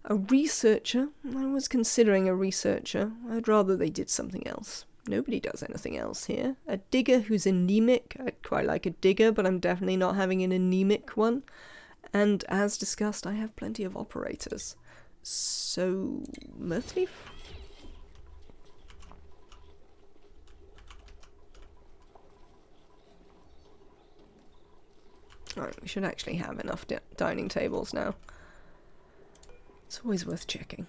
A researcher? I was considering a researcher. I'd rather they did something else. Nobody does anything else here. A digger who's anemic. I'd quite like a digger, but I'm definitely not having an anemic one. And as discussed, I have plenty of operators. So, Mirthleaf? Alright, we should actually have enough dining tables now. It's always worth checking.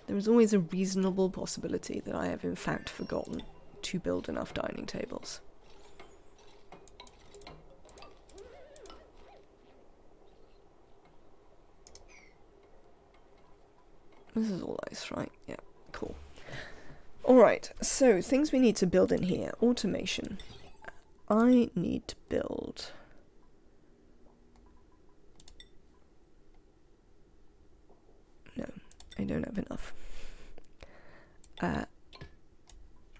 There is always a reasonable possibility that I have in fact forgotten to build enough dining tables. This is all ice, right? Yeah, cool. Alright, so things we need to build in here. Automation. I need to build... No, I don't have enough. A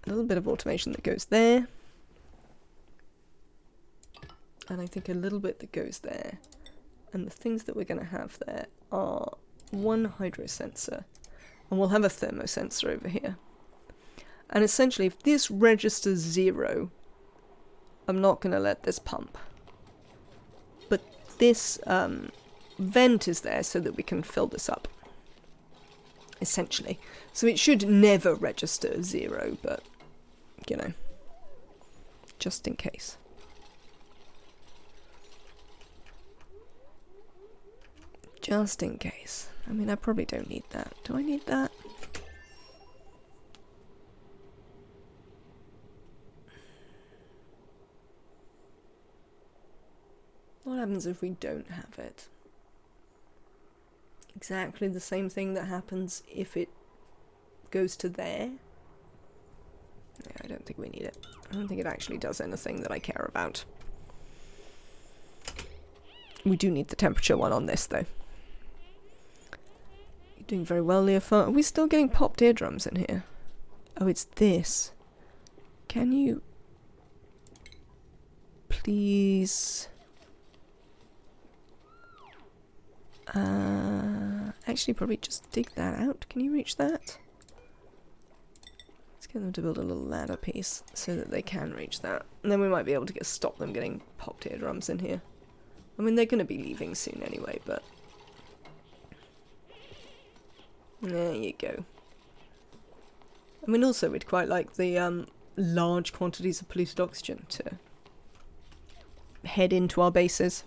little bit of automation that goes there. And I think a little bit that goes there. And the things that we're going to have there are one hydro sensor. And we'll have a thermosensor over here. And essentially, if this registers 0, I'm not going to let this pump. But this vent is there so that we can fill this up. Essentially. So it should never register 0, but, you know, just in case. Just in case. I mean, I probably don't need that. Do I need that? What happens if we don't have it? Exactly the same thing that happens if it goes to there. Yeah, I don't think we need it. I don't think it actually does anything that I care about. We do need the temperature one on this, though. You're doing very well, Leofar. Are we still getting popped eardrums in here? Oh, it's this. Can you... please... actually, probably just dig that out. Can you reach that? Let's get them to build a little ladder piece so that they can reach that. And then we might be able to stop them getting popped eardrums in here. I mean, they're going to be leaving soon anyway, but... there you go. I mean, also, we'd quite like the large quantities of polluted oxygen to head into our bases.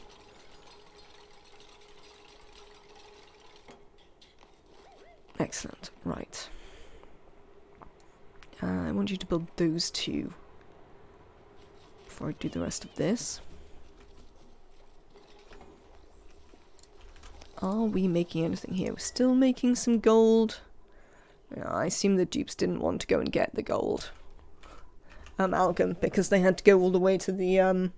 Excellent. Right. I want you to build those two before I do the rest of this. Are we making anything here? We're still making some gold. Yeah, I assume the dupes didn't want to go and get the gold amalgam because they had to go all the way to the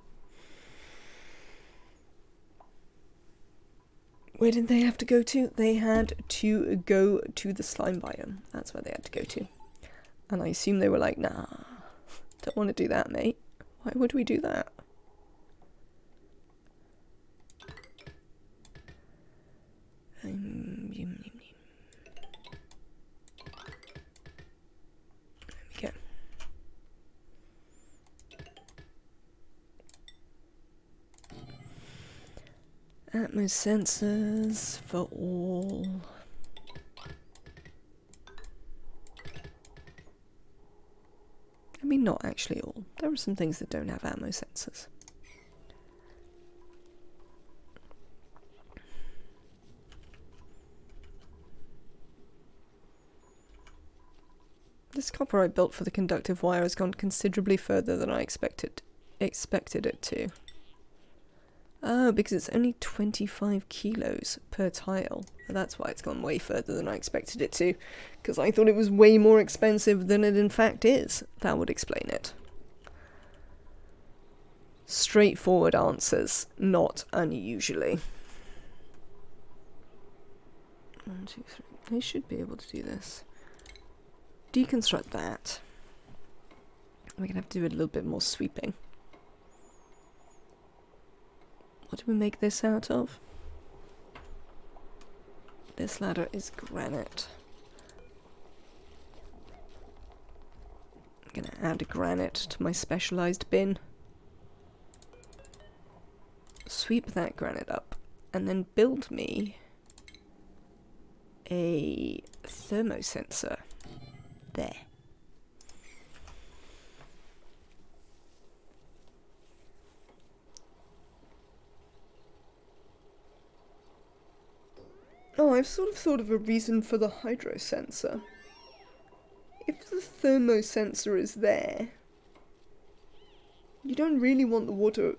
where did they have to go to? They had to go to the slime biome. That's where they had to go to. And I assume they were like, nah, don't want to do that, mate. Why would we do that? There we go. Atmos sensors for all. I mean, not actually all. There are some things that don't have ammo sensors. This copper I built for the conductive wire has gone considerably further than I expected it to. Oh, because it's only 25 kilos per tile. That's why it's gone way further than I expected it to. Because I thought it was way more expensive than it in fact is. That would explain it. Straightforward answers, not unusually. 1, 2, 3. They should be able to do this. Deconstruct that. We're going to have to do a little bit more sweeping. What do we make this out of? This ladder is granite. I'm going to add granite to my specialized bin. Sweep that granite up and then build me a thermosensor. There. Oh, I've sort of thought of a reason for the hydro sensor. If the thermosensor is there, you don't really want the water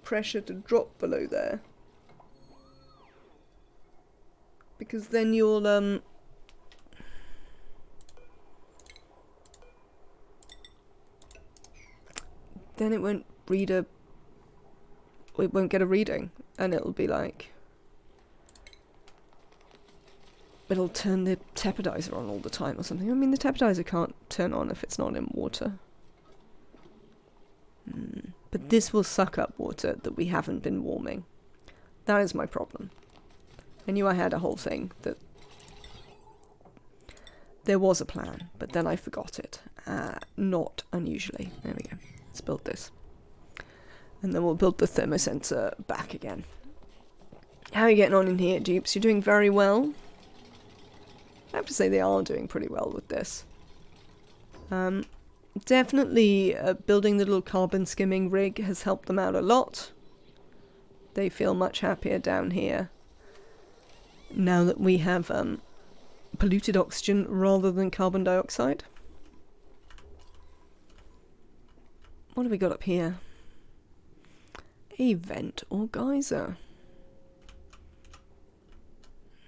pressure to drop below there. Because then you'll, then it won't read it won't get a reading, and it'll be like, it'll turn the tepidizer on all the time or something. I mean, the tepidizer can't turn on if it's not in water. But this will suck up water that we haven't been warming. That is my problem. I knew I had a whole thing that there was a plan, but then I forgot it. Not unusually. There we go. Let's build this. And then we'll build the thermosensor back again. How are you getting on in here, dupes? You're doing very well. I have to say they are doing pretty well with this. Definitely building the little carbon skimming rig has helped them out a lot. They feel much happier down here now that we have polluted oxygen rather than carbon dioxide. What have we got up here? A vent or geyser.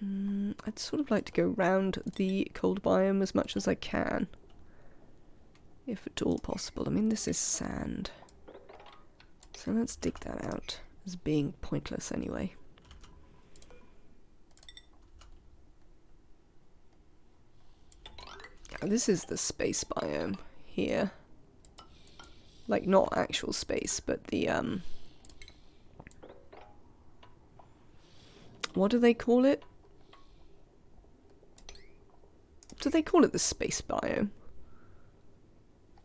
I'd sort of like to go round the cold biome as much as I can. If at all possible. I mean, this is sand. So let's dig that out as being pointless anyway. Now, this is the space biome here. Like, not actual space, but the, what do they call it? Do they call it the space biome?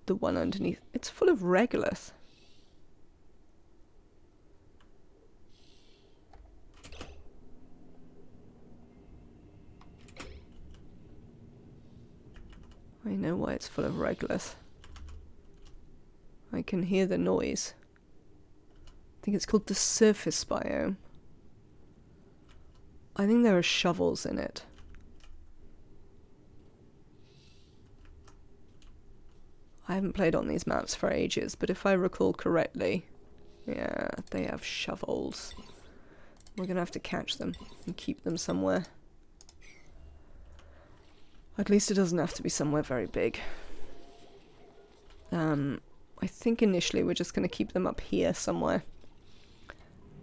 The one underneath. It's full of regolith. I know why it's full of regolith. I can hear the noise. I think it's called the surface biome. I think there are shovels in it. I haven't played on these maps for ages, but if I recall correctly, yeah, they have shovels. We're gonna have to catch them and keep them somewhere. At least it doesn't have to be somewhere very big. I think initially we're just gonna keep them up here somewhere.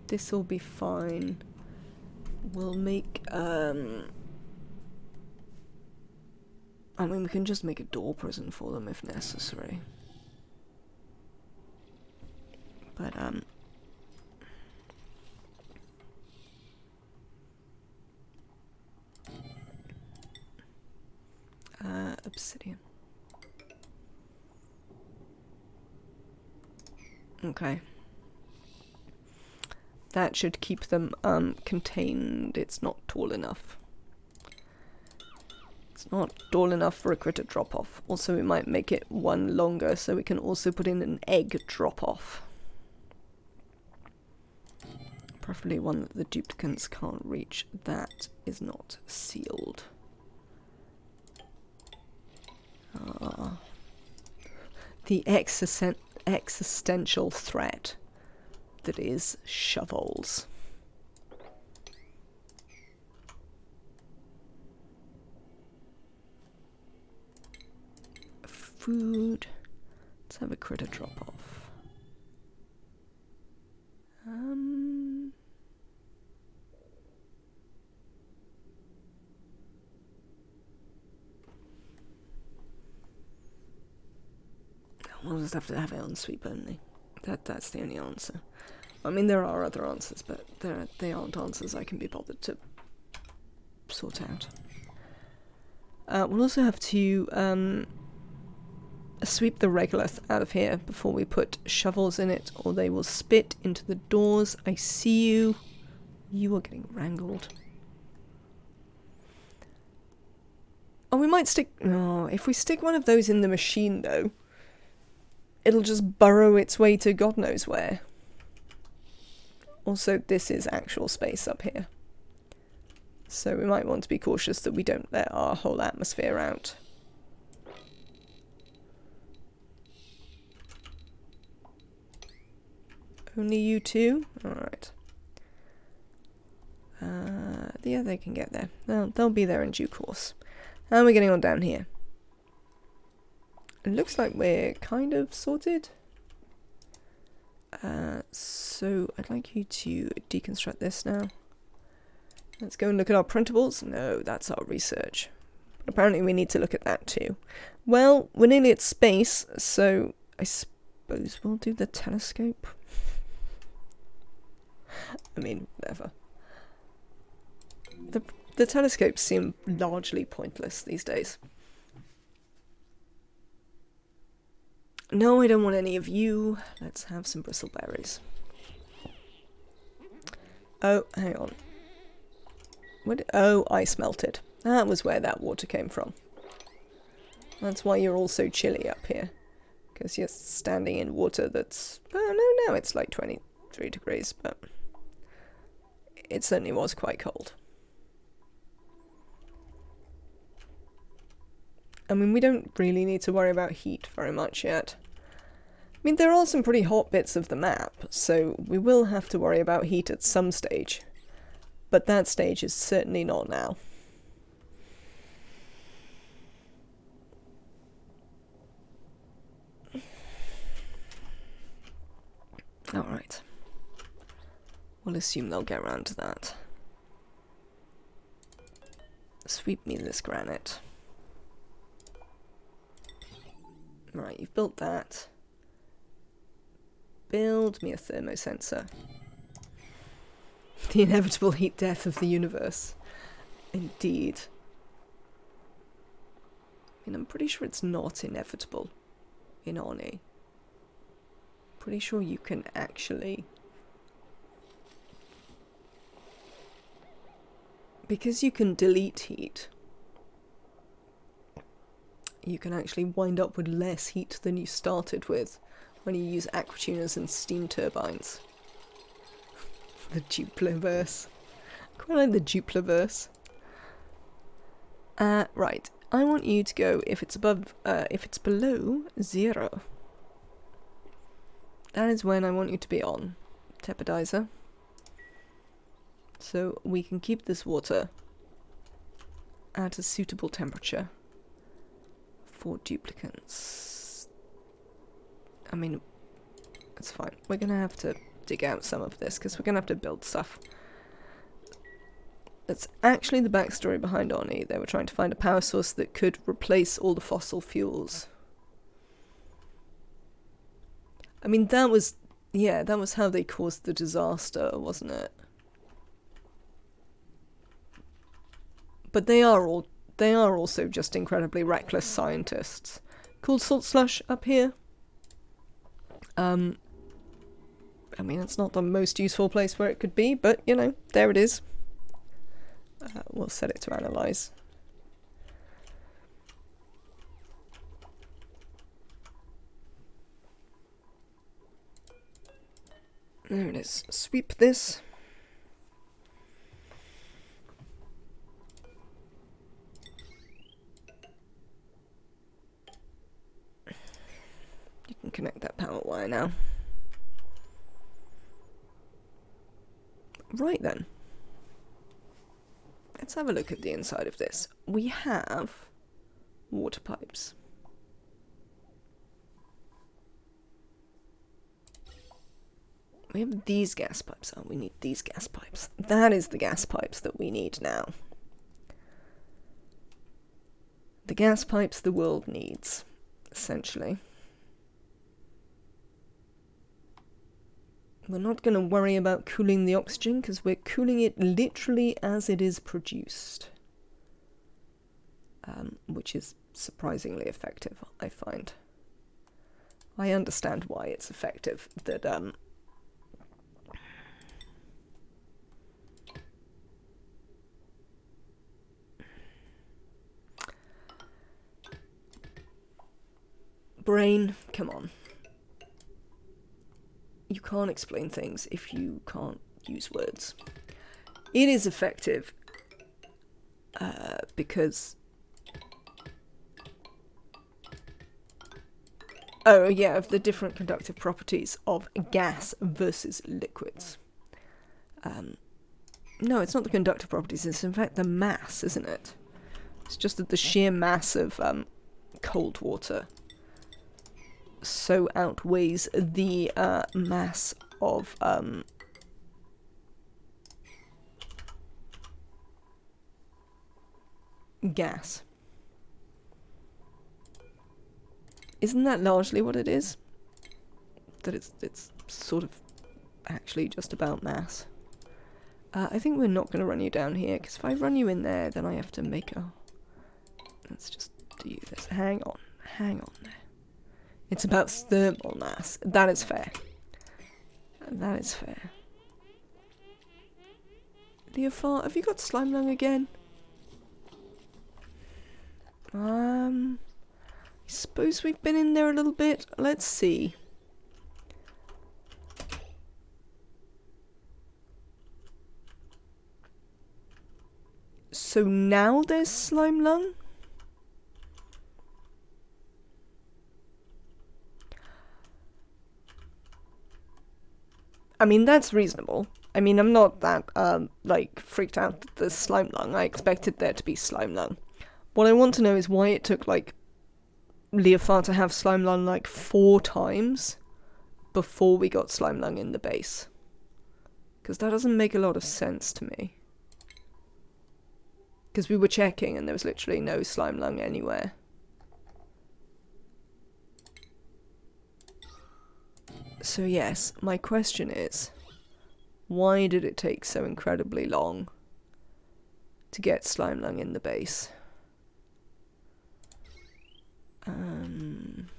This'll be fine. We'll make, I mean, we can just make a door prison for them if necessary. But, obsidian. Okay. That should keep them, contained. It's not tall enough. It's not tall enough for a critter drop-off. Also, we might make it one longer so we can also put in an egg drop-off. Preferably one that the duplicants can't reach. That is not sealed. The existential threat that is shovels. Food. Let's have a critter drop off. We'll just have to have it on sweep only. That's the only answer. I mean, there are other answers, but they aren't answers I can be bothered to sort out. We'll also have to sweep the regolith out of here before we put shovels in it, or they will spit into the doors. I see you. You are getting wrangled. Oh, we might stick... Oh, if we stick one of those in the machine, though, it'll just burrow its way to God knows where. Also, this is actual space up here. So we might want to be cautious that we don't let our whole atmosphere out. Only you two? Alright. Yeah, they can get there. They'll be there in due course. And we're getting on down here. It looks like we're kind of sorted. So I'd like you to deconstruct this now. Let's go and look at our printables. No, that's our research. But apparently we need to look at that too. Well, we're nearly at space, so I suppose we'll do the telescope. I mean, whatever. The telescopes seem largely pointless these days. No, I don't want any of you. Let's have some bristleberries. Oh, hang on. What? Oh, ice melted. That was where that water came from. That's why you're all so chilly up here. Because you're standing in water that's... Oh, no, now it's like 23 degrees, but... It certainly was quite cold. I mean, we don't really need to worry about heat very much yet. I mean, there are some pretty hot bits of the map, so we will have to worry about heat at some stage. But that stage is certainly not now. Alright. We'll assume they'll get around to that. Sweep me this granite. Right, you've built that. Build me a thermosensor. The inevitable heat death of the universe. Indeed. I mean, I'm pretty sure it's not inevitable in Oni. Pretty sure you can actually... Because you can delete heat, you can actually wind up with less heat than you started with when you use aquatuners and steam turbines. The Dupliverse. Quite like the Dupliverse. Right. I want you to go if it's below 0. That is when I want you to be on. Tepodizer. So we can keep this water at a suitable temperature for duplicants. I mean, it's fine. We're gonna have to dig out some of this because we're gonna have to build stuff. That's actually the backstory behind Oni. They were trying to find a power source that could replace all the fossil fuels. I mean, that was how they caused the disaster, wasn't it? But they are also just incredibly reckless scientists. Cool salt slush up here. I mean, it's not the most useful place where it could be, but, you know, there it is. We'll set it to analyze. There it is. Sweep this. You can connect that power wire now. Right then. Let's have a look at the inside of this. We have water pipes. We have these gas pipes. Oh, we need these gas pipes. That is the gas pipes that we need now. The gas pipes the world needs, essentially. We're not going to worry about cooling the oxygen because we're cooling it literally as it is produced. Which is surprisingly effective, I find. I understand why it's effective. That, brain, come on. You can't explain things if you can't use words. It is effective because... Oh, yeah, of the different conductive properties of gas versus liquids. No, it's not the conductive properties, it's in fact the mass, isn't it? It's just that the sheer mass of cold water so outweighs the mass of gas. Isn't that largely what it is? That it's sort of actually just about mass. I think we're not going to run you down here, because if I run you in there, then I have to make a... Let's just do this. Hang on there. It's about thermal mass. That is fair. That is fair. Leofar, have you got slime lung again? I suppose we've been in there a little bit. Let's see. So now there's slime lung? I mean, that's reasonable. I mean, I'm not that, like, freaked out that there's slime lung. I expected there to be slime lung. What I want to know is why it took, like, Leofar to have slime lung, like, 4 times before we got slime lung in the base. Because that doesn't make a lot of sense to me. Because we were checking and there was literally no slime lung anywhere. So yes, my question is, why did it take so incredibly long to get slime lung in the base? And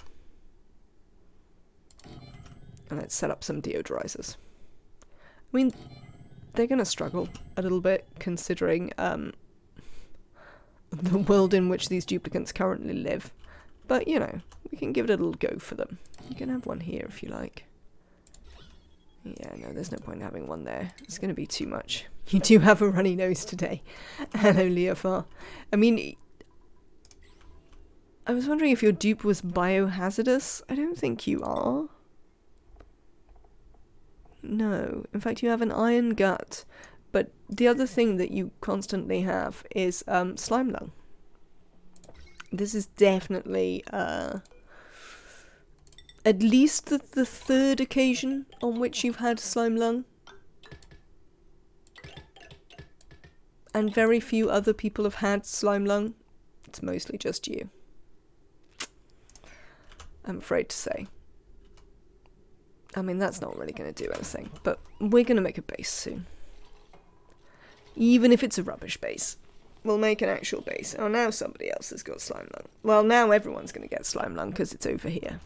let's set up some deodorizers. I mean, they're going to struggle a little bit, considering the world in which these duplicants currently live. But, you know, we can give it a little go for them. You can have one here if you like. Yeah, no, there's no point in having one there. It's going to be too much. You do have a runny nose today. Hello, Leofar. I mean, I was wondering if your dupe was biohazardous. I don't think you are. No. In fact, you have an iron gut, But the other thing that you constantly have is slime lung. This is definitely at least the third occasion on which you've had slime lung. And very few other people have had slime lung. It's mostly just you, I'm afraid to say. I mean, that's not really going to do anything, but we're going to make a base soon. Even if it's a rubbish base. We'll make an actual base. Oh, now somebody else has got slime lung. Well, now everyone's going to get slime lung because it's over here.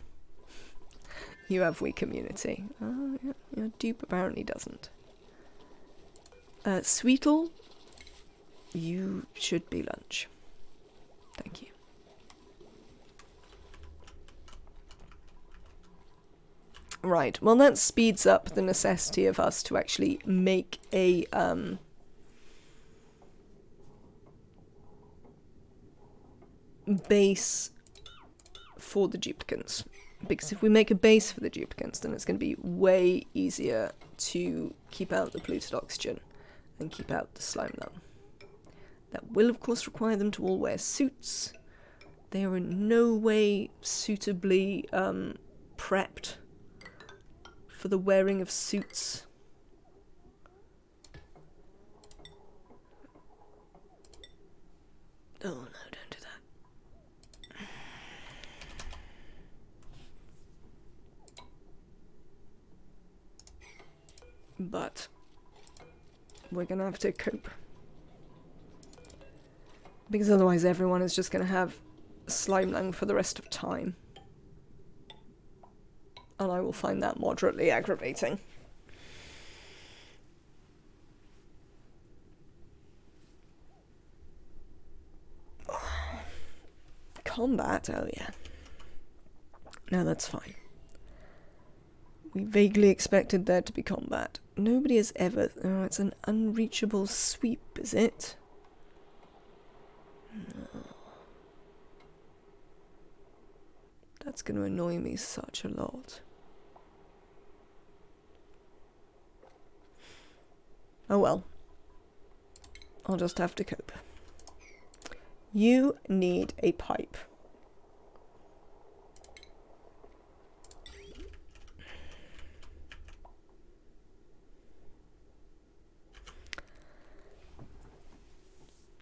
You have weak immunity. Oh, yeah, your dupe apparently doesn't. Sweetle, you should be lunch. Thank you. Right, well that speeds up the necessity of us to actually make a base for the duplicants. Because if we make a base for the duplicants, then it's going to be way easier to keep out the polluted oxygen and keep out the slime lung. That will of course require them to all wear suits. They are in no way suitably prepped for the wearing of suits. Oh no, don't do that. But we're gonna have to cope. Because otherwise everyone is just gonna have slime lung for the rest of time. And I will find that moderately aggravating. Combat? Oh yeah. No, that's fine. We vaguely expected there to be combat. Nobody has ever... Oh, it's an unreachable sweep, is it? No. That's going to annoy me such a lot. Oh well. I'll just have to cope. You need a pipe.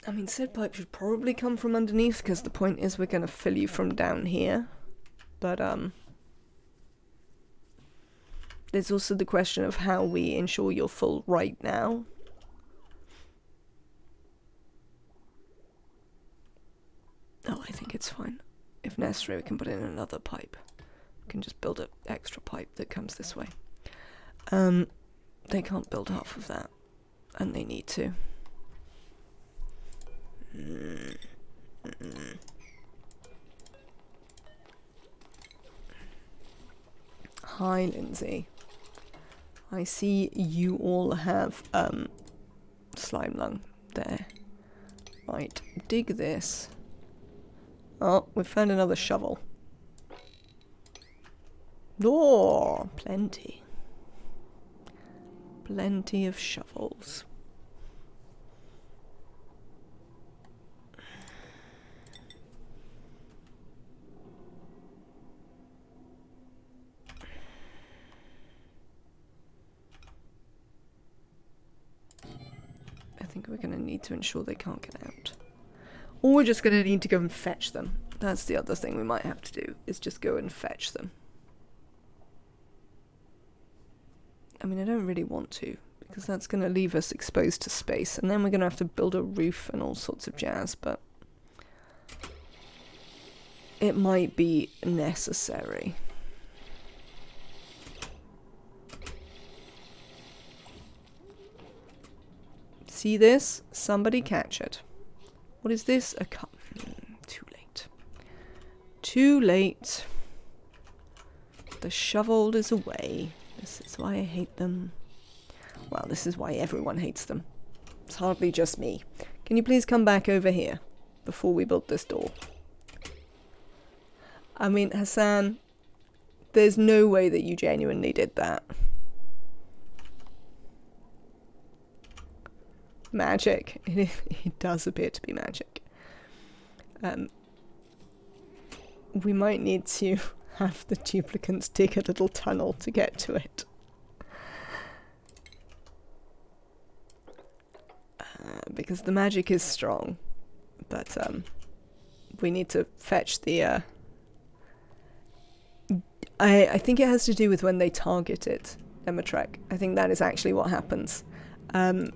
I mean, said pipe should probably come from underneath, because the point is we're going to fill you from down here. But, there's also the question of how we ensure you're full right now. Oh, I think it's fine. If necessary, we can put in another pipe. We can just build an extra pipe that comes this way. They can't build half of that. And they need to. Hi, Lindsay. I see you all have slime lung there. Right, dig this. Oh, we've found another shovel. Oh, plenty. Plenty of shovels. I think we're going to need to ensure they can't get out. Or we're just going to need to go and fetch them. That's the other thing we might have to do, is just go and fetch them. I mean, I don't really want to, because that's going to leave us exposed to space, and then we're going to have to build a roof and all sorts of jazz, but it might be necessary. See this? Somebody catch it. What is this? A cup. Too late. Too late. The shovel is away. This is why I hate them. Well, this is why everyone hates them. It's hardly just me. Can you please come back over here before we build this door? I mean, Hassan, there's no way that you genuinely did that. magic. It does appear to be magic. We might need to have the duplicants dig a little tunnel to get to it. Because the magic is strong, but we need to fetch the... I think it has to do with when they target it, Emmatrek. I think that is actually what happens. The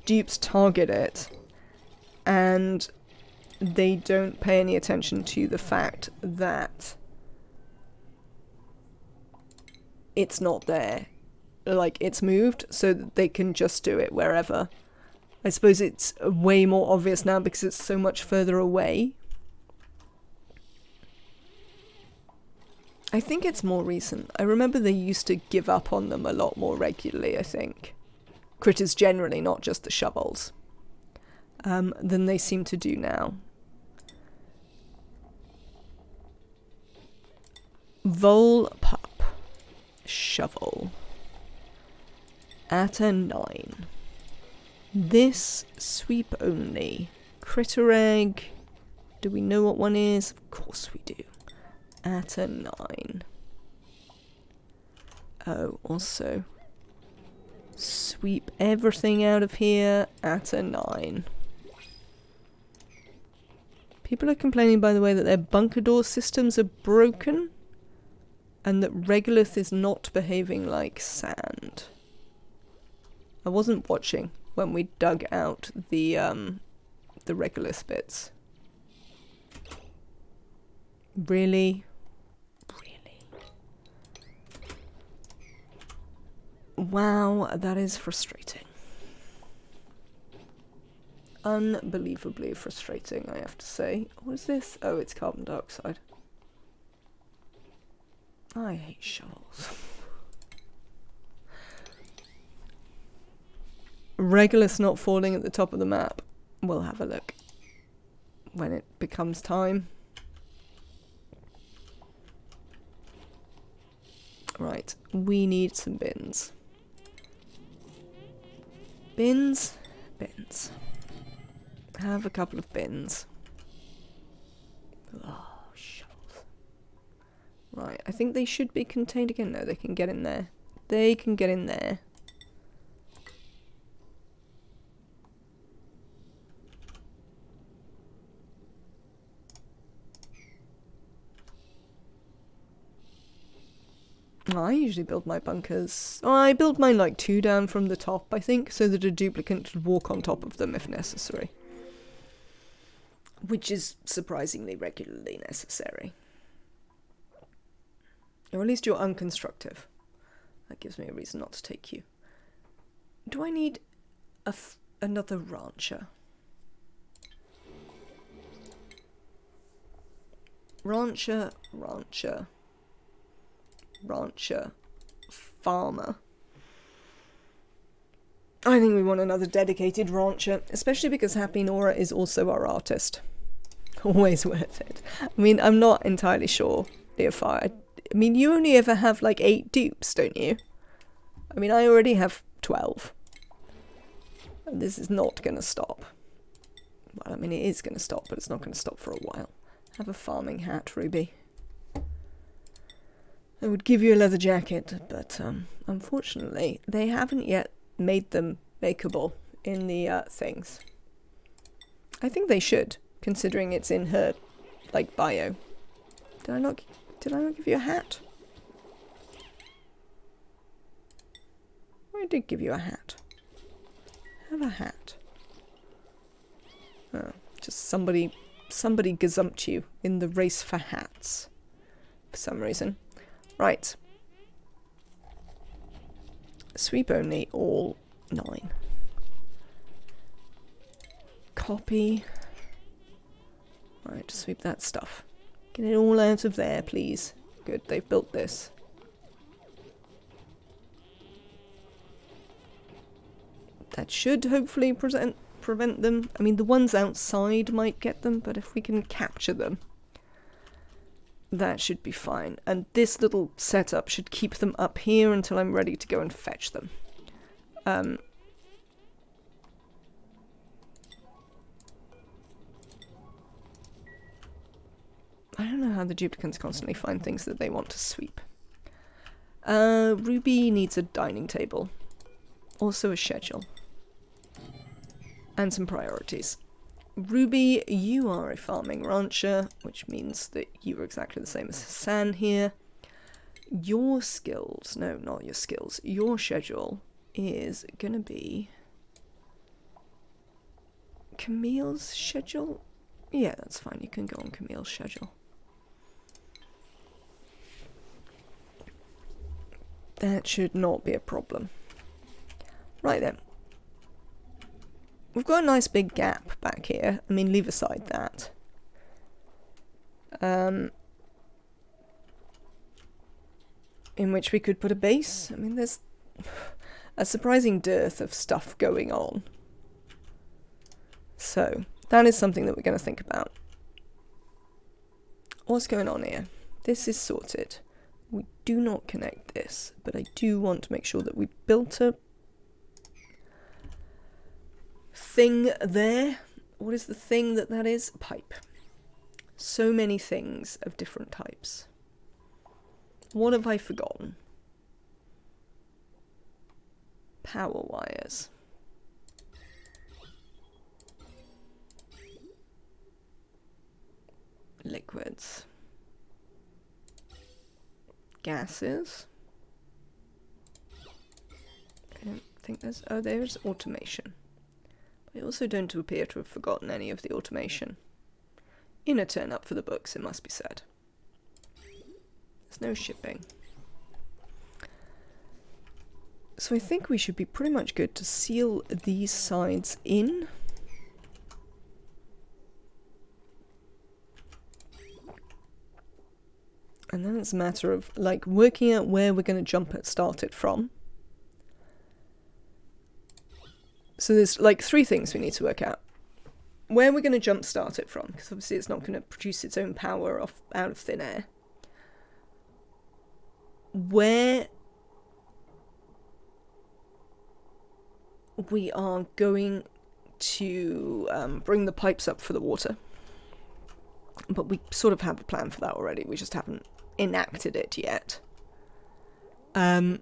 dupes target it, and they don't pay any attention to the fact that it's not there. Like, it's moved, so that they can just do it wherever. I suppose it's way more obvious now because it's so much further away. I think it's more recent. I remember they used to give up on them a lot more regularly, I think. Critters generally, not just the shovels. Than they seem to do now. Vole pup. Shovel. At a 9. This sweep only. Critter egg. Do we know what one is? Of course we do. At a 9. Oh, also. Sweep everything out of here at a 9. People are complaining, by the way, that their bunker door systems are broken. And that Regolith is not behaving like sand. I wasn't watching when we dug out the Regolith bits. Really? Really? Wow, that is frustrating. Unbelievably frustrating, I have to say. What is this? Oh, it's carbon dioxide. I hate shovels. Regolith not falling at the top of the map. We'll have a look when it becomes time. Right, we need some bins. Bins? Bins. Have a couple of bins. Oh, shovels. Right, I think they should be contained again. No, they can get in there. They can get in there. I usually build my bunkers... Oh, I build mine like 2 down from the top, I think, so that a duplicant could walk on top of them if necessary. Which is surprisingly regularly necessary. Or at least you're unconstructive. That gives me a reason not to take you. Do I need another rancher? Rancher, rancher. Rancher, farmer. I think we want another dedicated rancher, especially because Happy Nora is also our artist. Always worth it. I mean, I'm not entirely sure if I mean, you only ever have like 8 dupes, don't you? I mean, I already have 12. And this is not going to stop. Well, I mean, it is going to stop, but it's not going to stop for a while. Have a farming hat, Ruby. I would give you a leather jacket, but unfortunately, they haven't yet made them makeable in the things. I think they should, considering it's in her, like, bio. Did I not give you a hat? I did give you a hat. Have a hat. Oh, just somebody gazumped you in the race for hats. For some reason. Right. Sweep only, all 9. Copy. Right, sweep that stuff. Get it all out of there, please. Good, they've built this. That should hopefully prevent them. I mean, the ones outside might get them, but if we can capture them, that should be fine. And this little setup should keep them up here until I'm ready to go and fetch them. I don't know how the duplicants constantly find things that they want to sweep. Ruby needs a dining table. Also a schedule. And some priorities. Ruby, you are a farming rancher, which means that you are exactly the same as Hassan here. Your skills, no, not your skills, your schedule is gonna be Camille's schedule? Yeah, that's fine, you can go on Camille's schedule. That should not be a problem. Right then. We've got a nice big gap back here. I mean, leave aside that. In which we could put a base. I mean, there's a surprising dearth of stuff going on. So, that is something that we're going to think about. What's going on here? This is sorted. We do not connect this, but I do want to make sure that we built a thing there. What is the thing that is? Pipe. So many things of different types. What have I forgotten? Power wires. Liquids. Gases. I don't think there's... Oh, there's automation. I also don't appear to have forgotten any of the automation. In a turn up for the books, it must be said. There's no shipping. So I think we should be pretty much good to seal these sides in. And then it's a matter of, like, working out where we're going to start it from. So there's, like, 3 things we need to work out. Where we're going to start it from, because obviously it's not going to produce its own power out of thin air. Where we are going to bring the pipes up for the water. But we sort of have a plan for that already, we just haven't enacted it yet. And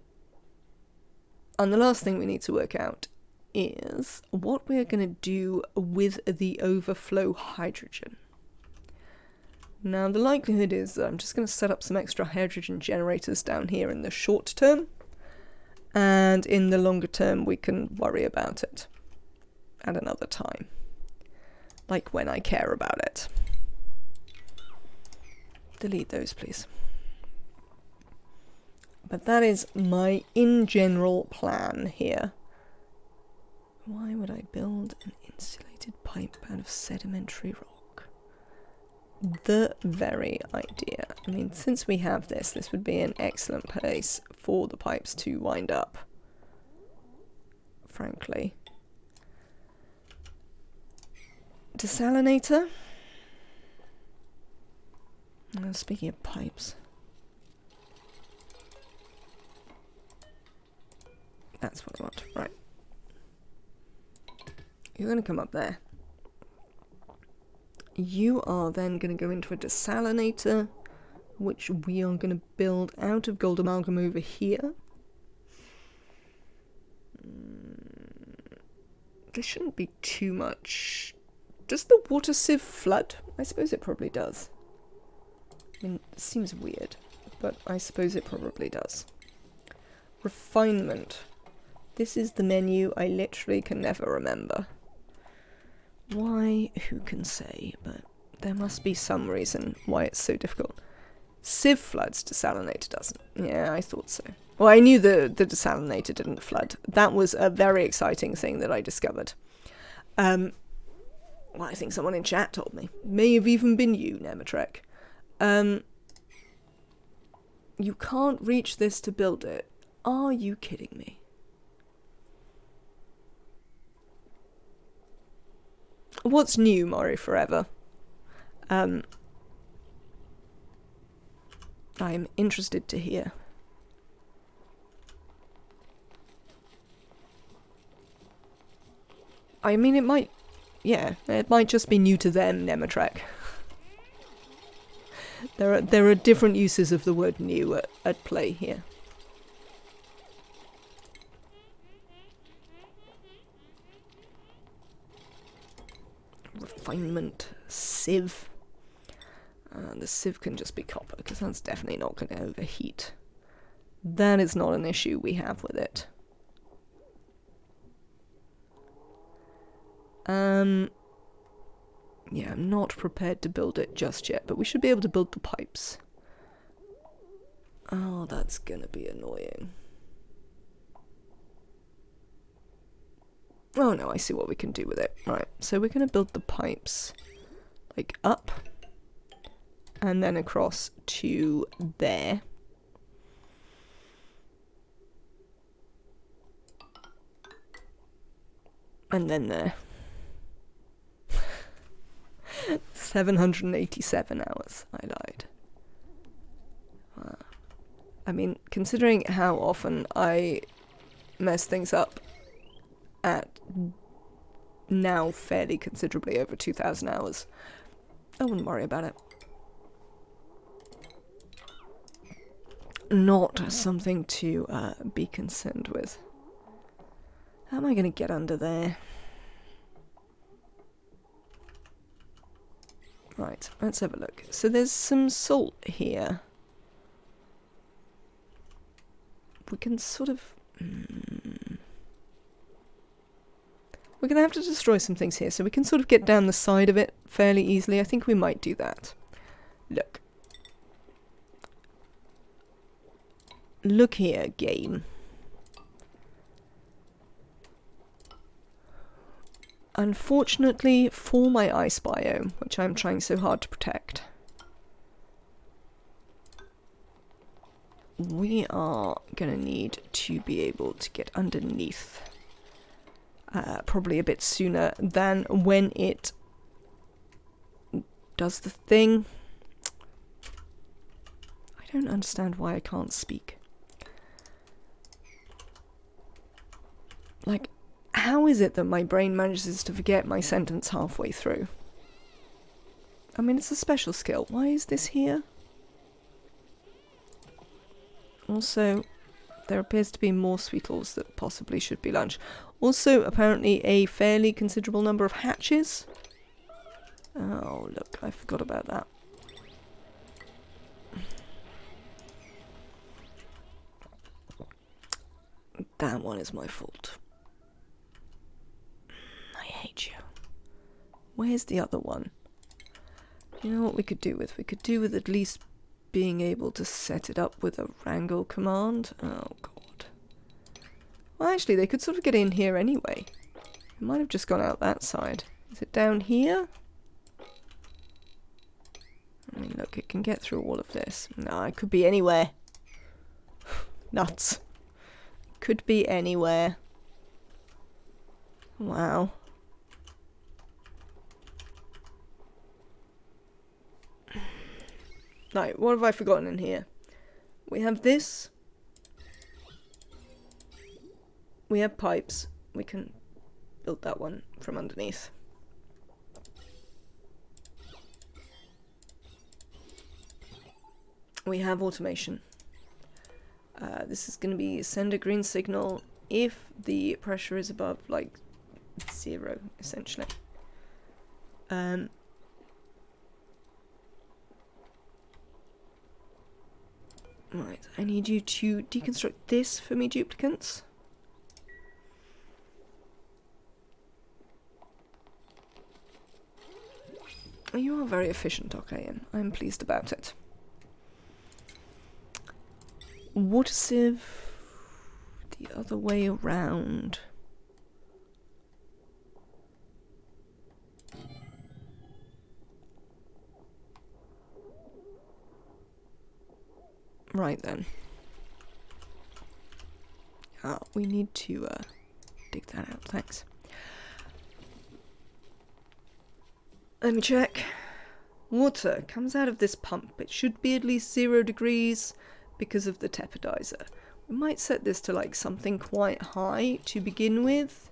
the last thing we need to work out is what we're going to do with the overflow hydrogen. Now, the likelihood is that I'm just going to set up some extra hydrogen generators down here in the short term, and in the longer term we can worry about it at another time, like when I care about it. Delete those, please. But that is my in general plan here. Why would I build an insulated pipe out of sedimentary rock? The very idea. I mean, since we have this would be an excellent place for the pipes to wind up. Frankly. Desalinator? Speaking of pipes. That's what I want. Right. You're going to come up there. You are then going to go into a desalinator, which we are going to build out of gold amalgam over here. There shouldn't be too much. Does the water sieve flood? I suppose it probably does. I mean, it seems weird, but I suppose it probably does. Refinement. This is the menu I literally can never remember. Why? Who can say? But there must be some reason why it's so difficult. Sieve floods, desalinator doesn't. Yeah, I thought so. Well, I knew the desalinator didn't flood. That was a very exciting thing that I discovered. Well, I think someone in chat told me. May have even been you, Nematrek. You can't reach this to build it. Are you kidding me? What's new, Mori Forever? I'm interested to hear. I mean, it might... Yeah, it might just be new to them, Nematrek. There are different uses of the word new at play here. Refinement sieve. The sieve can just be copper, because that's definitely not going to overheat. That is not an issue we have with it. Yeah, I'm not prepared to build it just yet, but we should be able to build the pipes. Oh, that's gonna be annoying. Oh no, I see what we can do with it. Right, so we're gonna build the pipes, like up, and then across to there. And then there. 787 hours, I lied. I mean, considering how often I mess things up at now fairly considerably over 2,000 hours, I wouldn't worry about it. Not something to be concerned with. How am I going to get under there? Right, let's have a look. So there's some salt here. We can sort of... We're going to have to destroy some things here, so we can sort of get down the side of it fairly easily. I think we might do that. Look. Look here, game. Unfortunately, for my ice biome, which I'm trying so hard to protect, we are going to need to be able to get underneath probably a bit sooner than when it does the thing. I don't understand why I can't speak. Like, how is it that my brain manages to forget my sentence halfway through? I mean, it's a special skill. Why is this here? Also, there appears to be more sweetles that possibly should be lunch. Also, apparently a fairly considerable number of hatches. Oh, look, I forgot about that. That one is my fault. I hate you. Where's the other one? You know what we could do with? We could do with at least being able to set it up with a wrangle command. Oh, God. Well, actually, they could sort of get in here anyway. It might have just gone out that side. Is it down here? I mean, look, it can get through all of this. No, it could be anywhere. Nuts. Could be anywhere. Wow. Right, what have I forgotten in here? We have this. We have pipes. We can build that one from underneath. We have automation. This is going to be send a green signal if the pressure is above, like, 0, essentially. Right, I need you to deconstruct this for me, Duplicants. You are very efficient, okay, I'm pleased about it. Water sieve the other way around. Right then. We need to dig that out, thanks. Let me check. Water comes out of this pump. It should be at least 0 degrees because of the tepidizer. We might set this to like something quite high to begin with.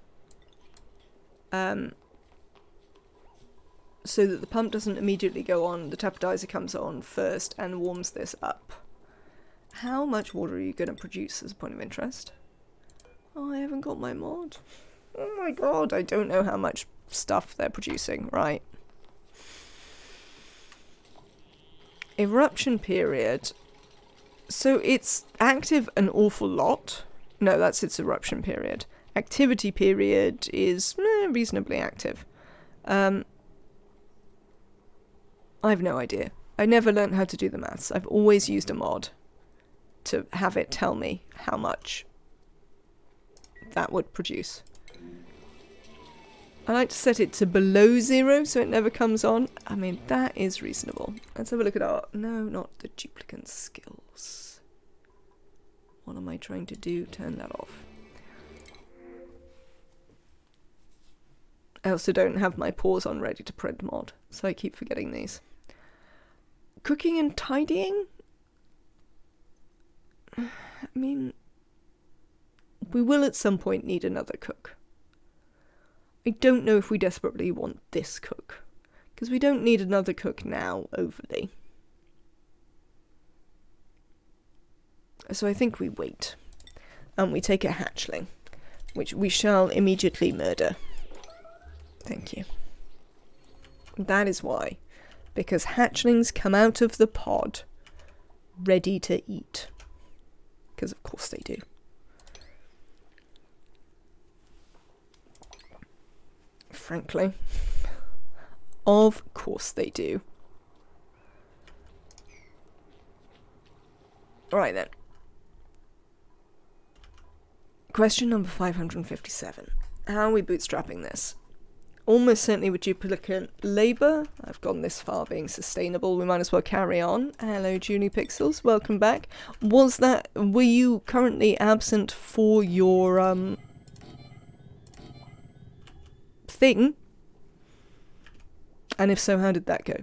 so that the pump doesn't immediately go on. The tapidizer comes on first and warms this up. How much water are you going to produce as a point of interest? Oh, I haven't got my mod. Oh my god, I don't know how much stuff they're producing, right? Eruption period. So it's active an awful lot. No, that's its eruption period. Activity period is reasonably active. I've no idea. I never learned how to do the maths. I've always used a mod to have it tell me how much that would produce. I like to set it to below 0 so it never comes on. I mean, that is reasonable. Let's have a look at our... No, not the duplicant skills. What am I trying to do? Turn that off. I also don't have my pause on ready to print mod, so I keep forgetting these. Cooking and tidying? I mean, we will at some point need another cook. I don't know if we desperately want this cook, because we don't need another cook now, overly. So I think we wait, and we take a hatchling, which we shall immediately murder. Thank you. That is why, because hatchlings come out of the pod ready to eat, because of course they do. Frankly. Of course they do. Right then. Question number 557. How are we bootstrapping this? Almost certainly with duplicate labour. I've gone this far being sustainable. We might as well carry on. Hello, Junie Pixels. Welcome back. Were you currently absent for your, thing? And if so, how did that go?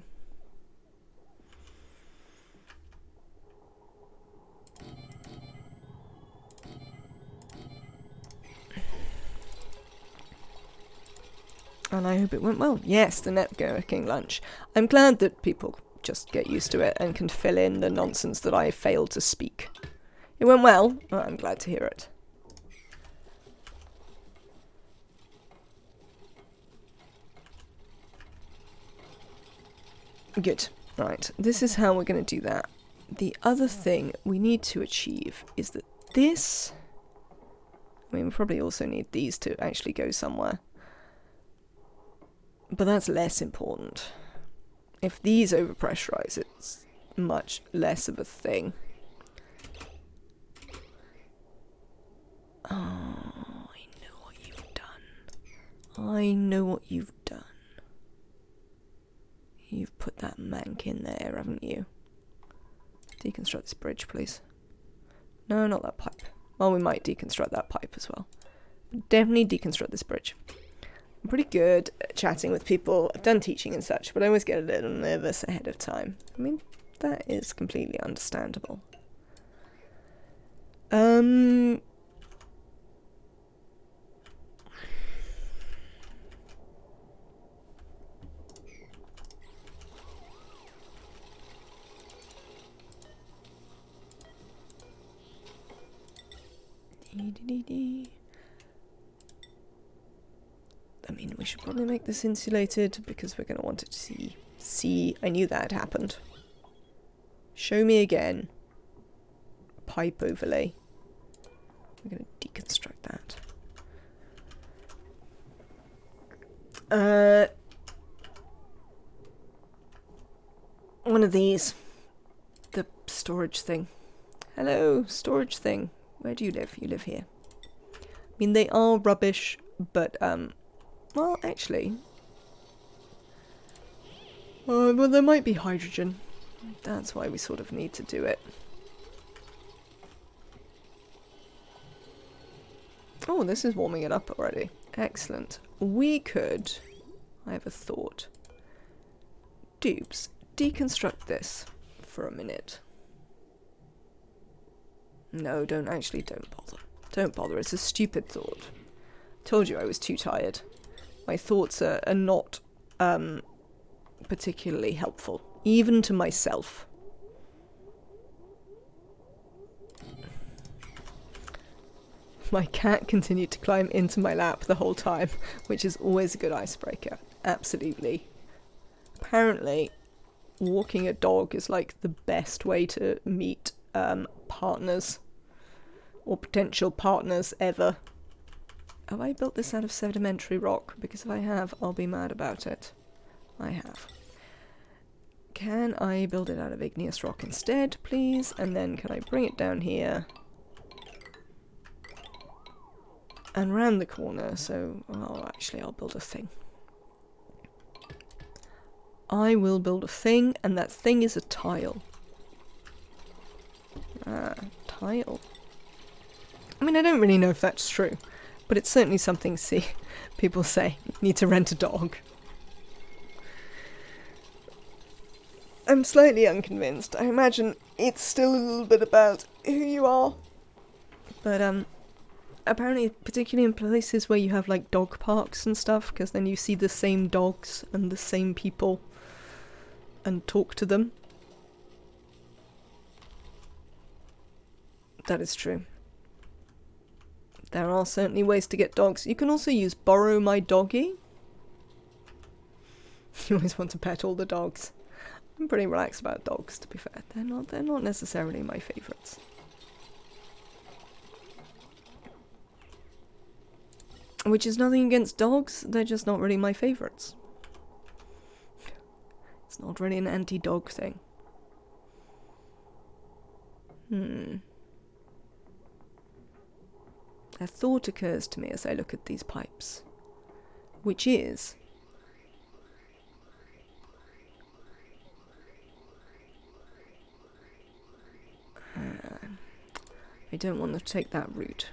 And I hope it went well. Yes, the networking lunch. I'm glad that people just get used to it and can fill in the nonsense that I failed to speak. It went well. Oh, I'm glad to hear it. Good. Right, this is how we're going to do that. The other thing we need to achieve is that this... I mean, we probably also need these to actually go somewhere. But that's less important. If these overpressurize, it's much less of a thing. Oh, I know what you've done. I know what you've done. You've put that mank in there, haven't you? Deconstruct this bridge, please. No, not that pipe. Well, we might deconstruct that pipe as well. Definitely deconstruct this bridge. I'm pretty good at chatting with people. I've done teaching and such, but I always get a little nervous ahead of time. I mean, that is completely understandable. I mean, we should probably make this insulated because we're going to want it to see. I knew that had happened. Show me again. Pipe overlay. We're going to deconstruct that. One of these. The storage thing. Hello, storage thing. Where do you live? You live here. I mean, they are rubbish, but, well, actually... well, there might be hydrogen. That's why we sort of need to do it. Oh, this is warming it up already. Excellent. We could... I have a thought. Dupes, deconstruct this for a minute. No, don't bother. Don't bother, it's a stupid thought. Told you I was too tired. My thoughts are not particularly helpful, even to myself. My cat continued to climb into my lap the whole time, which is always a good icebreaker. Absolutely. Apparently, walking a dog is like the best way to meet partners or potential partners ever. Have I built this out of sedimentary rock? Because if I have, I'll be mad about it. I have. Can I build it out of igneous rock instead, please? And then can I bring it down here? And round the corner, so... Oh, actually, I'll build a thing. I will build a thing, and that thing is a tile. Tile. I mean, I don't really know if that's true, but it's certainly something, people say, you need to rent a dog. I'm slightly unconvinced. I imagine it's still a little bit about who you are. But, apparently, particularly in places where you have, like, dog parks and stuff, because then you see the same dogs and the same people and talk to them. That is true. There are certainly ways to get dogs. You can also use borrow my doggy. You always want to pet all the dogs. I'm pretty relaxed about dogs, to be fair. They're not necessarily my favourites. Which is nothing against dogs, they're just not really my favourites. It's not really an anti-dog thing. A thought occurs to me as I look at these pipes, which is... I don't want to take that route.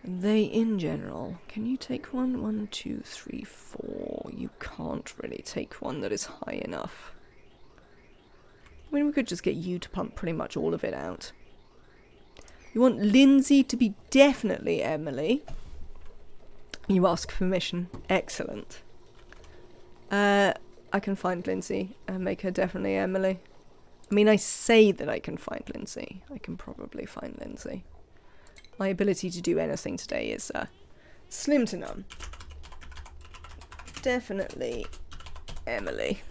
They, in general, can you take one? 1, 2, 3, 4. You can't really take one that is high enough. I mean, we could just get you to pump pretty much all of it out. You want Lindsay to be definitely Emily. You ask permission. Excellent. I can find Lindsay and make her definitely Emily. I mean, I say that I can find Lindsay. I can probably find Lindsay. My ability to do anything today is slim to none. Definitely Emily.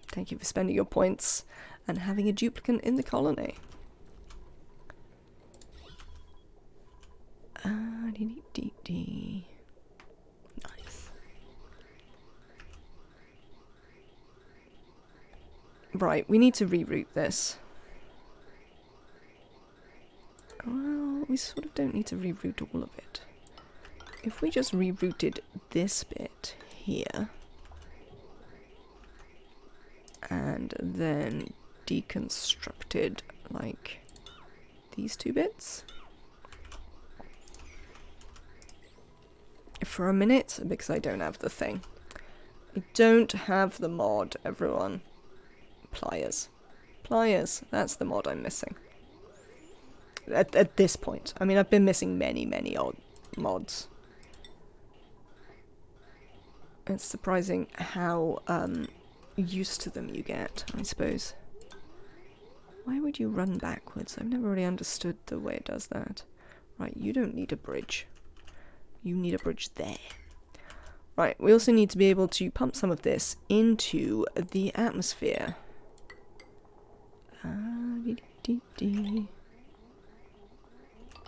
Thank you for spending your points and having a duplicant in the colony. Nice. Right, we need to reroute this. Well, we sort of don't need to reroute all of it. If we just rerouted this bit here, and then deconstructed, like, these two bits. For a minute, because I don't have the thing. I don't have the mod, everyone. Pliers. Pliers, that's the mod I'm missing. At this point. I mean, I've been missing many odd mods. It's surprising how used to them you get, I suppose. Why would you run backwards? I've never really understood the way it does that. Right, you don't need a bridge. You need a bridge there. Right, we also need to be able to pump some of this into the atmosphere.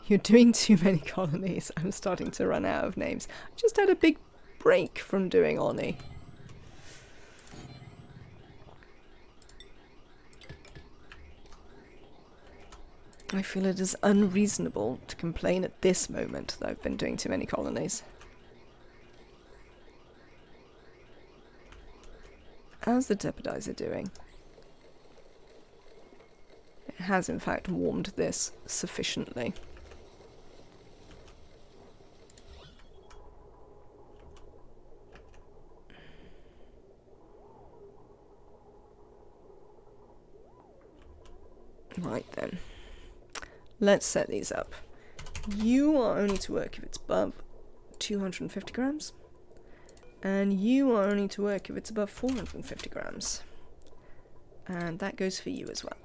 You're doing too many colonies. I'm starting to run out of names. I just had a big break from doing Oni. I feel it is unreasonable to complain at this moment that I've been doing too many colonies. How's the Desalinator doing? It has in fact warmed this sufficiently. Right then. let's set these up. You are only to work if it's above 250 grams. And you are only to work if it's above 450 grams. And that goes for you as well.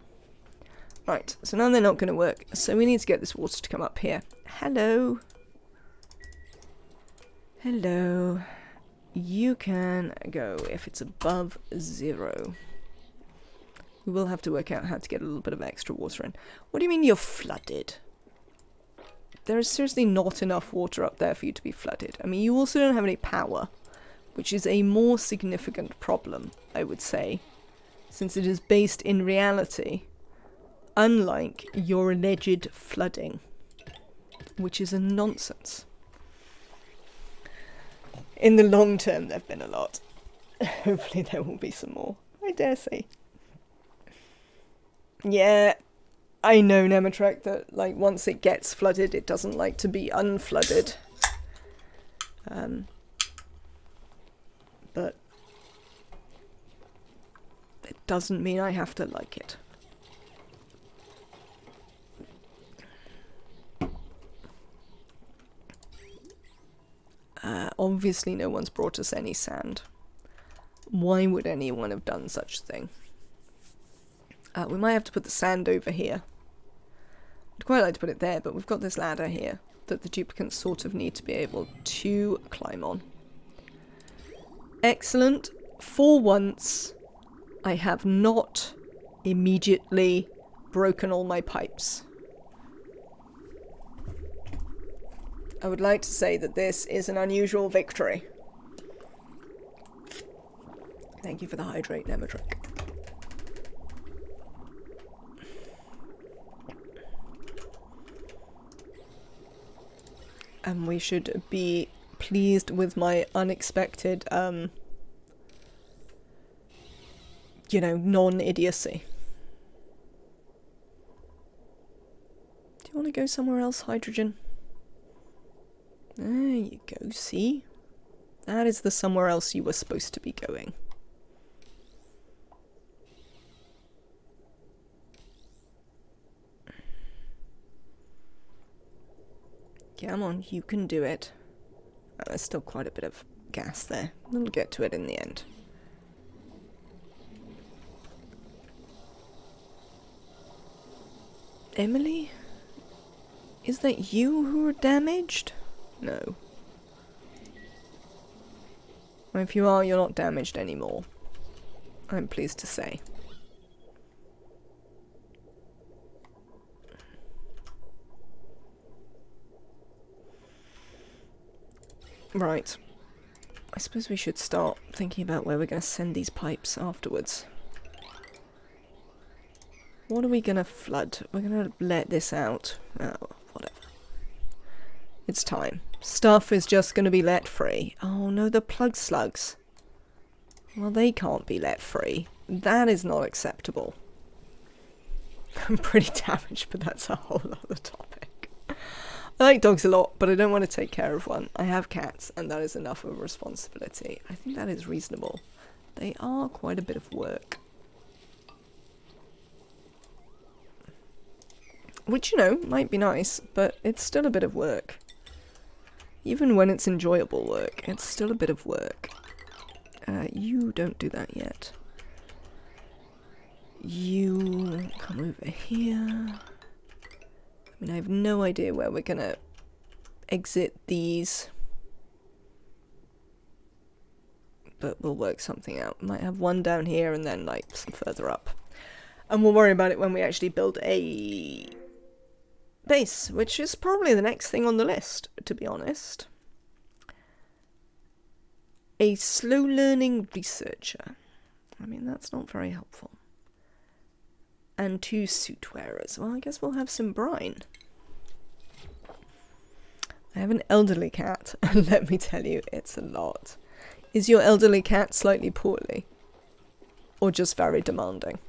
Right, so now they're not going to work. So we need to get this water to come up here. Hello. Hello. You can go if it's above 0. We will have to work out how to get a little bit of extra water in. What do you mean you're flooded? There is seriously not enough water up there for you to be flooded. I mean, you also don't have any power, which is a more significant problem, I would say, since it is based in reality, unlike your alleged flooding, which is a nonsense. In the long term, there have been a lot. Hopefully there will be some more, I dare say. Yeah, I know, Nematrek, that like once it gets flooded, it doesn't like to be unflooded. But it doesn't mean I have to like it. Obviously no one's brought us any sand. Why would anyone have done such a thing? We might have to put the sand over here. I'd quite like to put it there, but we've got this ladder here that the duplicants sort of need to be able to climb on. Excellent. For once, I have not immediately broken all my pipes. I would like to say that this is an unusual victory. Thank you for the hydrate, Nematrek. And we should be pleased with my unexpected, you know, non-idiocy. Do you want to go somewhere else, hydrogen? There you go, see? That is the somewhere else you were supposed to be going. Come on, you can do it. Oh, there's still quite a bit of gas there. We'll get to it in the end. Emily? Is that you who are damaged? No. Well, if you are, you're not damaged anymore. I'm pleased to say. Right. I suppose we should start thinking about where we're going to send these pipes afterwards. What are we going to flood? We're going to let this out. Oh, whatever. It's time. Stuff is just going to be let free. Oh no, the plug slugs. Well, they can't be let free. That is not acceptable. I'm pretty damaged, but that's a whole other topic. I like dogs a lot, but I don't want to take care of one. I have cats, and that is enough of a responsibility. I think that is reasonable. They are quite a bit of work. Which, you know, might be nice, but it's still a bit of work. Even when it's enjoyable work, it's still a bit of work. You don't do that yet. You come over here. I mean, I have no idea where we're gonna exit these. But we'll work something out. Might have one down here and then, like, some further up. And we'll worry about it when we actually build a base, which is probably the next thing on the list, to be honest. A slow learning researcher. I mean, that's not very helpful. And 2 suit wearers. Well, I guess we'll have some brine. I have an elderly cat, and let me tell you, it's a lot. Is your elderly cat slightly poorly? Or just very demanding?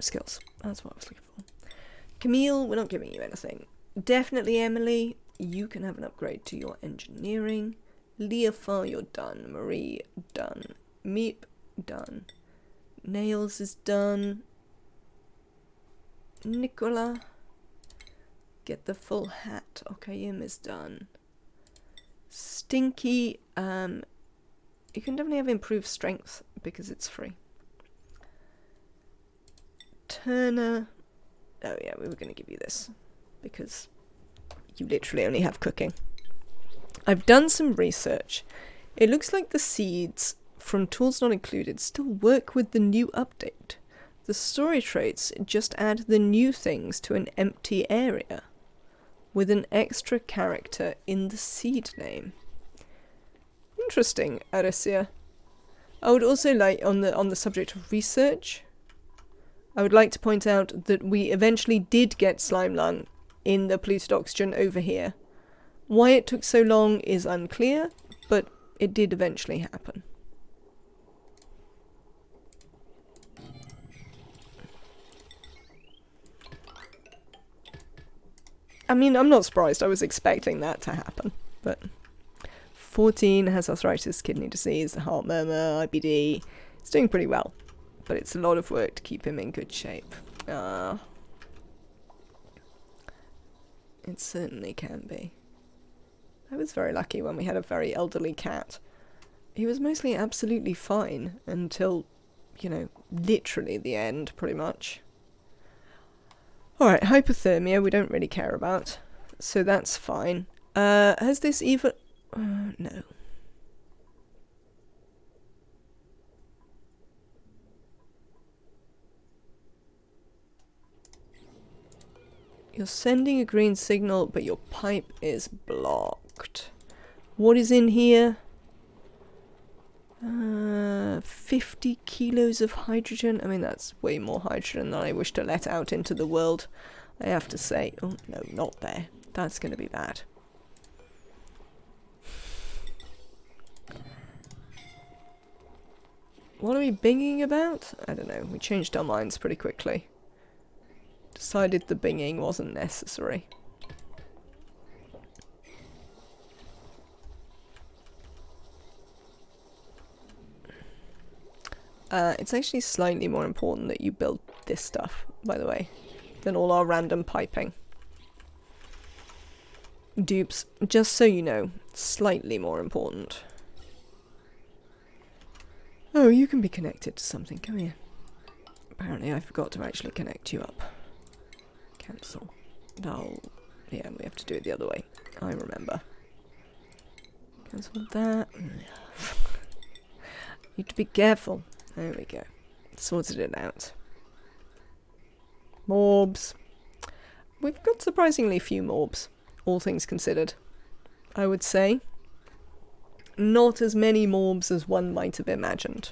Skills. That's what I was looking for. Camille, we're not giving you anything. Definitely Emily, you can have an upgrade to your engineering. Leafar, you're done. Marie, done. Meep, done. Nails is done. Nicola. Get the full hat. Okayim is done. Stinky, you can definitely have improved strength because it's free. Turner, oh yeah, we were going to give you this because you literally only have cooking. I've done some research. It looks like the seeds from Tools Not Included still work with the new update. The story traits just add the new things to an empty area with an extra character in the seed name. Interesting, Aricia. I would also like, on the subject of research, I would like to point out that we eventually did get slime lung in the polluted oxygen over here. Why it took so long is unclear, but it did eventually happen. I mean, I'm not surprised. I was expecting that to happen, but 14 has arthritis, kidney disease, heart murmur, IBD. It's doing pretty well, but it's a lot of work to keep him in good shape. It certainly can be. I was very lucky when we had a very elderly cat. He was mostly absolutely fine until, you know, literally the end, pretty much. Alright, hypothermia we don't really care about, so that's fine. Has this even... no. You're sending a green signal, but your pipe is blocked. What is in here? 50 kilos of hydrogen. I mean, that's way more hydrogen than I wish to let out into the world, I have to say. Oh, no, not there. That's going to be bad. What are we binging about? I don't know. We changed our minds pretty quickly. Decided the binging wasn't necessary. It's actually slightly more important that you build this stuff, by the way, than all our random piping. Dupes, just so you know, slightly more important. Oh, you can be connected to something, come here. Apparently I forgot to actually connect you up. Cancel. Oh, yeah, we have to do it the other way. I remember. Cancel that. Need to be careful. There we go. Sorted it out. Morbs. We've got surprisingly few morbs, all things considered. I would say. Not as many morbs as one might have imagined.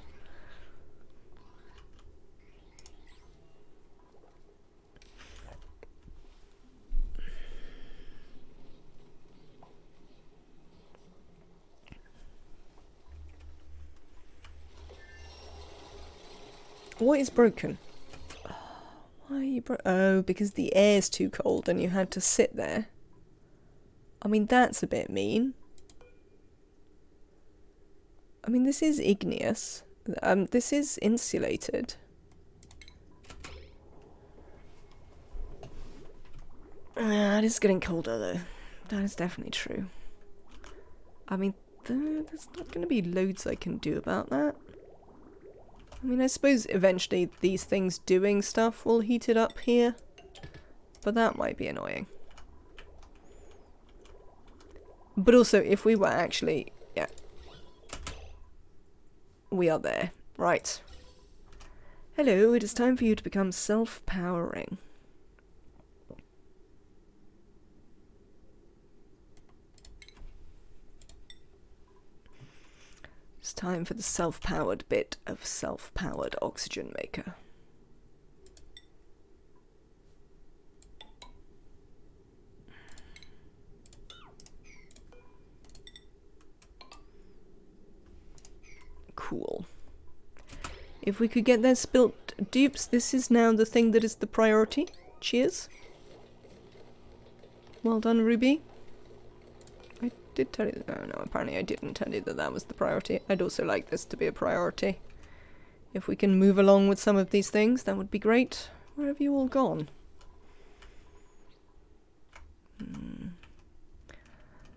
What is broken? Why are you oh, because the air's too cold and you had to sit there. I mean, that's a bit mean. I mean, this is igneous. This is insulated. It is getting colder, though. That is definitely true. I mean, there's not going to be loads I can do about that. I mean, I suppose eventually these things doing stuff will heat it up here. But that might be annoying. But also, if we were actually... yeah. We are there. Right. Hello, it is time for you to become self-powering. It's time for the self-powered bit of self-powered oxygen maker. Cool. If we could get this built, dupes, this is now the thing that is the priority. Cheers. Well done, Ruby. I did tell you... oh no, apparently I didn't tell you that that was the priority. I'd also like this to be a priority. If we can move along with some of these things, that would be great. Where have you all gone?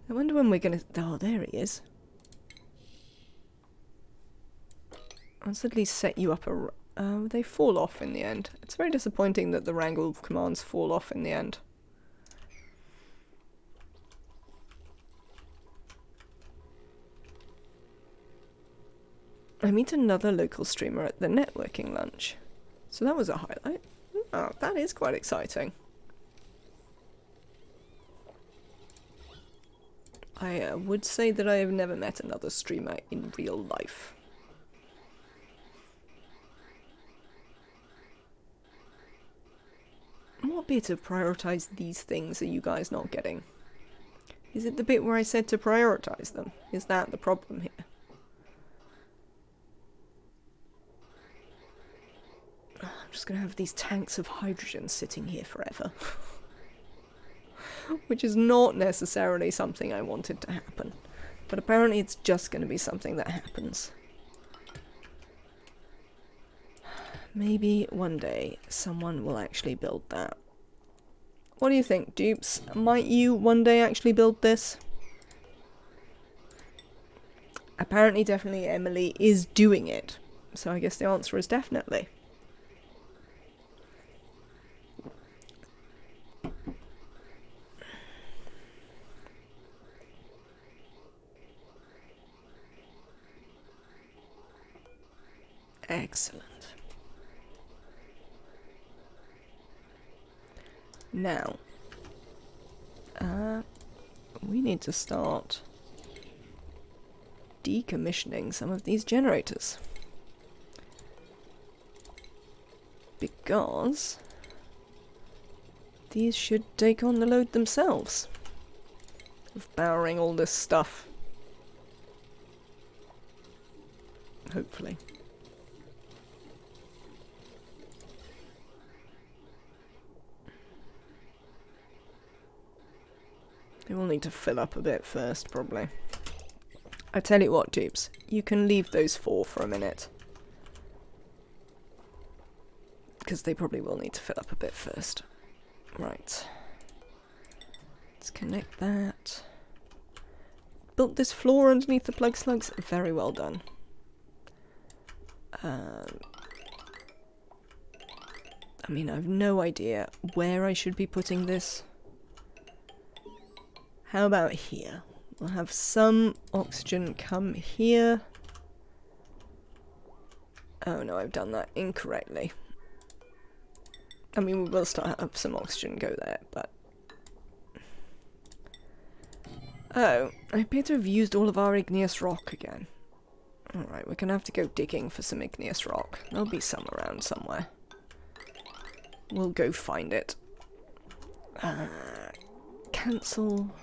I wonder when we're gonna... Oh, there he is. Let's at least set you up a... they fall off in the end. It's very disappointing that the wrangle commands fall off in the end. I meet another local streamer at the networking lunch. So that was a highlight. Oh, that is quite exciting. I would say that I have never met another streamer in real life. What bit of prioritise these things are you guys not getting? Is it the bit where I said to prioritise them? Is that the problem here? I'm just going to have these tanks of hydrogen sitting here forever. Which is not necessarily something I wanted to happen. But apparently it's just going to be something that happens. Maybe one day someone will actually build that. What do you think, dupes? Might you one day actually build this? Apparently, definitely Emily is doing it. So I guess the answer is definitely. Excellent. Now, we need to start decommissioning some of these generators. Because these should take on the load themselves of powering all this stuff. Hopefully. They will need to fill up a bit first, probably. I tell you what, dupes, you can leave those four for a minute. Because they probably will need to fill up a bit first. Right. Let's connect that. Built this floor underneath the plug slugs. Very well done. I mean, I have no idea where I should be putting this. How about here? We'll have some oxygen come here. Oh no, I've done that incorrectly. I mean, we will still have some oxygen go there, but... Oh, I appear to have used all of our igneous rock again. Alright, we're gonna have to go digging for some igneous rock. There'll be some around somewhere. We'll go find it. Cancel...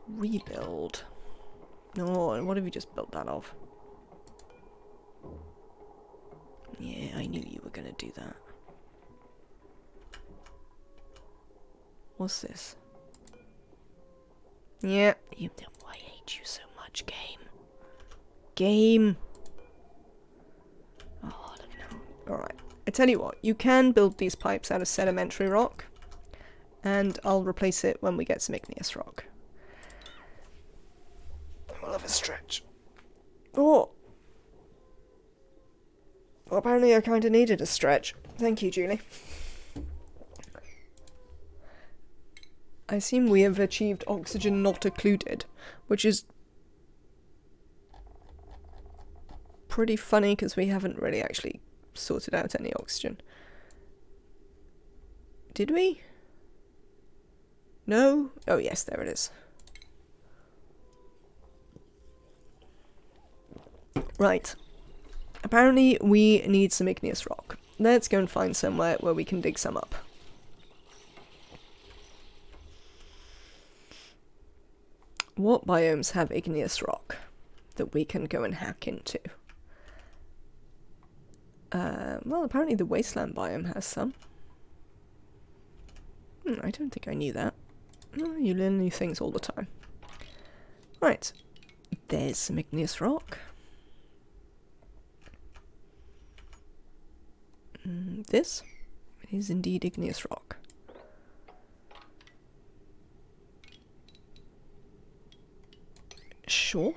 Rebuild. No, what have you just built that of? Yeah, I knew you were gonna do that. What's this? Yeah, you know, I hate you so much, game. Game. Oh, no. Alright, I tell you what, you can build these pipes out of sedimentary rock, and I'll replace it when we get some igneous rock. We'll have a stretch. Oh! Well, apparently I kinda needed a stretch. Thank you, Julie. I assume we have achieved oxygen not occluded, which is pretty funny because we haven't really actually sorted out any oxygen. Did we? No? Oh yes, there it is. Right. Apparently we need some igneous rock. Let's go and find somewhere where we can dig some up. What biomes have igneous rock that we can go and hack into? Well, apparently the wasteland biome has some. I don't think I knew that. Oh, you learn new things all the time. Right. There's some igneous rock. This is indeed igneous rock. Sure.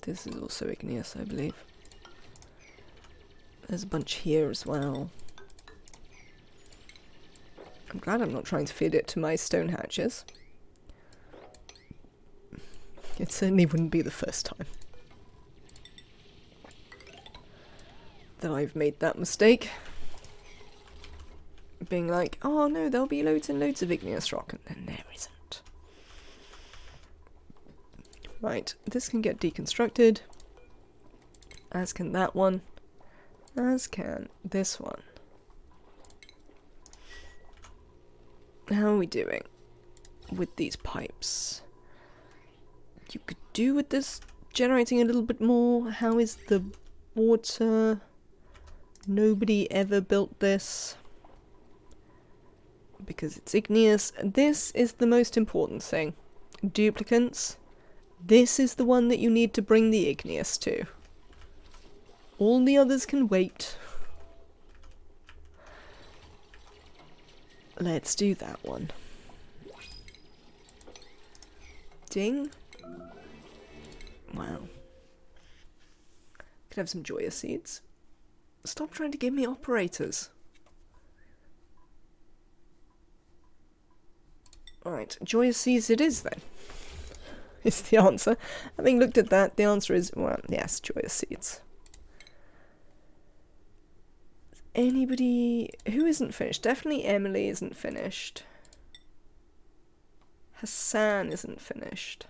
This is also igneous, I believe. There's a bunch here as well. I'm glad I'm not trying to feed it to my stone hatches. It certainly wouldn't be the first time that I've made that mistake. Being like, oh no, there'll be loads and loads of igneous rock, and then there isn't. Right, this can get deconstructed, as can that one, as can this one. How are we doing with these pipes? You could do with this generating a little bit more. How is the water? Nobody ever built this because it's igneous. This is the most important thing. Duplicants. This is the one that you need to bring the igneous to. All the others can wait. Let's do that one. Ding. Wow. Could have some joyous seeds. Stop trying to give me operators. Alright, joyous seeds it is then. Is the answer. Having looked at that, the answer is, well, yes, joyous seeds. Anybody who isn't finished? Definitely Emily isn't finished. Hassan isn't finished.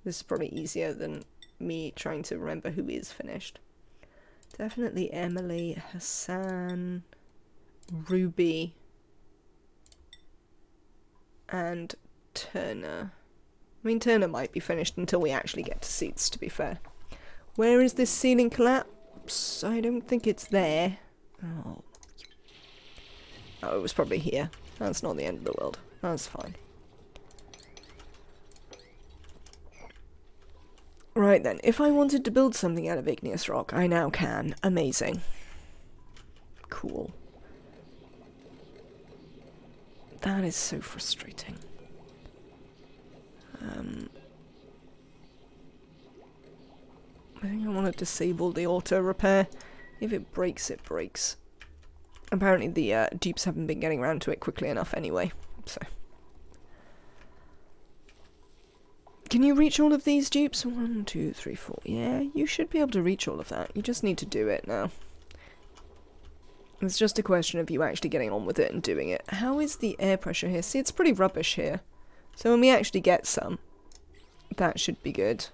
This is probably easier than me trying to remember who is finished. Definitely Emily, Hassan, Ruby, and Turner. I mean, Turner might be finished until we actually get to seats, to be fair. Where is this ceiling collapse? I don't think it's there. Oh, it was probably here. That's not the end of the world. That's fine. Right then, if I wanted to build something out of igneous rock, I now can. Amazing. Cool. That is so frustrating. I think I want to disable the auto repair. If it breaks, it breaks. Apparently the dupes haven't been getting around to it quickly enough anyway, so. Can you reach all of these dupes? 1, 2, 3, 4. Yeah, you should be able to reach all of that. You just need to do it now. It's just a question of you actually getting on with it and doing it. How is the air pressure here? See, it's pretty rubbish here. So when we actually get some, that should be good.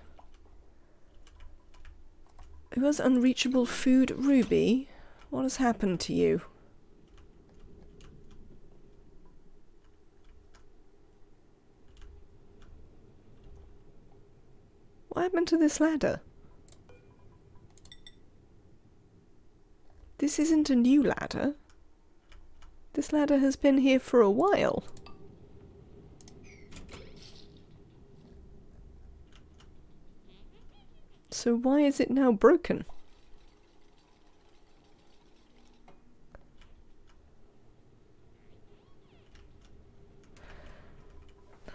Who has unreachable food? Ruby? What has happened to you? What happened to this ladder? This isn't a new ladder. This ladder has been here for a while. So why is it now broken?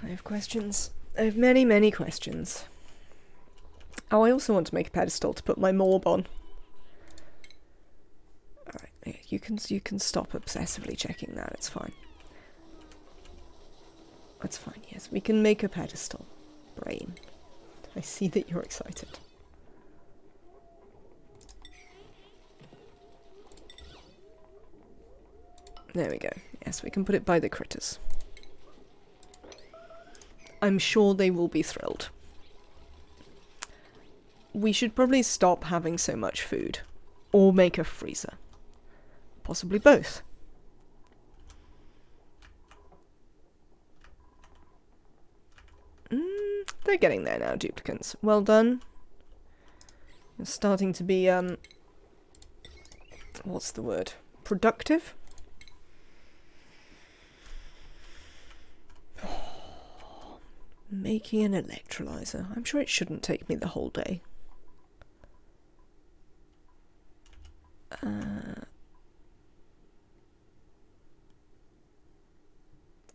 I have questions. I have many, many questions. Oh, I also want to make a pedestal to put my morb on. Alright, you can stop obsessively checking that, it's fine. That's fine, yes. We can make a pedestal. Brain. I see that you're excited. There we go. Yes, we can put it by the critters. I'm sure they will be thrilled. We should probably stop having so much food. Or make a freezer. Possibly both. They're getting there now, duplicants. Well done. You're starting to be, what's the word? Productive? Making an electrolyzer. I'm sure it shouldn't take me the whole day.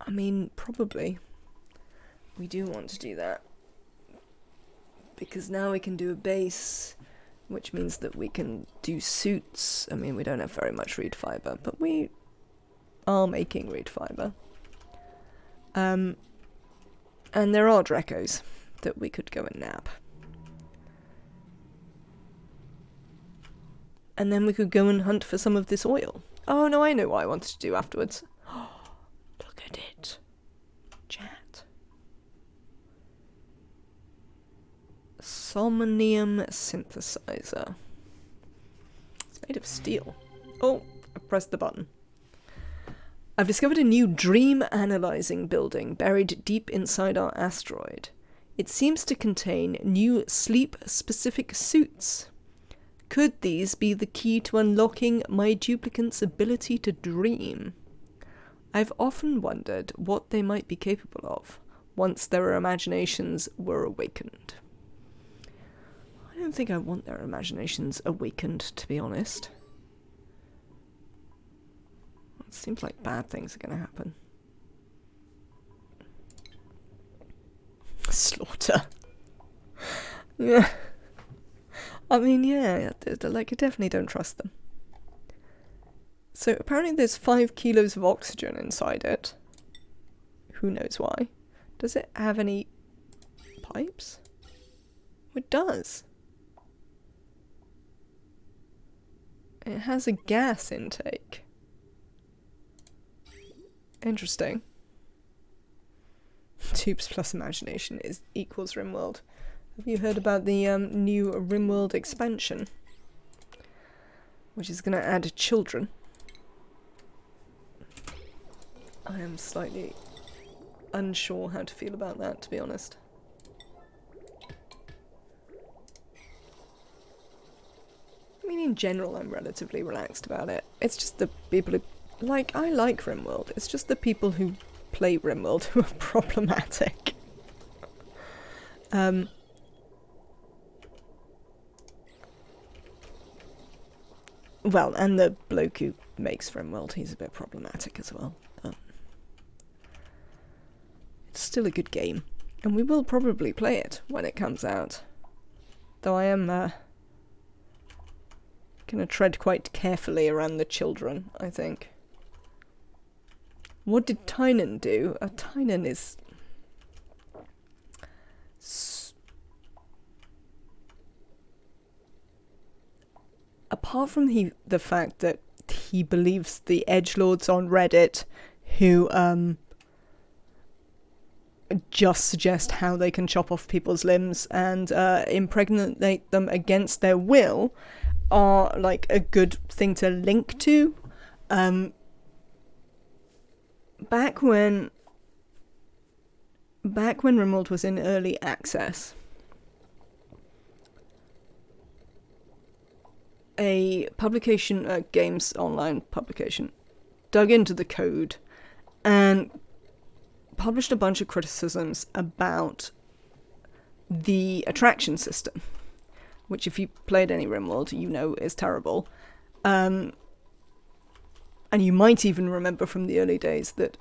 I mean, probably. We do want to do that. Because now we can do a base, which means that we can do suits. I mean, we don't have very much reed fibre, but we are making reed fibre. And there are Drecos that we could go and nab. And then we could go and hunt for some of this oil. Oh, no, I know what I wanted to do afterwards. Look at it. Chat. Somnium synthesizer. It's made of steel. Oh, I pressed the button. I've discovered a new dream analyzing building buried deep inside our asteroid. It seems to contain new sleep-specific suits. Could these be the key to unlocking my duplicants' ability to dream? I've often wondered what they might be capable of once their imaginations were awakened. I don't think I want their imaginations awakened, to be honest. It seems like bad things are going to happen. Slaughter. Yeah. I mean, yeah, like, I definitely don't trust them. So, apparently there's 5 kilos of oxygen inside it. Who knows why? Does it have any pipes? It does. It has a gas intake. Interesting. Tubes plus imagination equals RimWorld. Have you heard about the new RimWorld expansion? Which is going to add children. I am slightly unsure how to feel about that, to be honest. I mean, in general, I'm relatively relaxed about it. It's just the people who... Like, I like RimWorld. It's just the people who play RimWorld who are problematic. Well, and the bloke who makes RimWorld, he's a bit problematic as well. But it's still a good game. And we will probably play it when it comes out. Though I am going to tread quite carefully around the children, I think. What did Tynan do? Tynan is... Apart from the fact that he believes the edgelords on Reddit who just suggest how they can chop off people's limbs and impregnate them against their will are like a good thing to link to. Back when RimWorld was in early access, a publication, a games online publication, dug into the code and published a bunch of criticisms about the attraction system, which if you played any RimWorld, you know is terrible. And you might even remember from the early days that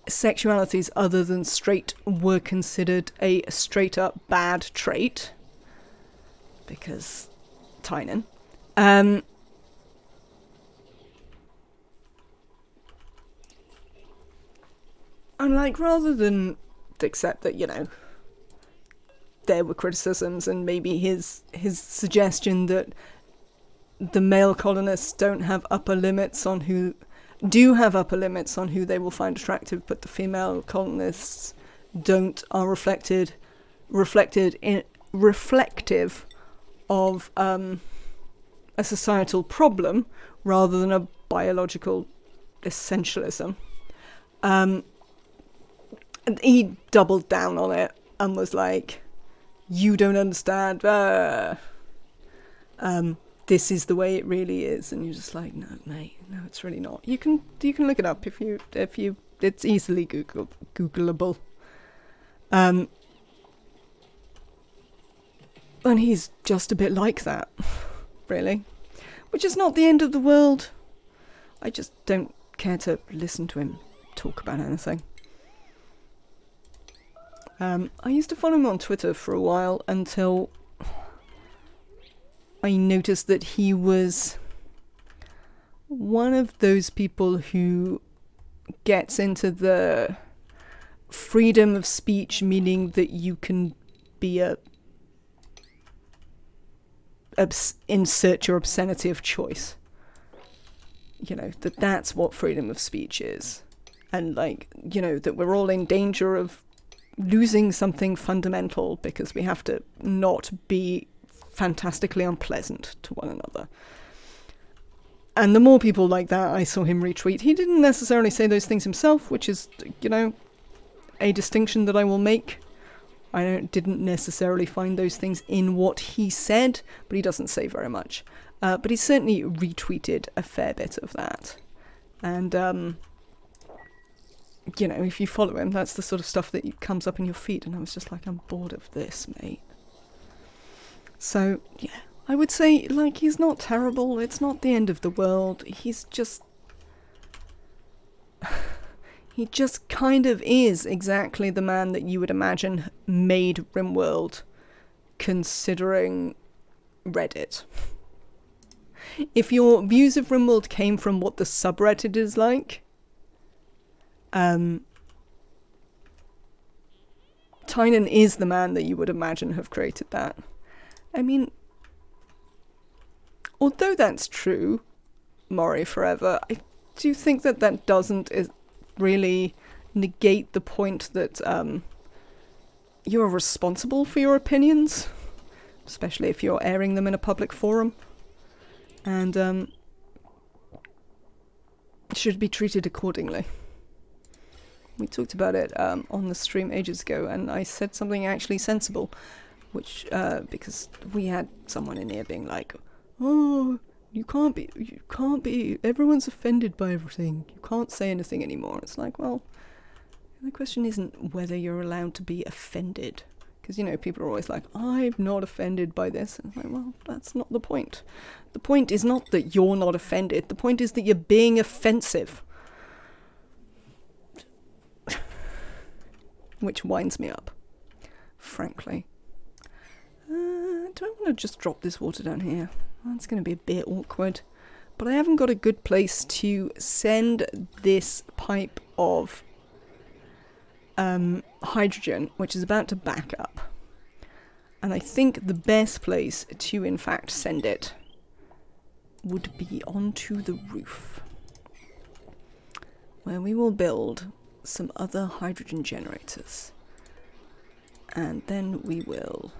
sexualities other than straight were considered a straight-up bad trait. Because Tynan. And like, rather than accept that, you know, there were criticisms and maybe his suggestion that the male colonists do have upper limits on who they will find attractive, but the female colonists are reflective of a societal problem rather than a biological essentialism. And he doubled down on it and was like, you don't understand, this is the way it really is. And you're just like, no mate, no, it's really not. You can look it up if you it's easily Googleable. And he's just a bit like that, really. Which is not the end of the world. I just don't care to listen to him talk about anything. I used to follow him on Twitter for a while until I noticed that he was one of those people who gets into the freedom of speech, meaning that you can be insert your obscenity of choice. You know, that's what freedom of speech is. And like, you know, that we're all in danger of losing something fundamental because we have to not be fantastically unpleasant to one another. And the more people like that I saw him retweet, he didn't necessarily say those things himself, which is, you know, a distinction that I will make. I didn't necessarily find those things in what he said, but he doesn't say very much. But he certainly retweeted a fair bit of that. And, you know, if you follow him, that's the sort of stuff that comes up in your feed. And I was just like, I'm bored of this, mate. So, yeah, I would say, like, he's not terrible. It's not the end of the world. He's just... he just kind of is exactly the man that you would imagine made RimWorld, considering Reddit. If your views of RimWorld came from what the subreddit is like, Tynan is the man that you would imagine have created that. I mean, although that's true, Mori Forever, I do think that doesn't really negate the point that you're responsible for your opinions, especially if you're airing them in a public forum, and should be treated accordingly. We talked about it on the stream ages ago, and I said something actually sensible, which because we had someone in here being like, "Oh, you can't be. Everyone's offended by everything. You can't say anything anymore." It's like, well, the question isn't whether you're allowed to be offended, because, you know, people are always like, "I'm not offended by this." And it's like, well, that's not the point. The point is not that you're not offended. The point is that you're being offensive. Which winds me up, frankly. Do I want to just drop this water down here? That's going to be a bit awkward. But I haven't got a good place to send this pipe of hydrogen, which is about to back up. And I think the best place to, in fact, send it would be onto the roof, where we will build some other hydrogen generators, and then we will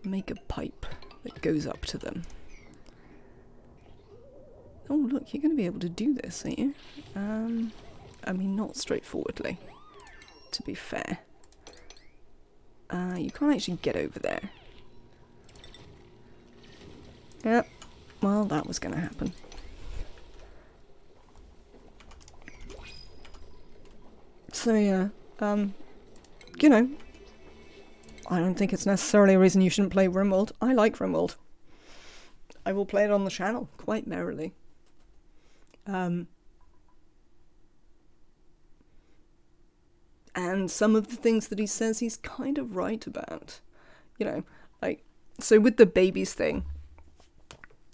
make a pipe that goes up to them. Oh look, you're going to be able to do this, aren't you? I mean, not straightforwardly, to be fair. You can't actually get over there. Yep, well, that was going to happen. So yeah, you know, I don't think it's necessarily a reason you shouldn't play RimWorld. I like RimWorld. I will play it on the channel quite merrily. And some of the things that he says he's kind of right about. You know, like, so with the babies thing,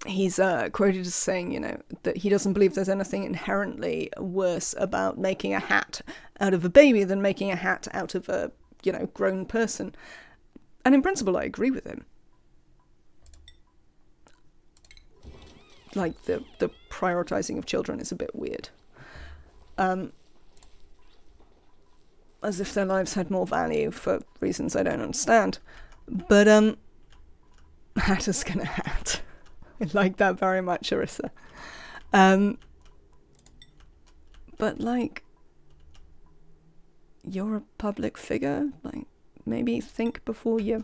he's quoted as saying, you know, that he doesn't believe there's anything inherently worse about making a hat out of a baby than making a hat out of a, you know, grown person. And in principle, I agree with him. Like, the prioritizing of children is a bit weird. As if their lives had more value for reasons I don't understand. But, hat is gonna hat. I like that very much, Arissa. But, like, you're a public figure. Like, maybe think before you...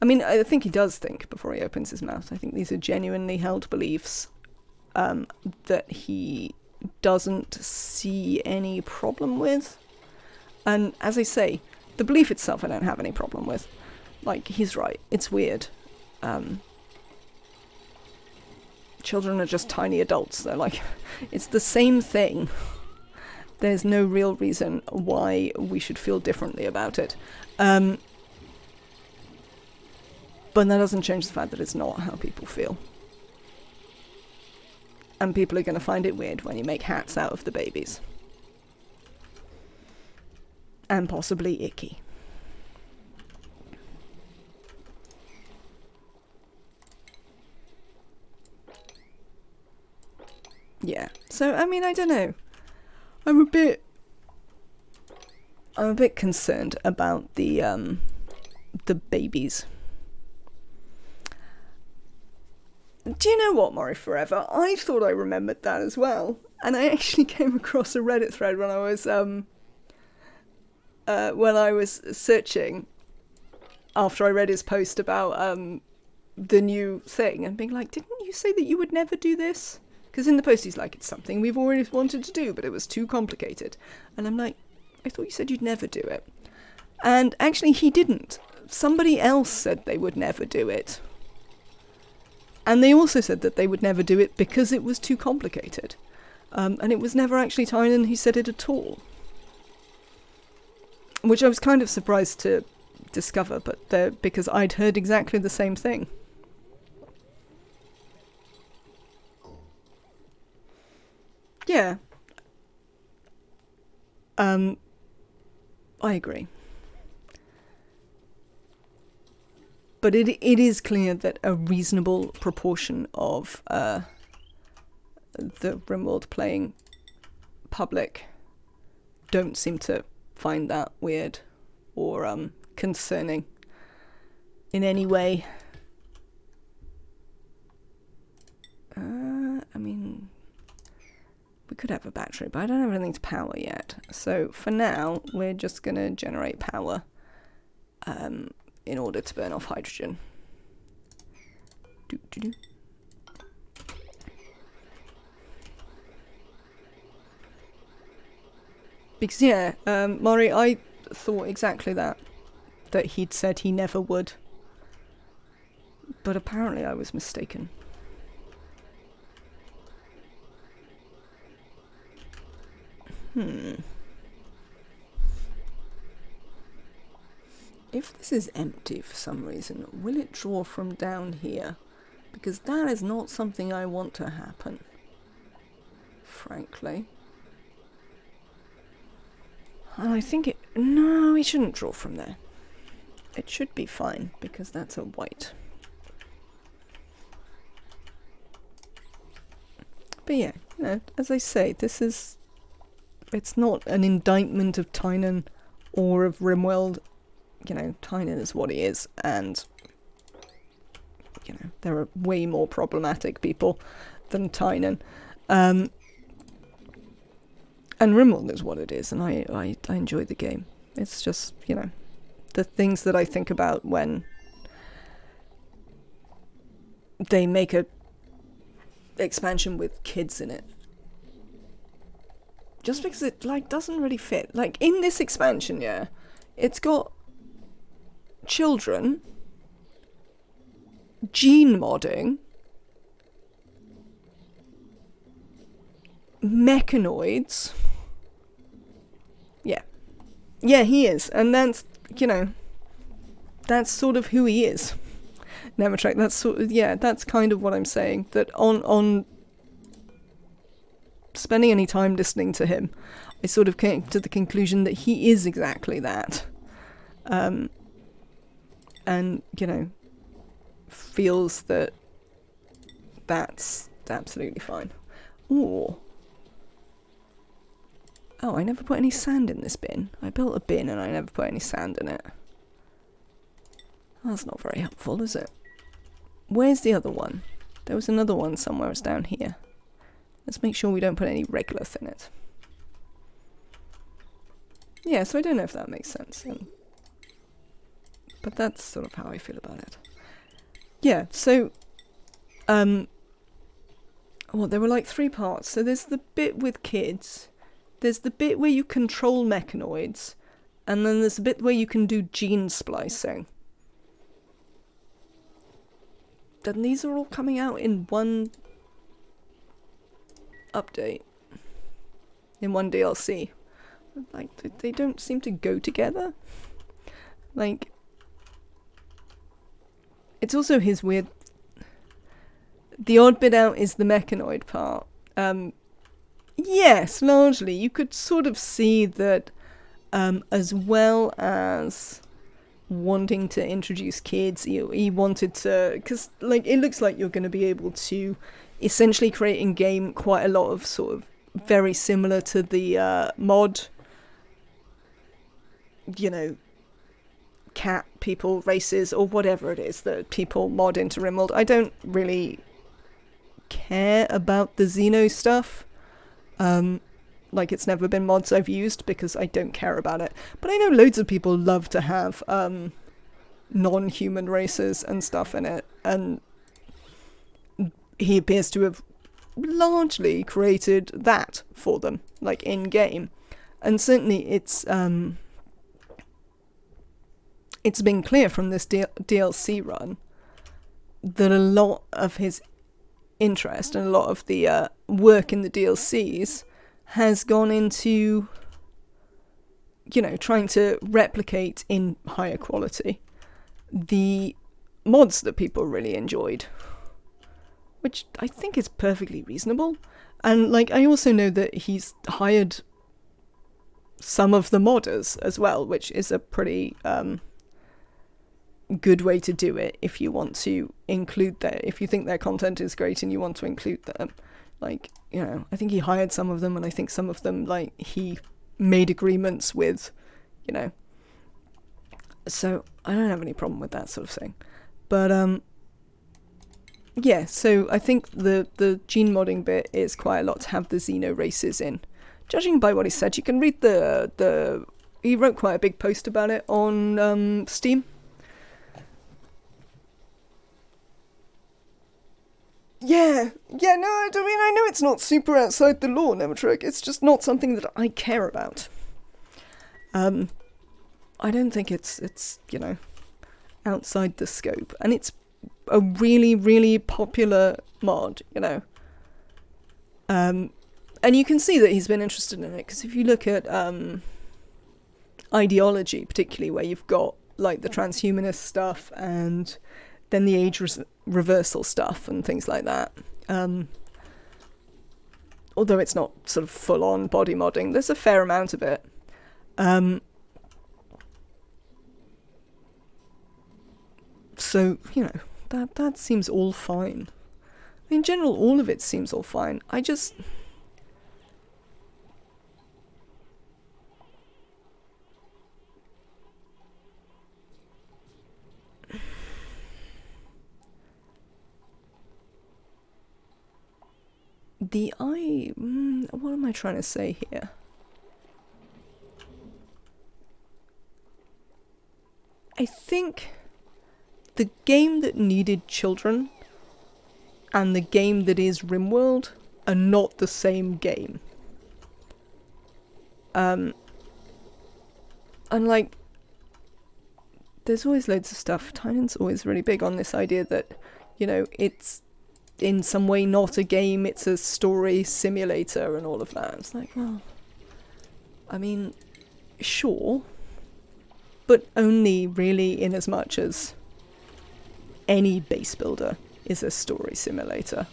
I mean, I think he does think before he opens his mouth. I think these are genuinely held beliefs that he doesn't see any problem with. And as I say, the belief itself I don't have any problem with. Like, he's right. It's weird. children are just tiny adults. They're like, it's the same thing. There's no real reason why we should feel differently about it. But that doesn't change the fact that it's not how people feel. And people are going to find it weird when you make hats out of the babies. And possibly icky. Yeah. So, I mean, I don't know. I'm a bit concerned about the babies. Do you know what, Mori Forever? I thought I remembered that as well. And I actually came across a Reddit thread when I was searching after I read his post about the new thing and being like, didn't you say that you would never do this? Because in the post he's like, it's something we've always wanted to do, but it was too complicated. And I'm like, I thought you said you'd never do it. And actually he didn't. Somebody else said they would never do it. And they also said that they would never do it because it was too complicated. And it was never actually Tynan who said it at all. Which I was kind of surprised to discover, but because I'd heard exactly the same thing. Yeah. I agree. But it is clear that a reasonable proportion of the RimWorld playing public don't seem to find that weird or concerning in any way. I mean, we could have a battery, but I don't have anything to power yet. So for now, we're just going to generate power in order to burn off hydrogen. Because, yeah, Maury, I thought exactly that he'd said he never would. But apparently I was mistaken. If this is empty for some reason, will it draw from down here? Because that is not something I want to happen, frankly. And I think no, it shouldn't draw from there. It should be fine, because that's a white. But yeah, you know, as I say, it's not an indictment of Tynan or of RimWorld. You know, Tynan is what he is, and, you know, there are way more problematic people than Tynan. And RimWorld is what it is, and I enjoy the game. It's just, you know, the things that I think about when they make a expansion with kids in it. Just because it, like, doesn't really fit. Like, in this expansion, yeah, it's got children, gene modding, mechanoids. Yeah, he is, and that's, you know, that's sort of who he is. Nematrack, that's sort of, yeah, that's kind of what I'm saying, that on spending any time listening to him, I sort of came to the conclusion that he is exactly that. And, you know, feels that that's absolutely fine. Ooh. Oh, I never put any sand in this bin. I built a bin and I never put any sand in it. That's not very helpful, is it? Where's the other one? There was another one somewhere. It's down here. Let's make sure we don't put any regolith in it. Yeah, so I don't know if that makes sense. But that's sort of how I feel about it. Yeah, so... well, there were like 3 parts. So there's the bit with kids. There's the bit where you control mechanoids. And then there's the bit where you can do gene splicing. Then these are all coming out in one update in one DLC. Like, they don't seem to go together. Like, it's also his weird... The odd bit out is the mechanoid part. Yes, largely. You could sort of see that, as well as wanting to introduce kids, he wanted to... Because, like, it looks like you're going to be able to essentially create in-game quite a lot of sort of very similar to the mod, you know, cat people races or whatever it is that people mod into RimWorld. I don't really care about the Xeno stuff. Like, it's never been mods I've used because I don't care about it. But I know loads of people love to have non-human races and stuff in it, and he appears to have largely created that for them, like, in-game. And certainly it's been clear from this DLC run that a lot of his interest and a lot of the work in the DLCs has gone into, you know, trying to replicate in higher quality the mods that people really enjoyed, which I think is perfectly reasonable. And, like, I also know that he's hired some of the modders as well, which is a pretty good way to do it if you want to include if you think their content is great and you want to include them. Like, you know, I think he hired some of them, and I think some of them, like, he made agreements with, you know. So I don't have any problem with that sort of thing. But yeah, so I think the gene modding bit is quite a lot to have the Xeno races in. Judging by what he said, you can read he wrote quite a big post about it on Steam. Yeah, no, I mean, I know it's not super outside the law, Nematrick. It's just not something that I care about. I don't think it's, you know, outside the scope. And it's a really, really popular mod, you know. And you can see that he's been interested in it, because if you look at ideology, particularly where you've got, like, the transhumanist stuff and then the age reversal stuff and things like that. Although it's not sort of full-on body modding, there's a fair amount of it. So, you know, that seems all fine. In general, all of it seems all fine. I just... what am I trying to say here? I think the game that needed children and the game that is RimWorld are not the same game. And, like, there's always loads of stuff. Tynan's always really big on this idea that, you know, it's in some way not a game, it's a story simulator and all of that. It's like, well, I mean, sure, but only really in as much as any base builder is a story simulator.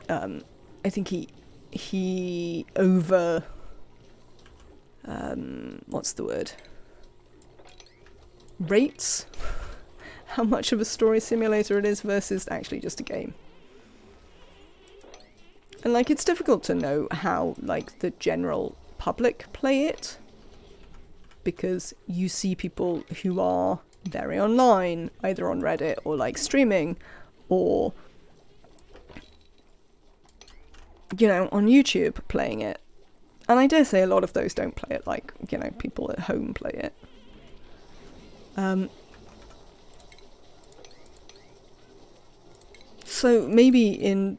I think he over... what's the word? Rates how much of a story simulator it is versus actually just a game. And, like, it's difficult to know how, like, the general public play it, because you see people who are very online, either on Reddit or, like, streaming, or, you know, on YouTube playing it. And I dare say a lot of those don't play it like, you know, people at home play it. So maybe in...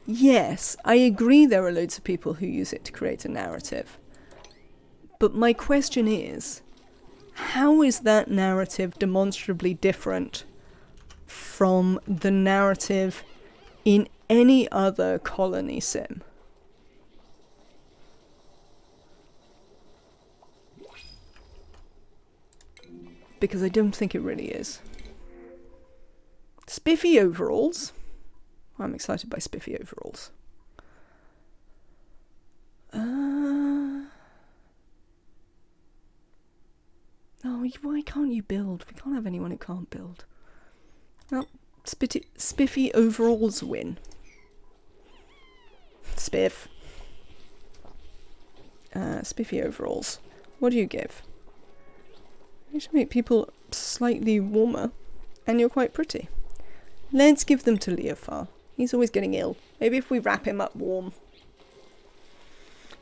Yes, I agree there are loads of people who use it to create a narrative. But my question is, how is that narrative demonstrably different from the narrative in any other colony sim. Because I don't think it really is. Spiffy overalls. I'm excited by spiffy overalls. Oh, why can't you build? We can't have anyone who can't build. Well, spiffy overalls win. Spiff. Spiffy overalls. What do you give? You should make people slightly warmer, and you're quite pretty. Let's give them to Leofar. He's always getting ill. Maybe if we wrap him up warm.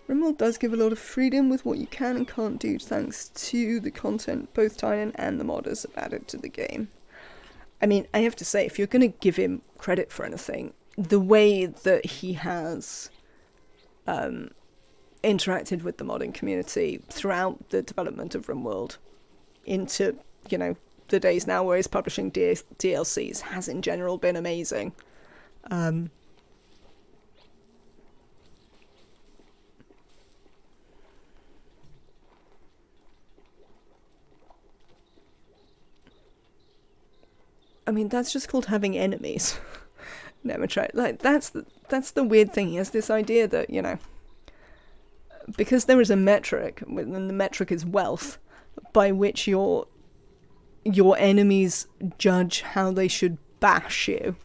RimWorld does give a lot of freedom with what you can and can't do, thanks to the content both Tynan and the modders have added to the game. I mean, I have to say, if you're going to give him credit for anything, the way that he has interacted with the modding community throughout the development of RimWorld into, you know, the days now where he's publishing DLCs has in general been amazing. I mean, that's just called having enemies. Never tried. Like, that's the weird thing. He has this idea that, you know, because there is a metric, and the metric is wealth, by which your enemies judge how they should bash you.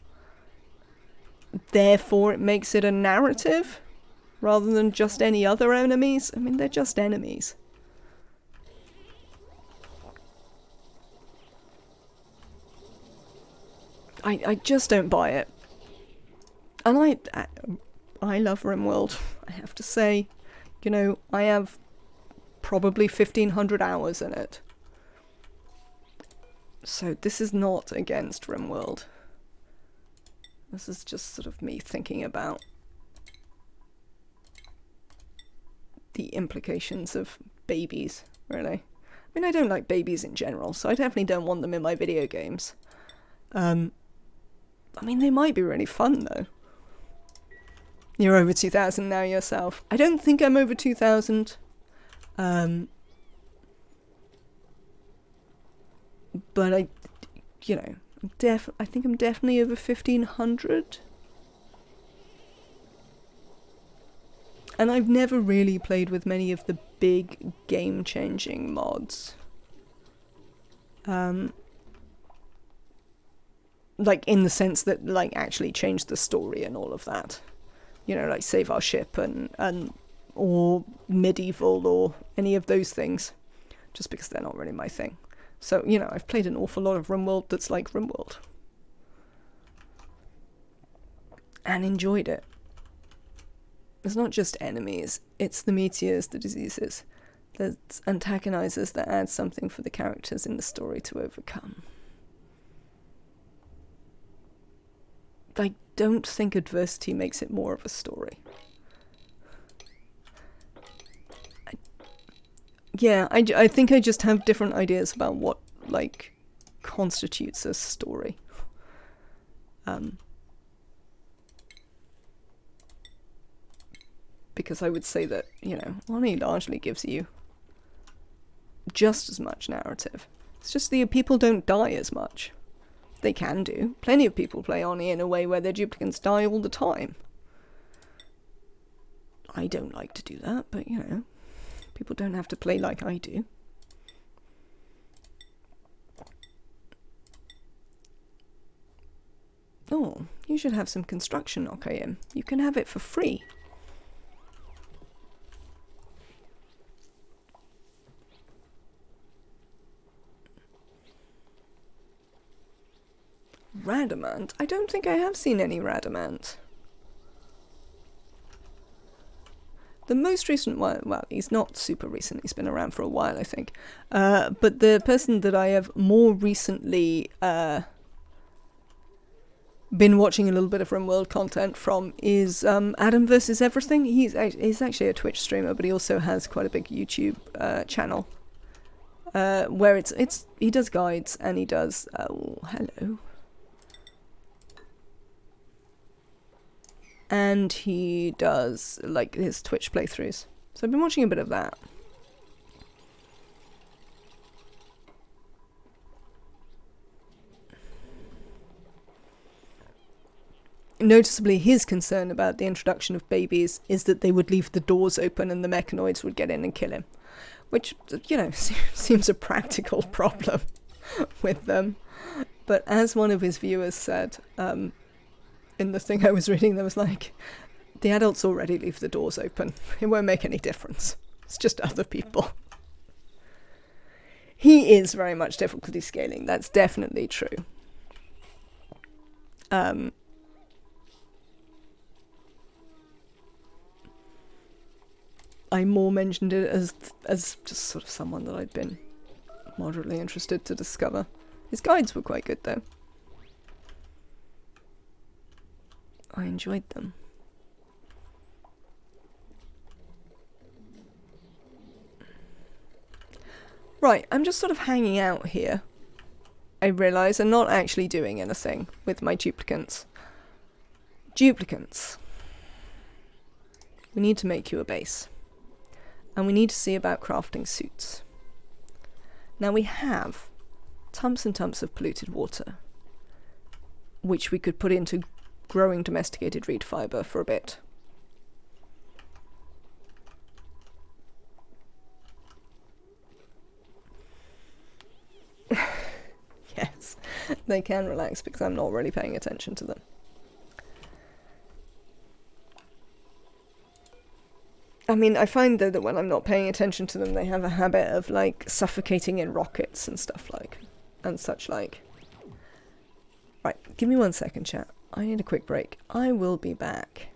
Therefore, it makes it a narrative, rather than just any other enemies. I mean, they're just enemies. I just don't buy it. And I love RimWorld, I have to say. You know, I have probably 1,500 hours in it. So this is not against RimWorld. This is just sort of me thinking about the implications of babies, really. I mean, I don't like babies in general, so I definitely don't want them in my video games. I mean, they might be really fun, though. You're over 2,000 now yourself. I don't think I'm over 2,000. But I think I'm definitely over 1,500. And I've never really played with many of the big game-changing mods. Like, in the sense that, like, actually change the story and all of that. You know, like Save Our Ship and or Medieval or any of those things. Just because they're not really my thing. So, you know, I've played an awful lot of RimWorld that's like RimWorld. And enjoyed it. It's not just enemies, it's the meteors, the diseases. There's antagonizers that add something for the characters in the story to overcome. I don't think adversity makes it more of a story. I think I just have different ideas about what, like, constitutes a story. Because I would say that, you know, Oni largely gives you just as much narrative. It's just the people don't die as much. They can do. Plenty of people play Oni in a way where their duplicants die all the time. I don't like to do that, but, you know, people don't have to play like I do. Oh, you should have some construction, OKM. You can have it for free. Radamant? I don't think I have seen any Radamant. The most recent one, well, he's not super recent, he's been around for a while, I think. But the person that I have more recently been watching a little bit of RimWorld content from is Adam vs. Everything. He's actually a Twitch streamer, but he also has quite a big YouTube channel. Where he does guides and he does... oh, hello. and he does like his Twitch playthroughs. So I've been watching a bit of that. Noticeably, his concern about the introduction of babies is that they would leave the doors open and the mechanoids would get in and kill him. Which, you know, seems a practical problem with them. But as one of his viewers said, in the thing I was reading, there was like, the adults already leave the doors open. It won't make any difference. It's just other people. He is very much difficulty scaling. That's definitely true. I more mentioned it as just sort of someone that I'd been moderately interested to discover. His guides were quite good though. I enjoyed them. Right, I'm just sort of hanging out here. I realise I'm not actually doing anything with my duplicants. Duplicants. We need to make you a base. And we need to see about crafting suits. Now we have tons and tons of polluted water, which we could put into growing domesticated reed fibre for a bit. Yes, they can relax because I'm not really paying attention to them. I mean, I find though that when I'm not paying attention to them, they have a habit of like suffocating in rockets and stuff like, and such like. Right, give me 1 second, chat. I need a quick break. I will be back.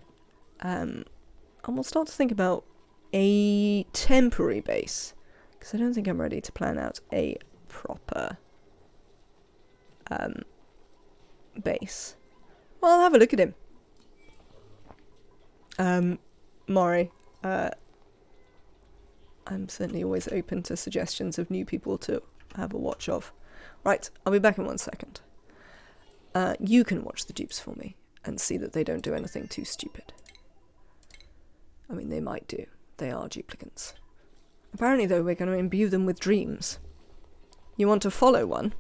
And we'll start to think about a temporary base, because I don't think I'm ready to plan out a proper base. Well, I'll have a look at him. Maury. I'm certainly always open to suggestions of new people to have a watch of. Right, I'll be back in 1 second. You can watch the dupes for me and see that they don't do anything too stupid. I mean, they might do. They are duplicants. Apparently, though, we're going to imbue them with dreams. You want to follow one?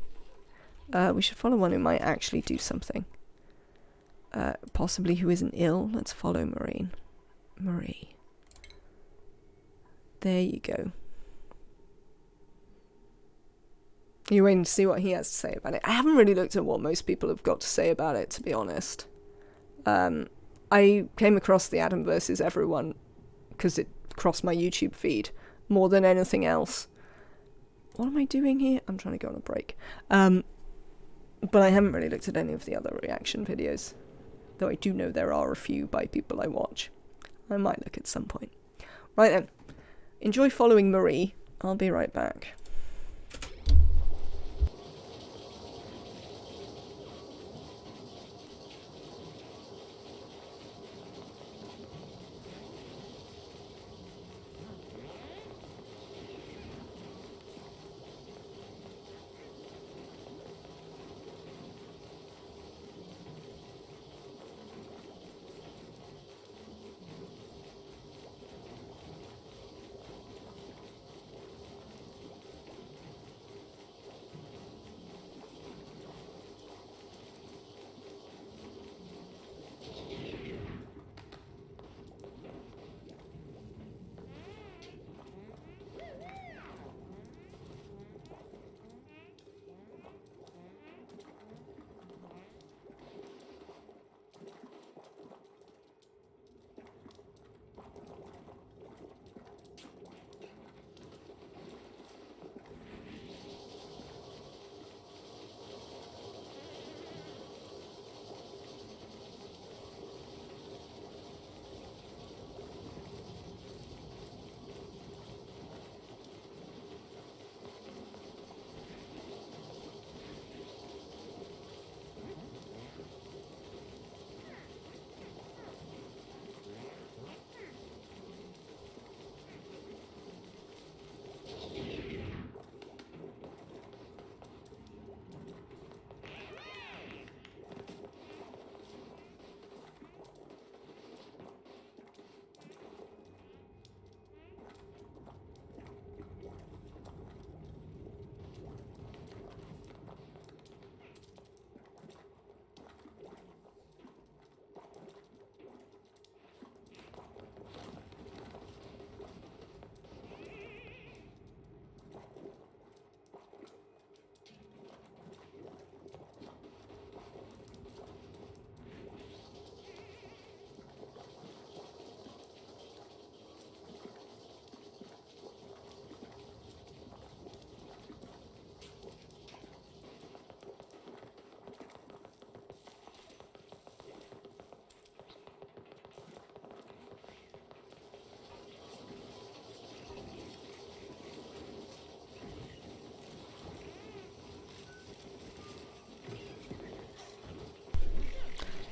We should follow one who might actually do something. Possibly who isn't ill. Let's follow Marie. There you go. Are you waiting to see what he has to say about it? I haven't really looked at what most people have got to say about it, to be honest. I came across the Adam versus Everyone because it crossed my YouTube feed more than anything else. What am I doing here? I'm trying to go on a break. But I haven't really looked at any of the other reaction videos, though I do know there are a few by people I watch. I might look at some point. Right then, enjoy following Marie. I'll be right back.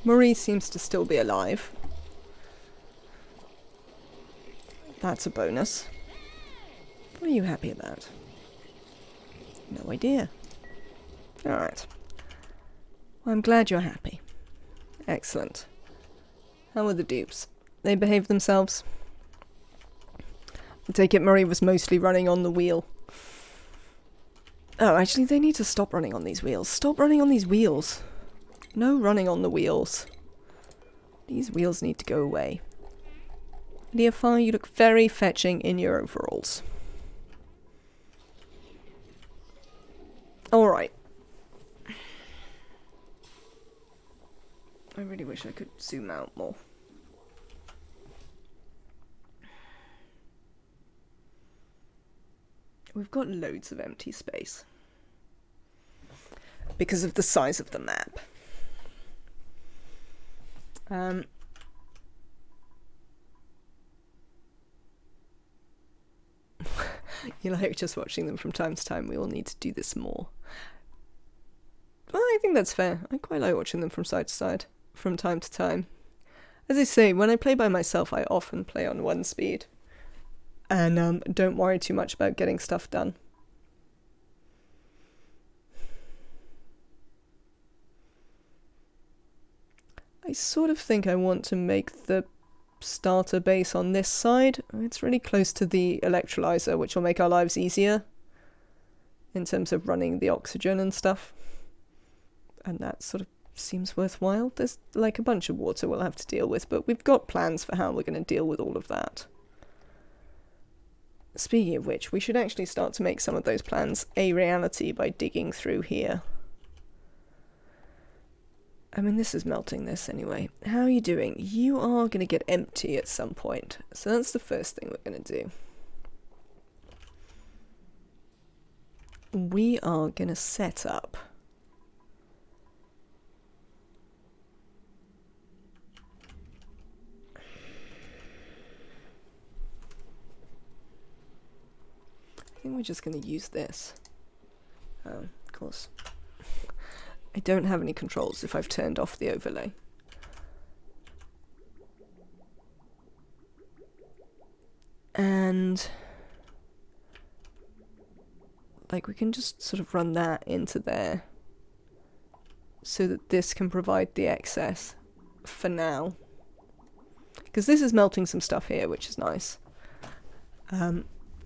Marie seems to still be alive. That's a bonus. What are you happy about? No idea. Alright. Well, I'm glad you're happy. Excellent. How were the dupes? They behaved themselves? I take it Marie was mostly running on the wheel. Oh, actually, they need to stop running on these wheels. Stop running on these wheels. No running on the wheels. These wheels need to go away. Leofar, you look very fetching in your overalls. Alright. I really wish I could zoom out more. We've got loads of empty space. Because of the size of the map. You like just watching them from time to time. We all need to do this more. Well, I think that's fair. I quite like watching them from side to side, from time to time. As I say, when I play by myself, I often play on one speed. And don't worry too much about getting stuff done. I sort of think I want to make the starter base on this side. It's really close to the electrolyzer, which will make our lives easier in terms of running the oxygen and stuff. And that sort of seems worthwhile. There's like a bunch of water we'll have to deal with, but we've got plans for how we're going to deal with all of that. Speaking of which, we should actually start to make some of those plans a reality by digging through here. I mean, this is melting this anyway. How are you doing? You are going to get empty at some point. So that's the first thing we're going to do. We are going to set up I think we're just going to use this. Oh, of course. I don't have any controls if I've turned off the overlay. And like we can just sort of run that into there so that this can provide the excess for now. Because this is melting some stuff here, which is nice.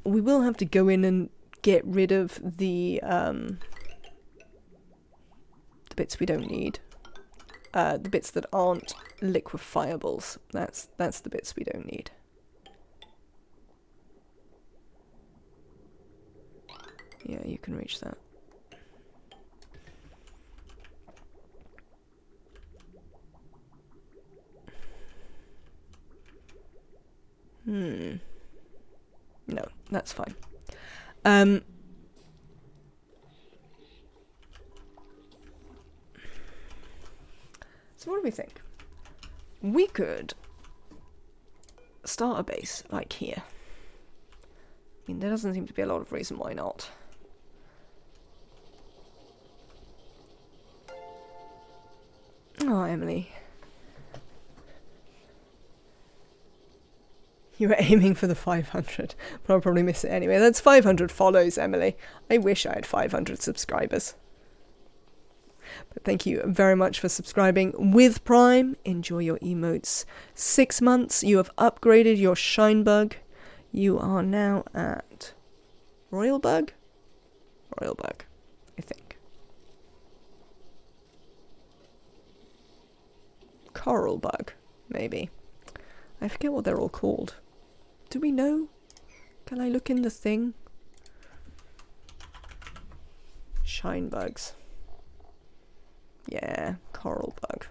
We will have to go in and get rid of the bits we don't need. The bits that aren't liquefiables. That's the bits we don't need. Yeah, you can reach that. No, that's fine. So what do we think? We could start a base like here. I mean, there doesn't seem to be a lot of reason why not. Oh, Emily. You were aiming for the 500, but I'll probably miss it anyway. That's 500 follows, Emily. I wish I had 500 subscribers. But thank you very much for subscribing with Prime. Enjoy your emotes. 6 months, you have upgraded your Shine Bug. You are now at Royal Bug? Royal Bug, I think. Coral Bug, maybe. I forget what they're all called. Do we know? Can I look in the thing? Shine bugs. Yeah, coral bug.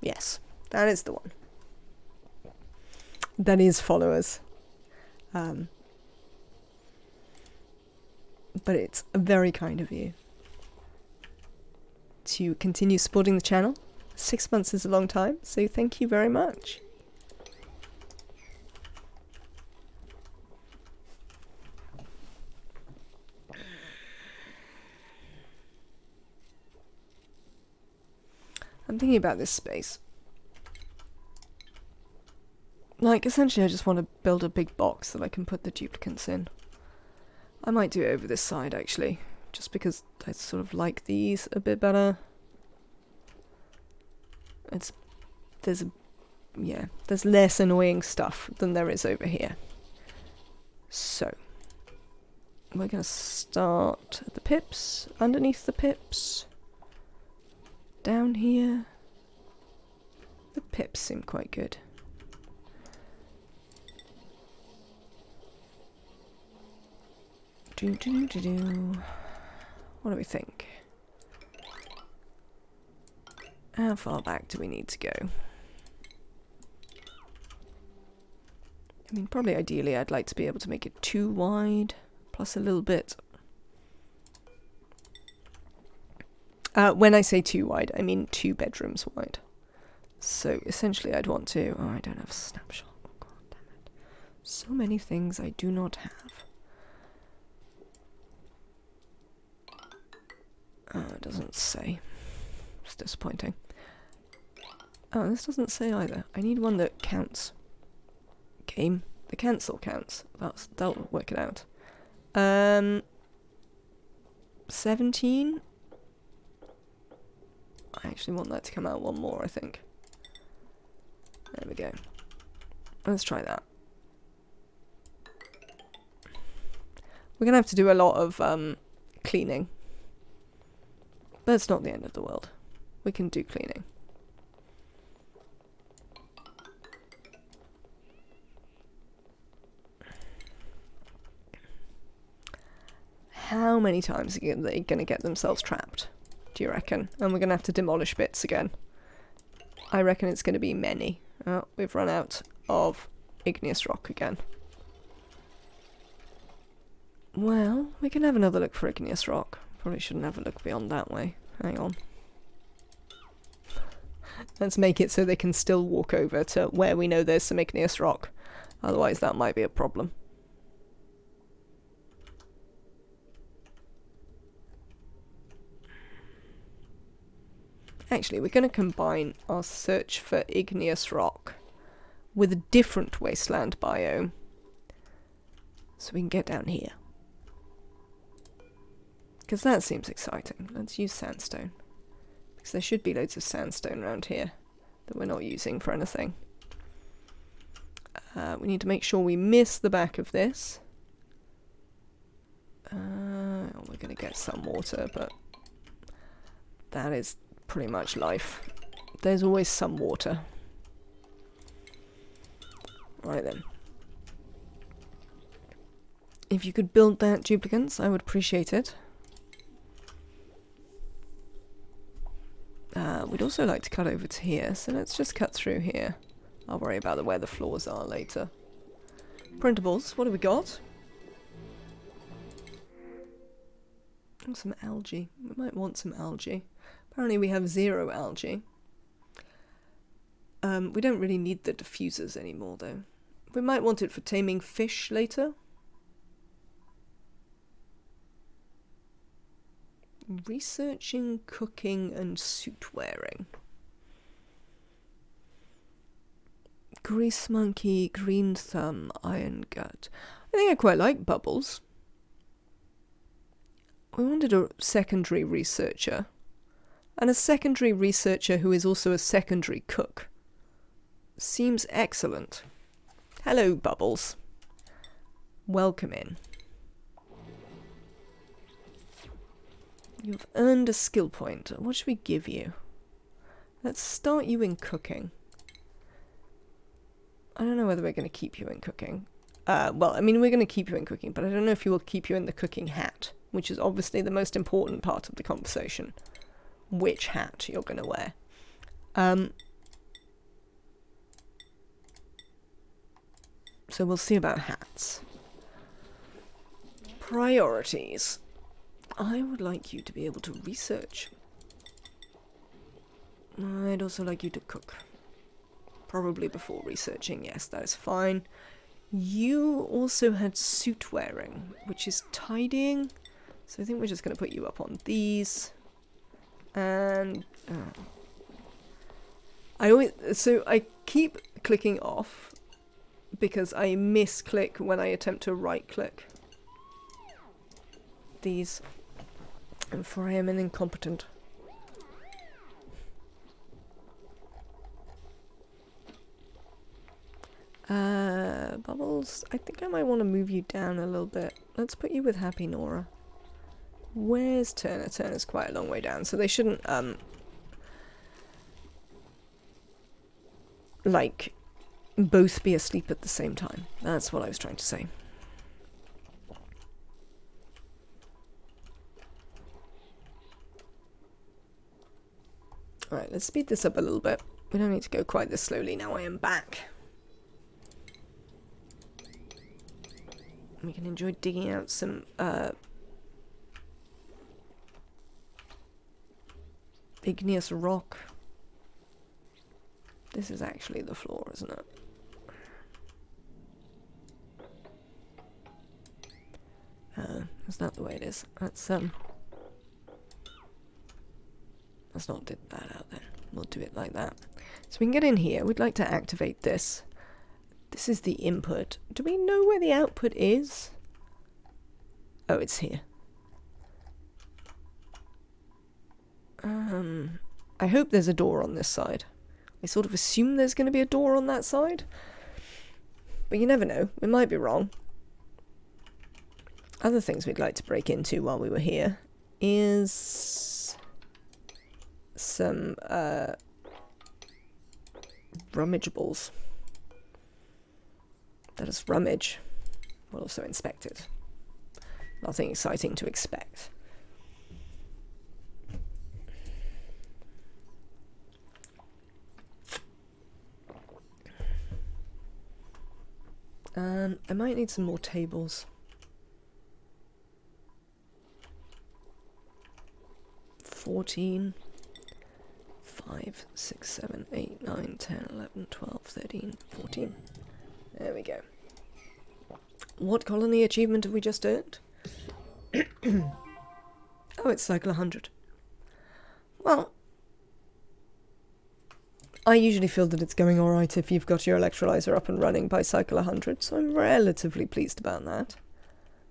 Yes, that is the one. That is followers. But it's very kind of you to continue supporting the channel. 6 months is a long time, so thank you very much. I'm thinking about this space. Like, essentially I just want to build a big box that I can put the duplicants in. I might do it over this side, actually, just because I sort of like these a bit better. There's less annoying stuff than there is over here. So, we're going to start at the pips, underneath the pips, down here. The pips seem quite good. What do we think? How far back do we need to go? I mean, probably ideally I'd like to be able to make it 2 wide, plus a little bit. When I say 2 wide, I mean 2 bedrooms wide. So essentially I'd want to... Oh, I don't have a snapshot. Oh, God damn it. So many things I do not have. Oh, it doesn't say. It's disappointing. Oh, this doesn't say either. I need one that counts. Game. The cancel counts. That'll work it out. 17? I actually want that to come out 1 more, I think. There we go. Let's try that. We're going to have to do a lot of cleaning. But it's not the end of the world. We can do cleaning. How many times are they going to get themselves trapped, do you reckon? And we're going to have to demolish bits again. I reckon it's going to be many. Oh, we've run out of igneous rock again. Well, we can have another look for igneous rock. Probably shouldn't have a look beyond that way. Hang on. Let's make it so they can still walk over to where we know there's some igneous rock. Otherwise that might be a problem. Actually, we're going to combine our search for igneous rock with a different wasteland biome. So we can get down here. Because that seems exciting. Let's use sandstone. Because there should be loads of sandstone around here that we're not using for anything. We need to make sure we miss the back of this. We're going to get some water, but that is pretty much life. There's always some water. Right then. If you could build that duplicants, I would appreciate it. We'd also like to cut over to here, so let's just cut through here. I'll worry about where the floors are later. Printables, what have we got? Oh, some algae. We might want some algae. Apparently we have 0 algae. We don't really need the diffusers anymore, though. We might want it for taming fish later. Researching, cooking, and suit wearing. Grease monkey, green thumb, iron gut. I think I quite like bubbles. We wanted a secondary researcher. And a secondary researcher who is also a secondary cook. Seems excellent. Hello, Bubbles. Welcome in. You've earned a skill point. What should we give you? Let's start you in cooking. I don't know whether we're going to keep you in cooking. Well, I mean, we're going to keep you in cooking, but I don't know if you will keep you in the cooking hat, which is obviously the most important part of the conversation. Which hat you're going to wear. So we'll see about hats. Priorities. I would like you to be able to research. I'd also like you to cook. Probably before researching, yes, that is fine. You also had suit wearing, which is tidying. So I think we're just going to put you up on these. And I keep clicking off because I misclick when I attempt to right click these, and for I am an incompetent. Bubbles, I think I might want to move you down a little bit. Let's put you with Happy Nora. Where's Turner? Turner's quite a long way down, so they shouldn't, like, both be asleep at the same time. That's what I was trying to say. Alright, let's speed this up a little bit. We don't need to go quite this slowly now I am back. We can enjoy digging out some, igneous rock. This is actually the floor, isn't it? Is that the way it is? Let's not dip that out then. We'll do it like that. So we can get in here. We'd like to activate this. This is the input. Do we know where the output is? Oh, it's here. I hope there's a door on this side. I sort of assume there's going to be a door on that side. But you never know. We might be wrong. Other things we'd like to break into while we were here is some rummageables. Let us rummage. We'll also inspect it. Nothing exciting to expect. I might need some more tables. 14, 5, 6, 7, 8, 9, 10, 11, 12, 13, 14. There we go. What colony achievement have we just earned? Oh, it's cycle 100. Well, I usually feel that it's going alright if you've got your electrolyzer up and running by cycle 100, so I'm relatively pleased about that.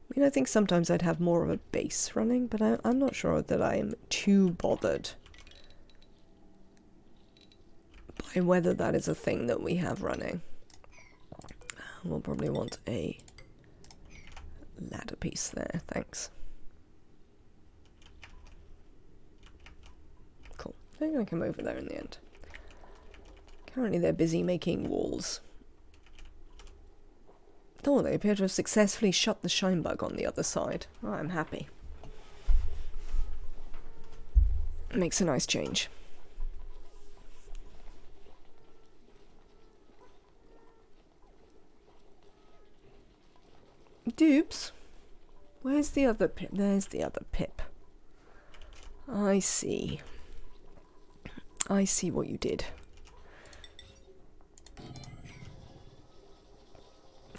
I mean, I think sometimes I'd have more of a base running, but I'm not sure that I am too bothered by whether that is a thing that we have running. We'll probably want a ladder piece there, thanks. Cool. They're going to come over there in the end. Currently they're busy making walls. Oh, they appear to have successfully shut the shine bug on the other side. Oh, I'm happy. Makes a nice change. Dupes? Where's the other pip? There's the other pip. I see. I see what you did.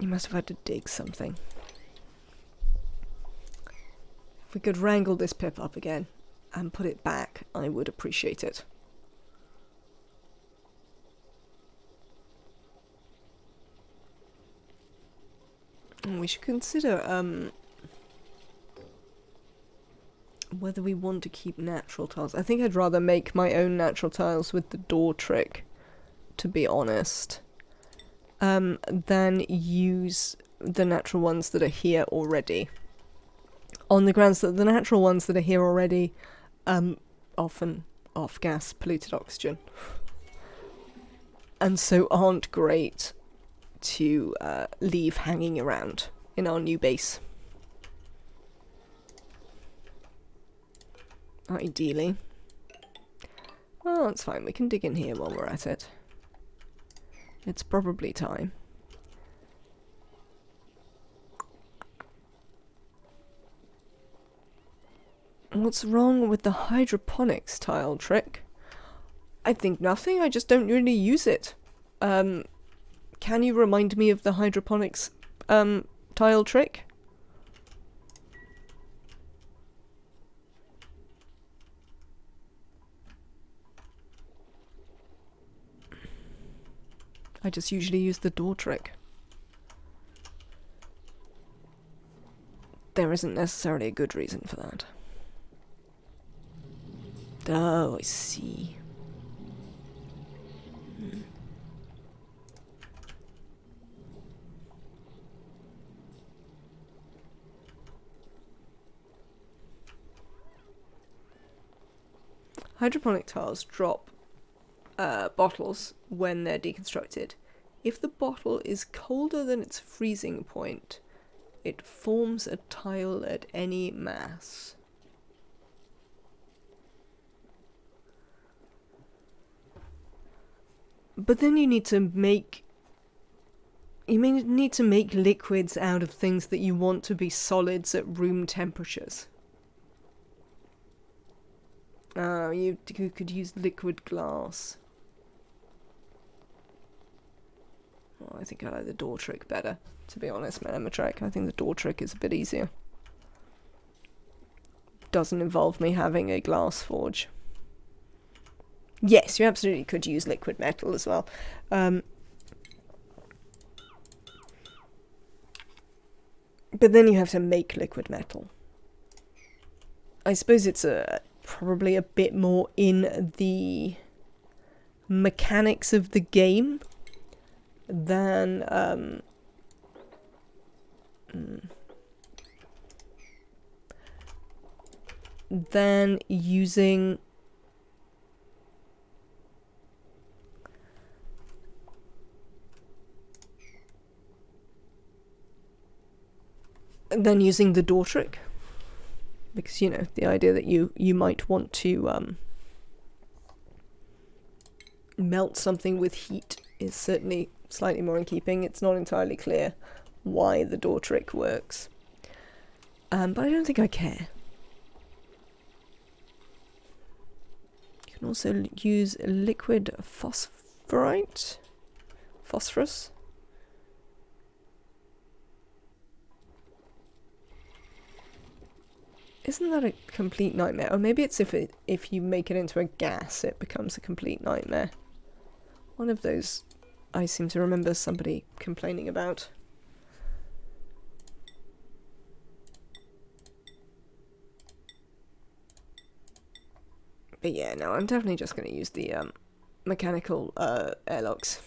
You must have had to dig something. If we could wrangle this pip up again and put it back, I would appreciate it. And we should consider whether we want to keep natural tiles. I think I'd rather make my own natural tiles with the door trick, to be honest. Than use the natural ones that are here already. On the grounds that the natural ones that are here already often off-gas polluted oxygen. And so aren't great to leave hanging around in our new base. Ideally. Well, that's fine. We can dig in here while we're at it. It's probably time. What's wrong with the hydroponics tile trick? I think nothing, I just don't really use it. Can you remind me of the hydroponics tile trick? I just usually use the door trick. There isn't necessarily a good reason for that. Oh, I see. Hydroponic tiles drop bottles when they're deconstructed. If the bottle is colder than its freezing point, it forms a tile at any mass. But then you need to make... You may need to make liquids out of things that you want to be solids at room temperatures. You could use liquid glass. Well, I think I like the door trick better, to be honest, Menemetrek. I think the door trick is a bit easier. Doesn't involve me having a glass forge. Yes, you absolutely could use liquid metal as well. But then you have to make liquid metal. I suppose it's probably a bit more in the mechanics of the game than using the door trick, because you know the idea that you might want to melt something with heat is certainly slightly more in keeping. It's not entirely clear why the door trick works, but I don't think I care. You can also use liquid phosphorus. Isn't that a complete nightmare? Or maybe it's if you make it into a gas, it becomes a complete nightmare. One of those I seem to remember somebody complaining about. But yeah, no, I'm definitely just going to use the mechanical airlocks.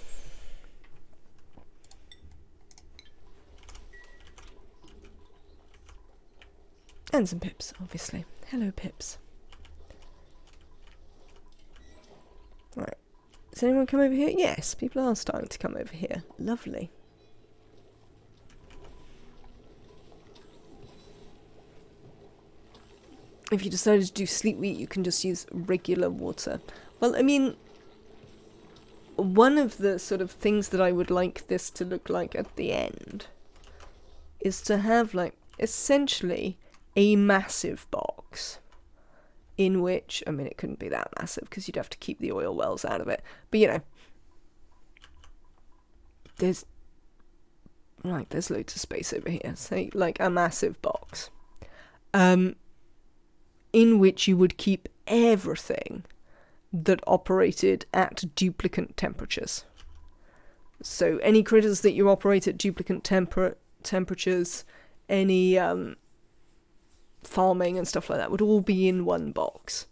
And some pips, obviously. Hello, pips. Right. Does anyone come over here? Yes, people are starting to come over here. Lovely. If you decided to do sleep wheat, you can just use regular water. Well, I mean, one of the sort of things that I would like this to look like at the end is to have, like, essentially a massive box in which, I mean, it couldn't be that massive because you'd have to keep the oil wells out of it. But, you know, there's loads of space over here. So, like, a massive box. In which you would keep everything that operated at duplicant temperatures. So any critters that you operate at duplicant temperatures, any farming and stuff like that would all be in one box.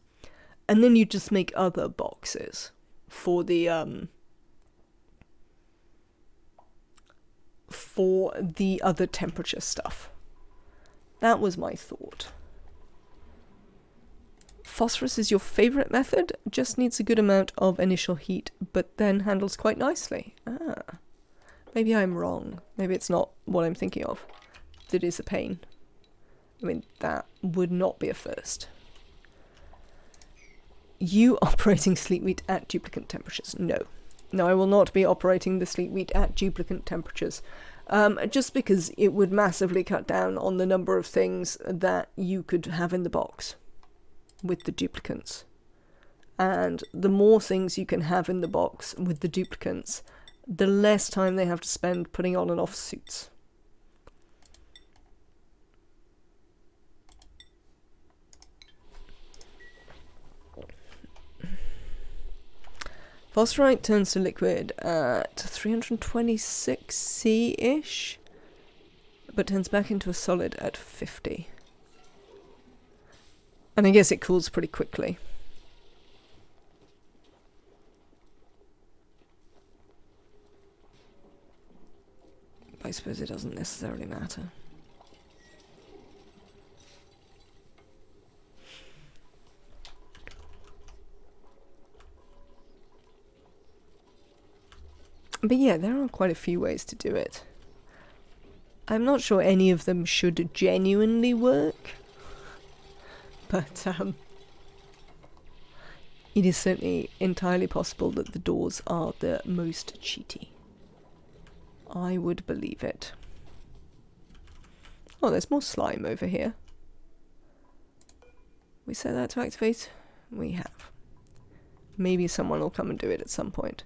And then you just make other boxes for the other temperature stuff. That was my thought. Phosphorus is your favourite method, just needs a good amount of initial heat, but then handles quite nicely. Maybe I'm wrong. Maybe it's not what I'm thinking of. That is a pain. I mean, that would not be a first. You operating sleep wheat at duplicant temperatures? No. No, I will not be operating the sleep wheat at duplicant temperatures. Just because it would massively cut down on the number of things that you could have in the box with the duplicants. And the more things you can have in the box with the duplicants, the less time they have to spend putting on and off suits. Phosphorite turns to liquid at 326 C-ish, but turns back into a solid at 50. And I guess it cools pretty quickly. I suppose it doesn't necessarily matter. But yeah, there are quite a few ways to do it. I'm not sure any of them should genuinely work. But it is certainly entirely possible that the doors are the most cheaty. I would believe it. Oh, there's more slime over here. We set that to activate? We have. Maybe someone will come and do it at some point.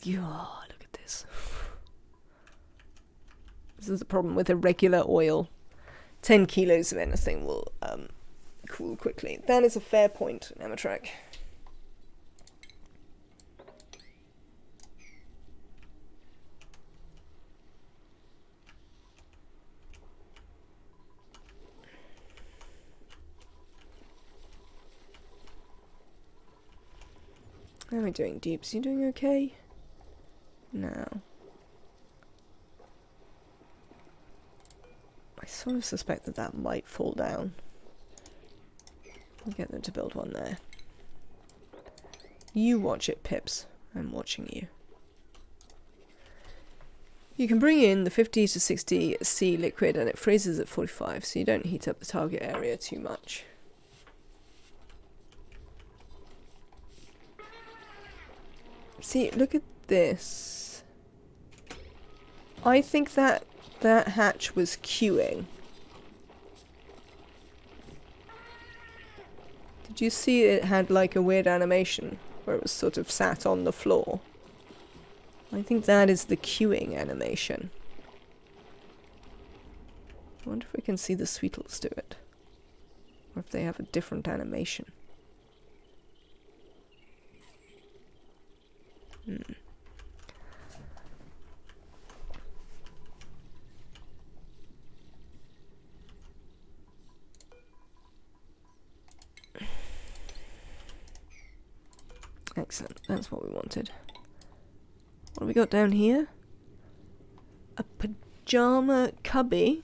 Oh, look at this. This is the problem with irregular oil. 10 kilos of anything will cool quickly. That is a fair point, Amatrak. How am I doing, Dupes? You doing okay? No. I sort of suspect that that might fall down. I'll get them to build one there. You watch it, Pips. I'm watching you. You can bring in the 50 to 60 C liquid and it freezes at 45, so you don't heat up the target area too much. See, look at this. I think that hatch was queuing. Did you see it had like a weird animation where it was sort of sat on the floor? I think that is the queuing animation. I wonder if we can see the Sweetles do it. Or if they have a different animation. Excellent, that's what we wanted. What have we got down here? A pajama cubby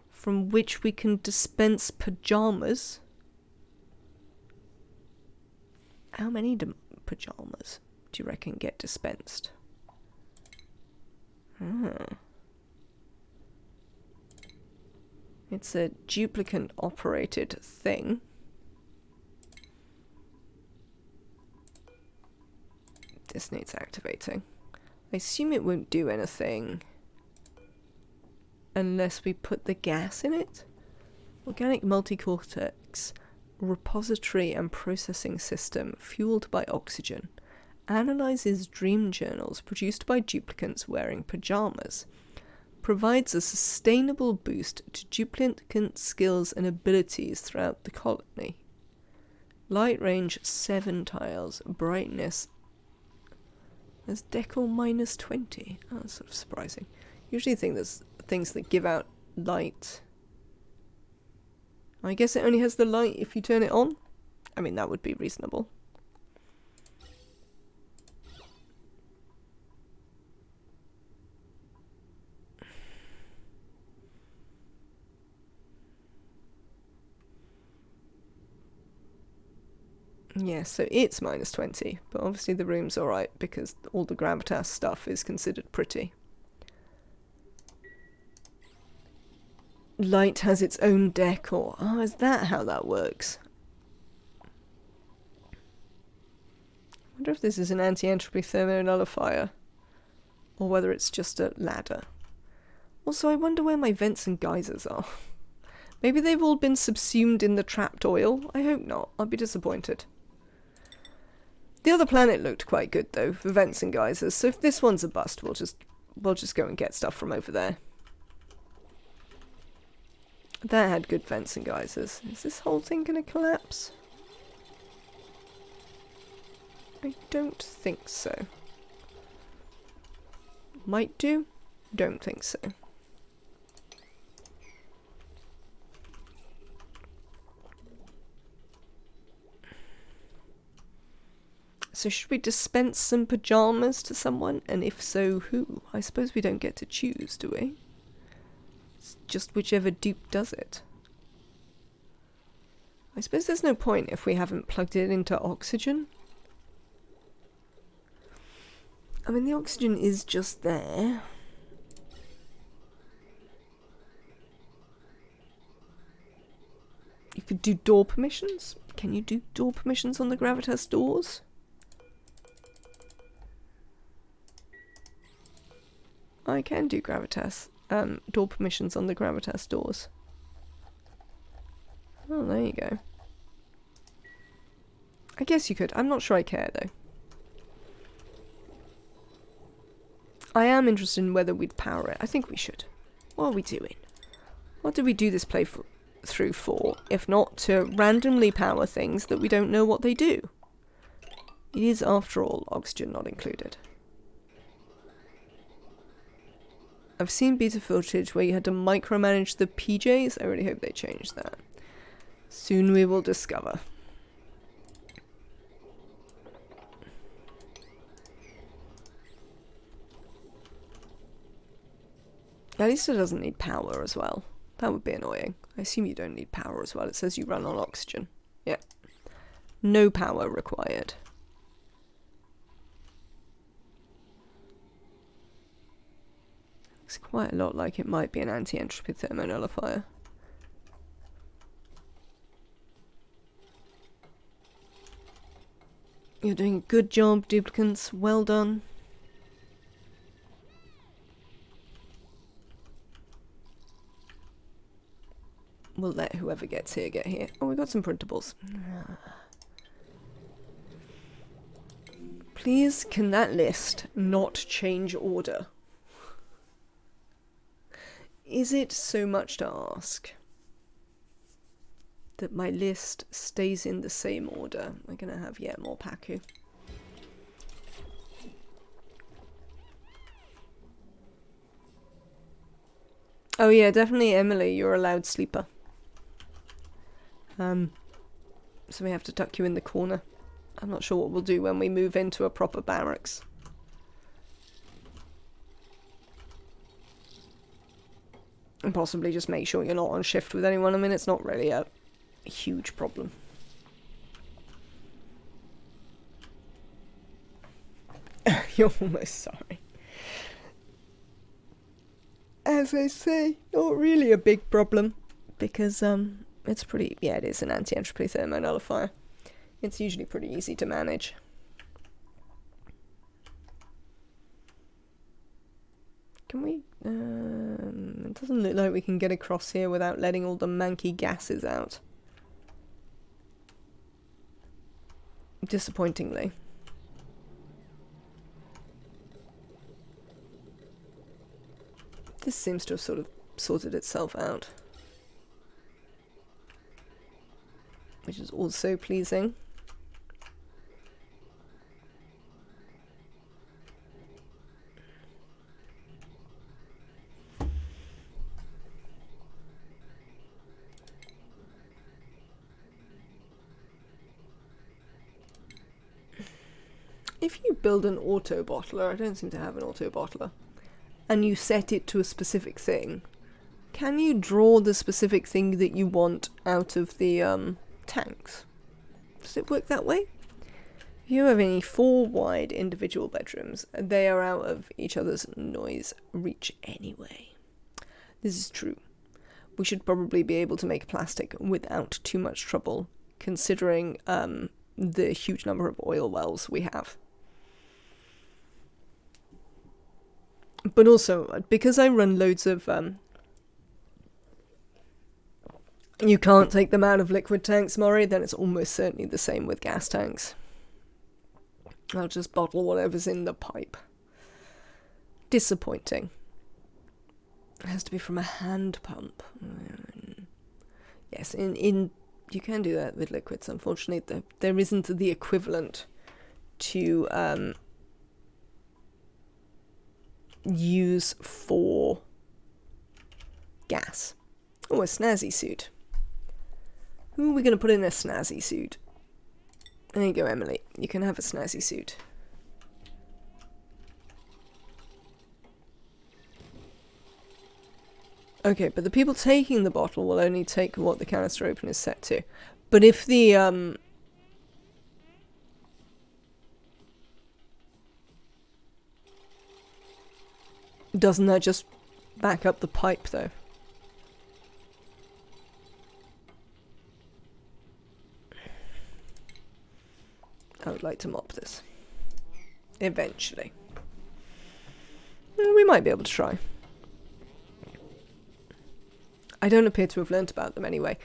from which we can dispense pajamas. How many pajamas do you reckon get dispensed? It's a duplicant operated thing. This needs activating. I assume it won't do anything unless we put the gas in it. Organic multi-cortex repository and processing system fueled by oxygen analyzes dream journals produced by duplicants wearing pajamas. Provides a sustainable boost to duplicant skills and abilities throughout the colony. Light range 7 tiles. Brightness. There's decal minus 20. Oh, that's sort of surprising. Usually I think there's things that give out light. I guess it only has the light if you turn it on. I mean, that would be reasonable. Yeah, so it's minus 20, but obviously the room's alright because all the gravitas stuff is considered pretty. Light has its own decor. Oh, is that how that works? I wonder if this is an anti-entropy thermonullifier or whether it's just a ladder. Also, I wonder where my vents and geysers are. Maybe they've all been subsumed in the trapped oil? I hope not. I'll be disappointed. The other planet looked quite good though for vents and geysers, so if this one's a bust, we'll just go and get stuff from over there. That had good vents and geysers. Is this whole thing gonna collapse? I don't think so. Might do? Don't think so. So should we dispense some pajamas to someone? And if so, who? I suppose we don't get to choose, do we? It's just whichever dupe does it. I suppose there's no point if we haven't plugged it into oxygen. I mean, the oxygen is just there. You could do door permissions. Can you do door permissions on the Gravitas doors? I can do Gravitas. Door permissions on the Gravitas doors. Oh, there you go. I guess you could. I'm not sure I care, though. I am interested in whether we'd power it. I think we should. What are we doing? What did we do this playthrough for, if not to randomly power things that we don't know what they do? It is, after all, oxygen not included. I've seen beta footage where you had to micromanage the PJs. I really hope they change that. Soon we will discover. At least it doesn't need power as well. That would be annoying. I assume you don't need power as well. It says you run on oxygen. Yeah. No power required. Looks quite a lot like it might be an anti-entropy thermonullifier. You're doing a good job, Duplicants. Well done. We'll let whoever gets here get here. Oh, we got some printables. Please, can that list not change order? Is it so much to ask that my list stays in the same order? We're going to have, yeah, more Paku. Oh yeah, definitely Emily, you're a loud sleeper. So we have to tuck you in the corner. I'm not sure what we'll do when we move into a proper barracks. And possibly just make sure you're not on shift with anyone. I mean, it's not really a huge problem. You're almost sorry. As I say, not really a big problem. Because, it's pretty... Yeah, it is an anti-entropy thermonullifier. It's usually pretty easy to manage. Can we... it doesn't look like we can get across here without letting all the manky gases out. Disappointingly. This seems to have sort of sorted itself out. Which is also pleasing. If you build an auto bottler, I don't seem to have an auto bottler, and you set it to a specific thing, can you draw the specific thing that you want out of the tanks? Does it work that way? If you have any 4 wide individual bedrooms, they are out of each other's noise reach anyway. This is true. We should probably be able to make plastic without too much trouble, considering the huge number of oil wells we have. But also, because I run loads of... you can't take them out of liquid tanks, Maury, then it's almost certainly the same with gas tanks. I'll just bottle whatever's in the pipe. Disappointing. It has to be from a hand pump. Yes, in you can do that with liquids, unfortunately. There isn't the equivalent to use for gas. Oh, a snazzy suit. Who are we going to put in a snazzy suit? There you go, Emily. You can have a snazzy suit. Okay, but the people taking the bottle will only take what the canister opener is set to. But if the, doesn't that just back up the pipe, though? I would like to mop this. Eventually. We might be able to try. I don't appear to have learnt about them anyway.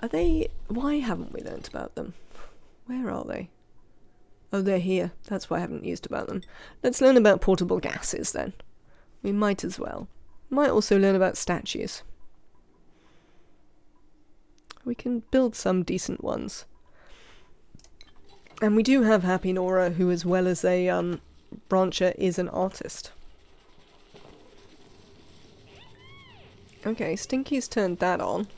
Are they... Why haven't we learnt about them? Where are they? Oh, they're here. That's why I haven't used about them. Let's learn about portable gases, then. We might as well. Might also learn about statues. We can build some decent ones. And we do have Happy Nora, who as well as a brancher is an artist. Okay, Stinky's turned that on.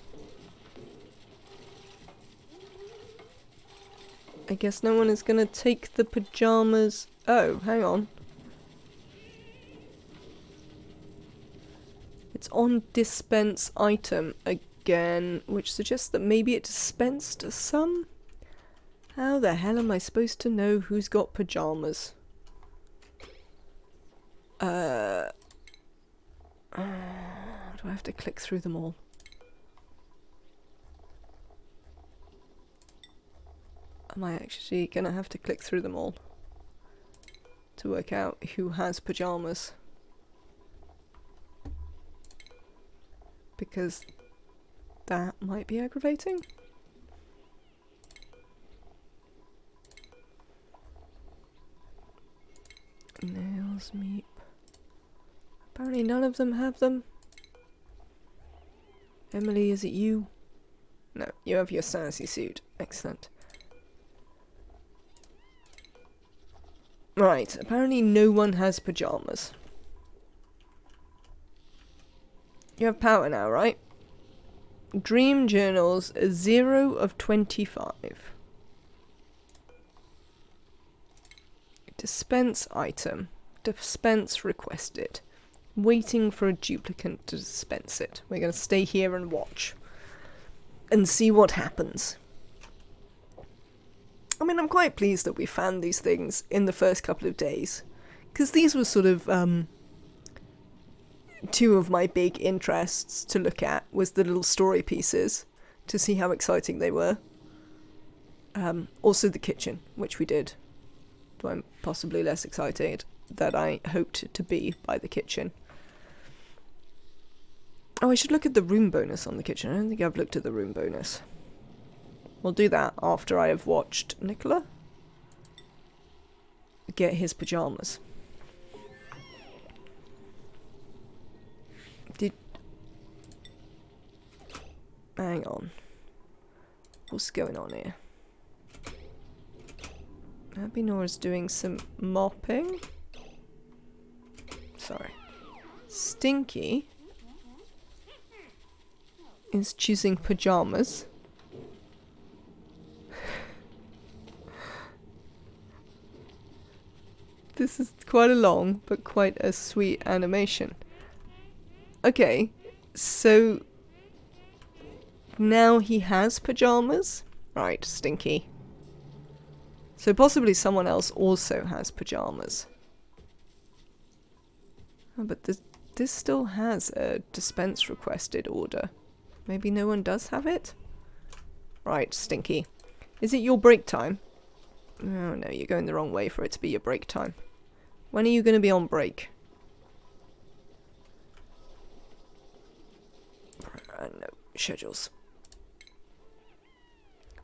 I guess no one is gonna take the pajamas... Oh, hang on. It's on dispense item again, which suggests that maybe it dispensed some? How the hell am I supposed to know who's got pajamas? Do I have to click through them all? Am I actually gonna have to click through them all to work out who has pajamas? Because that might be aggravating. Nails, meep. Apparently none of them have them. Emily, is it you? No, you have your snazzy suit. Excellent. Right, apparently no one has pajamas. You have power now, right? Dream journals, 0 of 25. Dispense item. Dispense requested. Waiting for a duplicant to dispense it. We're going to stay here and watch. And see what happens. I mean, I'm quite pleased that we found these things in the first couple of days. Because these were sort of, two of my big interests to look at was the little story pieces. To see how exciting they were. Also the kitchen, which we did. Though I'm possibly less excited that I hoped to be by the kitchen. Oh, I should look at the room bonus on the kitchen. I don't think I've looked at the room bonus. We'll do that after I have watched Nicola get his pajamas. Hang on. What's going on here? Happy Nora's doing some mopping. Sorry. Stinky is choosing pajamas. This is quite a long, but quite a sweet animation. Okay, so now he has pajamas? Right, Stinky. So possibly someone else also has pajamas. Oh, but this still has a dispense requested order. Maybe no one does have it? Right, Stinky. Is it your break time? Oh no, you're going the wrong way for it to be your break time. When are you going to be on break? No, schedules.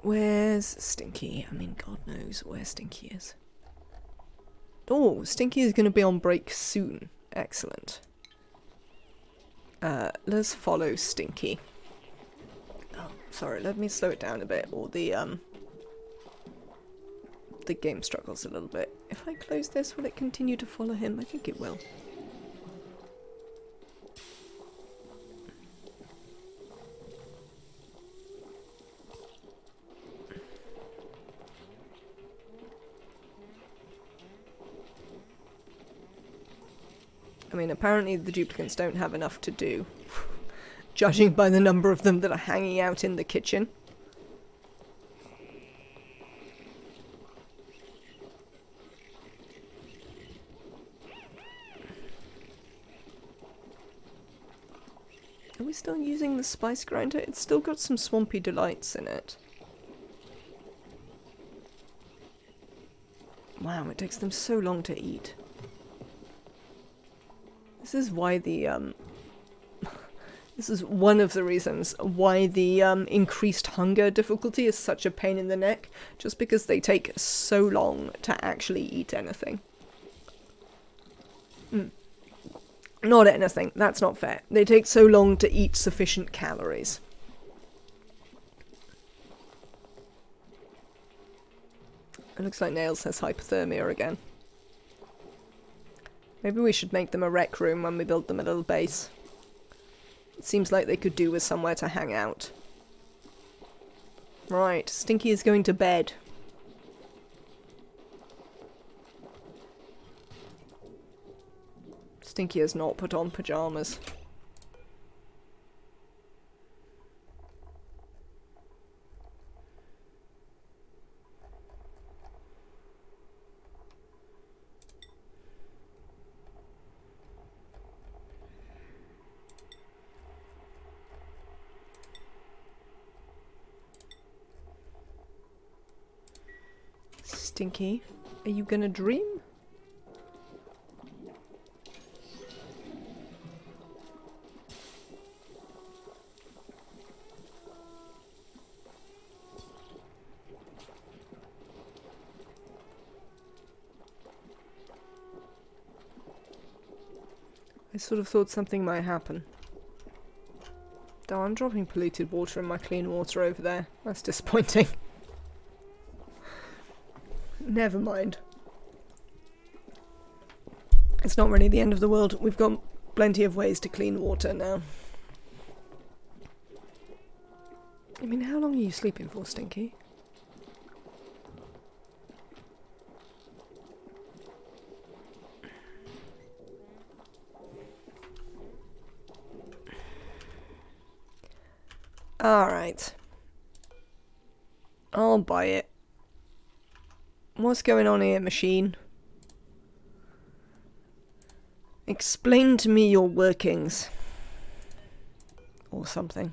Where's Stinky? I mean, God knows where Stinky is. Oh, Stinky is going to be on break soon. Excellent. Let's follow Stinky. Oh, sorry, let me slow it down a bit, or the the game struggles a little bit. If I close this, will it continue to follow him? I think it will. I mean, apparently the duplicants don't have enough to do, judging by the number of them that are hanging out in the kitchen. Are we still using the spice grinder? It's still got some swampy delights in it. Wow, it takes them so long to eat. This is why the, this is one of the reasons why the increased hunger difficulty is such a pain in the neck. Just because they take so long to actually eat anything. Not anything, that's not fair. They take so long to eat sufficient calories. It looks like Nails has hypothermia again. Maybe we should make them a rec room when we build them a little base. It seems like they could do with somewhere to hang out. Right, Stinky is going to bed. Stinky has not put on pyjamas. Stinky, are you gonna dream? I sort of thought something might happen. Oh, I'm dropping polluted water in my clean water over there. That's disappointing. Never mind. It's not really the end of the world. We've got plenty of ways to clean water now. I mean, how long are you sleeping for, Stinky? Alright. I'll buy it. What's going on here, machine? Explain to me your workings. Or something.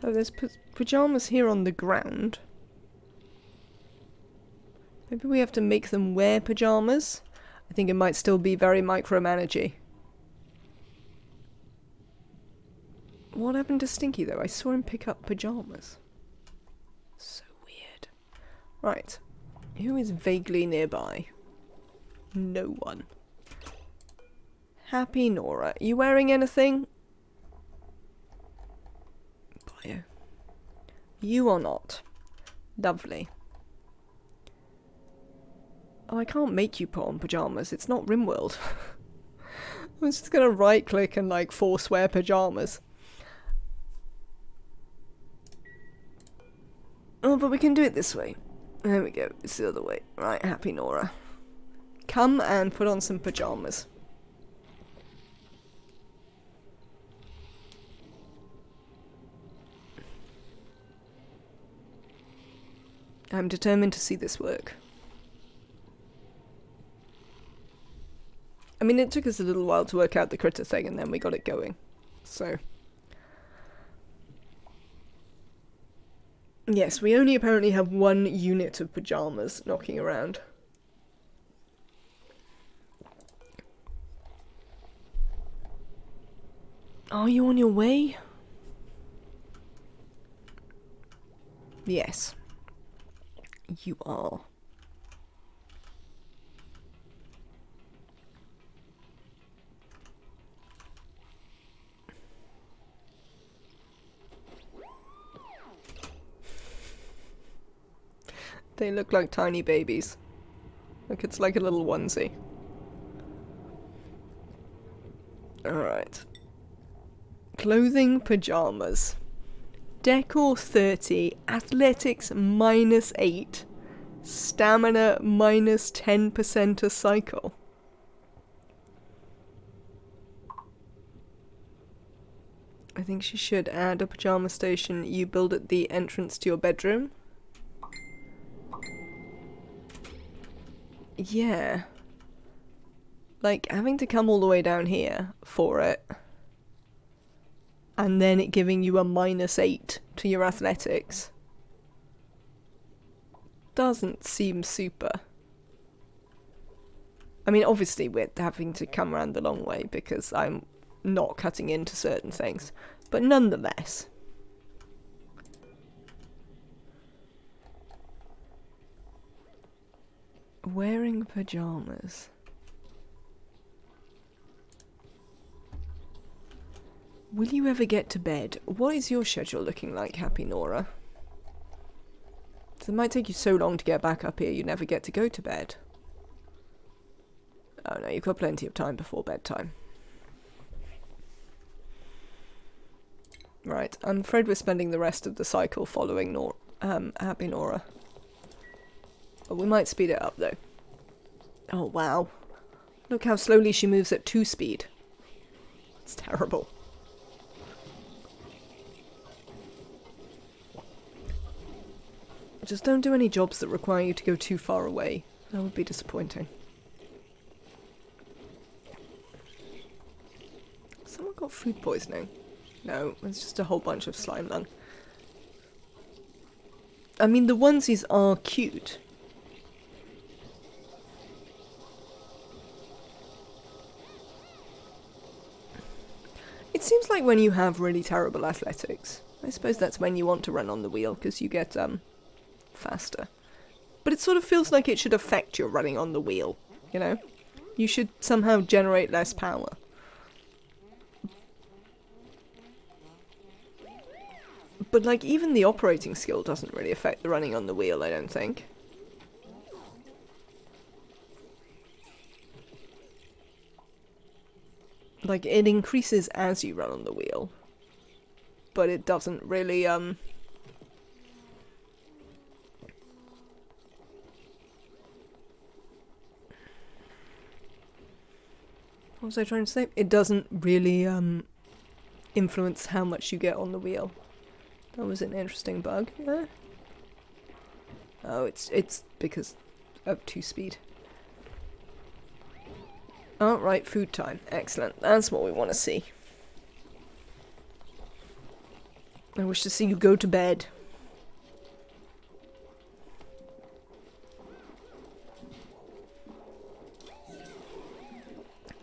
Oh, there's pyjamas here on the ground. Maybe we have to make them wear pyjamas? I think it might still be very micromanagey. What happened to Stinky, though? I saw him pick up pyjamas. So weird. Right. Who is vaguely nearby? No one. Happy Nora. You wearing anything? Bio. You are not. Lovely. Oh, I can't make you put on pyjamas. It's not RimWorld. I'm just gonna right click and like force wear pyjamas. Oh, but we can do it this way. There we go. It's the other way. Right, Happy Nora. Come and put on some pyjamas. I'm determined to see this work. I mean, it took us a little while to work out the critter thing, and then we got it going. So... yes, we only apparently have one unit of pyjamas knocking around. Are you on your way? Yes. You are. They look like tiny babies. Look, it's like a little onesie. Alright. Clothing pajamas. Decor 30, athletics -8, stamina -10% a cycle. I think she should add a pajama station you build at the entrance to your bedroom. Yeah. Like, having to come all the way down here for it, and then it giving you a -8 to your athletics, doesn't seem super. I mean, obviously we're having to come around the long way because I'm not cutting into certain things, but nonetheless. Wearing pajamas. Will you ever get to bed? What is your schedule looking like, Happy Nora? So it might take you so long to get back up here you never get to go to bed. Oh no, you've got plenty of time before bedtime. Right, I'm afraid we're spending the rest of the cycle following Happy Nora. But we might speed it up though. Oh wow. Look how slowly she moves at 2 speed. It's terrible. Just don't do any jobs that require you to go too far away. That would be disappointing. Someone got food poisoning. No, it's just a whole bunch of slime lung. I mean, the onesies are cute. It seems like when you have really terrible athletics, I suppose that's when you want to run on the wheel, because you get, faster. But it sort of feels like it should affect your running on the wheel, you know? You should somehow generate less power. But, like, even the operating skill doesn't really affect the running on the wheel, I don't think. Like, it increases as you run on the wheel. But it doesn't really, What was I trying to say? It doesn't really, influence how much you get on the wheel. That was an interesting bug. Oh, it's because of 2 speed. Oh, right, food time. Excellent. That's what we want to see. I wish to see you go to bed.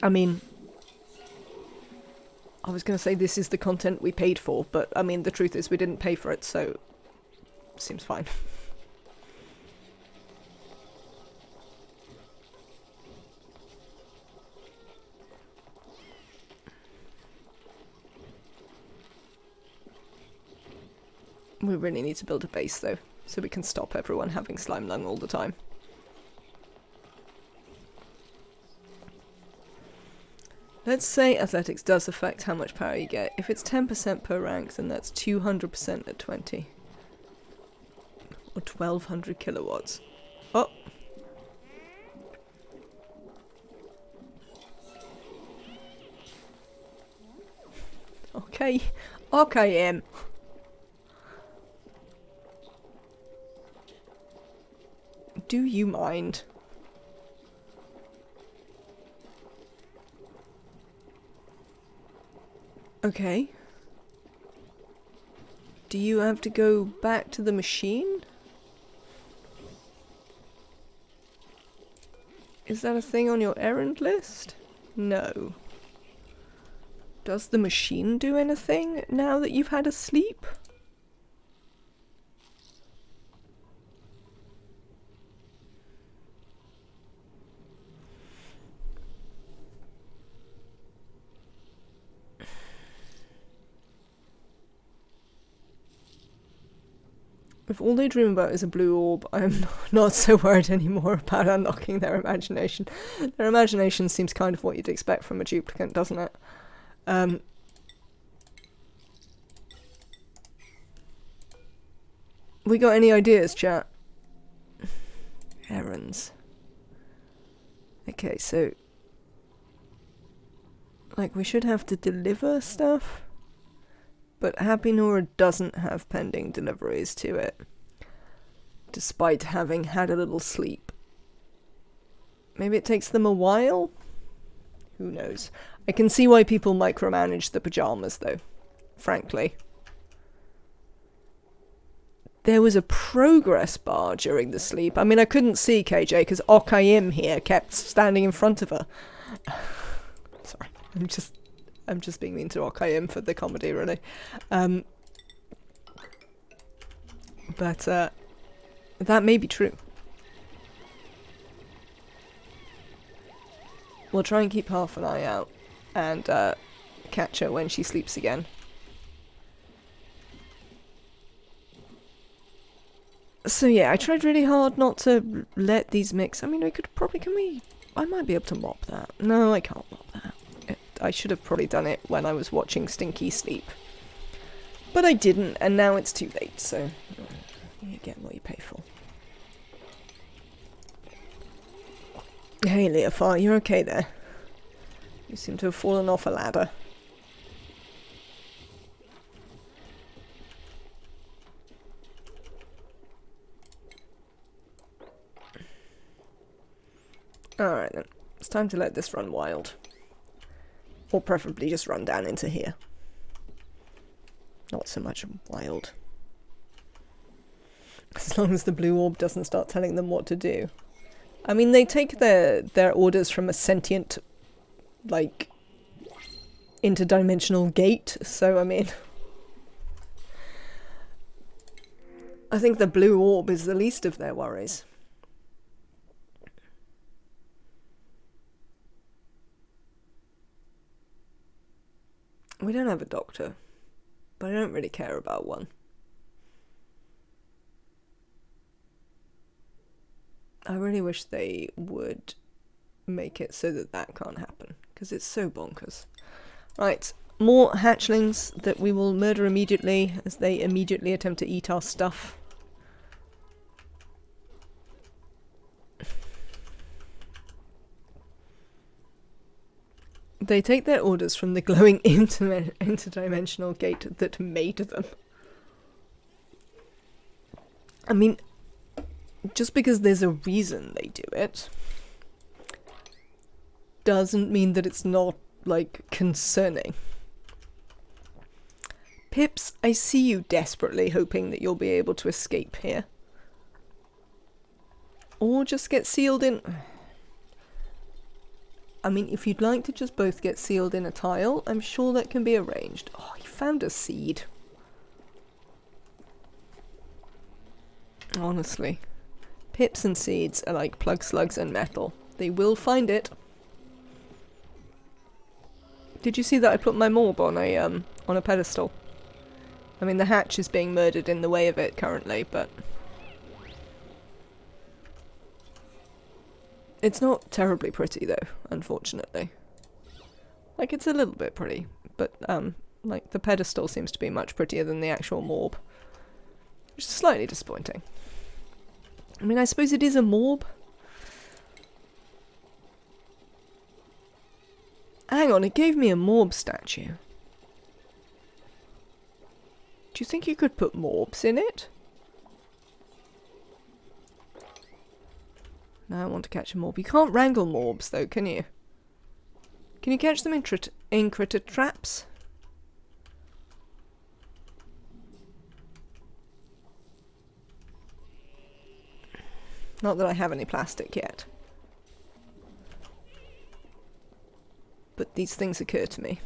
I mean, I was going to say this is the content we paid for, but I mean, the truth is we didn't pay for it, so seems fine. We really need to build a base, though, so we can stop everyone having slime lung all the time. Let's say athletics does affect how much power you get. If it's 10% per rank, then that's 200% at 20. Or 1200 kilowatts. Oh! Okay. Okay, Em. Do you mind? Okay. Do you have to go back to the machine? Is that a thing on your errand list? No. Does the machine do anything now that you've had a sleep? If all they dream about is a blue orb, I'm not so worried anymore about unlocking their imagination. Their imagination seems kind of what you'd expect from a duplicant, doesn't it? We got any ideas, chat? Errands. Okay, so... like, we should have to deliver stuff? But Happy Nora doesn't have pending deliveries to it, despite having had a little sleep. Maybe it takes them a while? Who knows? I can see why people micromanage the pajamas, though, frankly. There was a progress bar during the sleep. I mean, I couldn't see KJ because Okayim here kept standing in front of her. Sorry, I'm just being mean to Okayim for the comedy, really. But that may be true. We'll try and keep half an eye out and catch her when she sleeps again. So yeah, I tried really hard not to let these mix. I mean, I might be able to mop that. No, I can't mop that. I should have probably done it when I was watching Stinky sleep. But I didn't, and now it's too late, so you get what you pay for. Hey, Leofar, you're okay there? You seem to have fallen off a ladder. Alright then, it's time to let this run wild. Or preferably just run down into here. Not so much wild. As long as the blue orb doesn't start telling them what to do. I mean, they take their orders from a sentient, like, interdimensional gate, so I mean... I think the blue orb is the least of their worries. We don't have a doctor, but I don't really care about one. I really wish they would make it so that that can't happen, because it's so bonkers. Right, more hatchlings that we will murder immediately as they immediately attempt to eat our stuff. They take their orders from the glowing interdimensional gate that made them. I mean, just because there's a reason they do it doesn't mean that it's not, like, concerning. Pips, I see you desperately hoping that you'll be able to escape here. Or just get sealed in... I mean, if you'd like to just both get sealed in a tile, I'm sure that can be arranged. Oh, he found a seed. Honestly. Pips and seeds are like plug slugs and metal. They will find it. Did you see that I put my morb on a pedestal? I mean, the hatch is being murdered in the way of it currently, but... it's not terribly pretty, though, unfortunately. Like, it's a little bit pretty, but, like, the pedestal seems to be much prettier than the actual morb. Which is slightly disappointing. I mean, I suppose it is a morb. Hang on, it gave me a morb statue. Do you think you could put morbs in it? No, I want to catch a morb. You can't wrangle morbs, though, can you? Can you catch them in critter traps? Not that I have any plastic yet. But these things occur to me.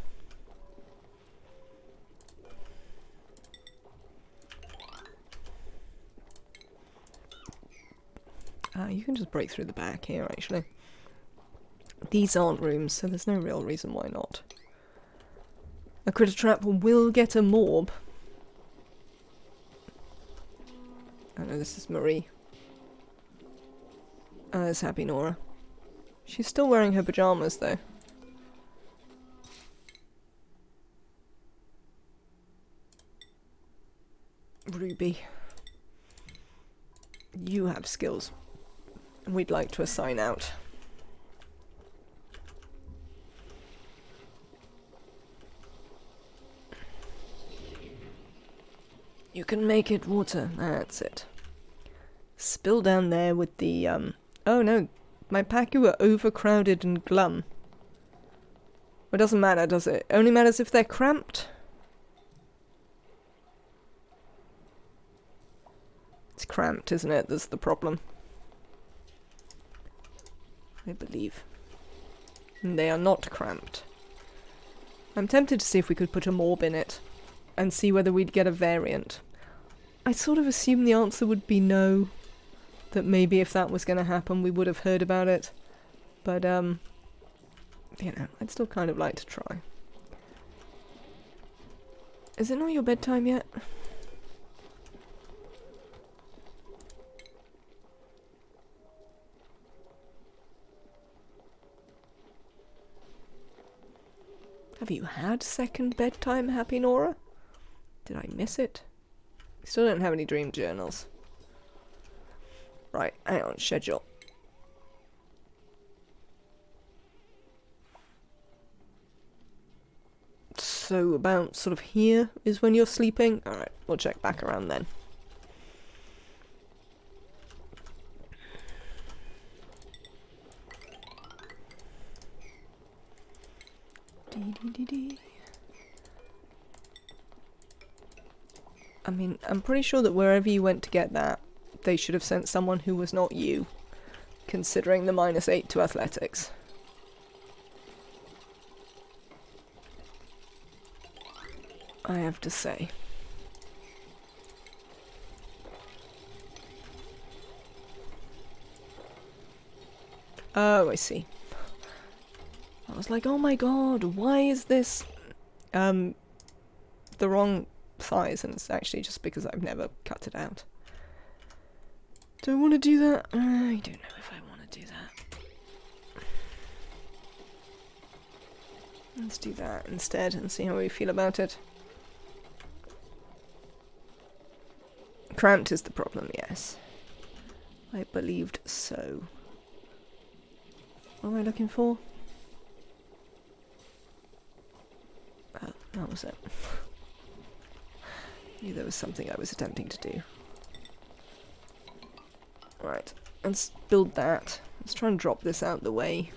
You can just break through the back here, actually. These aren't rooms, so there's no real reason why not. A critter trap will get a morb. Oh no, this is Marie. Oh, there's Happy Nora. She's still wearing her pajamas, though. Ruby. You have skills. And we'd like to assign out. You can make it water. That's it. Spill down there with the, Oh no, my Pacu are overcrowded and glum. Well, it doesn't matter, does it? It only matters if they're cramped. It's cramped, isn't it? That's the problem. I believe. And they are not cramped. I'm tempted to see if we could put a morb in it. And see whether we'd get a variant. I sort of assumed the answer would be no. That maybe if that was going to happen we would have heard about it. But, you know, I'd still kind of like to try. Is it not your bedtime yet? Have you had second bedtime, Happy Nora? Did I miss it? We still don't have any dream journals. Right, hang on, schedule. So about sort of here is when you're sleeping? Alright, we'll check back around then. I mean, I'm pretty sure that wherever you went to get that, they should have sent someone who was not you, considering the -8 to athletics. I have to say. Oh, I see. I was like, oh my god, why is this the wrong size? And it's actually just because I've never cut it out. Do I want to do that? I don't know if I want to do that. Let's do that instead and see how we feel about it. Cramped is the problem, yes. I believed so. What am I looking for? Oh, that was it. Knew there was something I was attempting to do. Right, let's build that. Let's try and drop this out the way.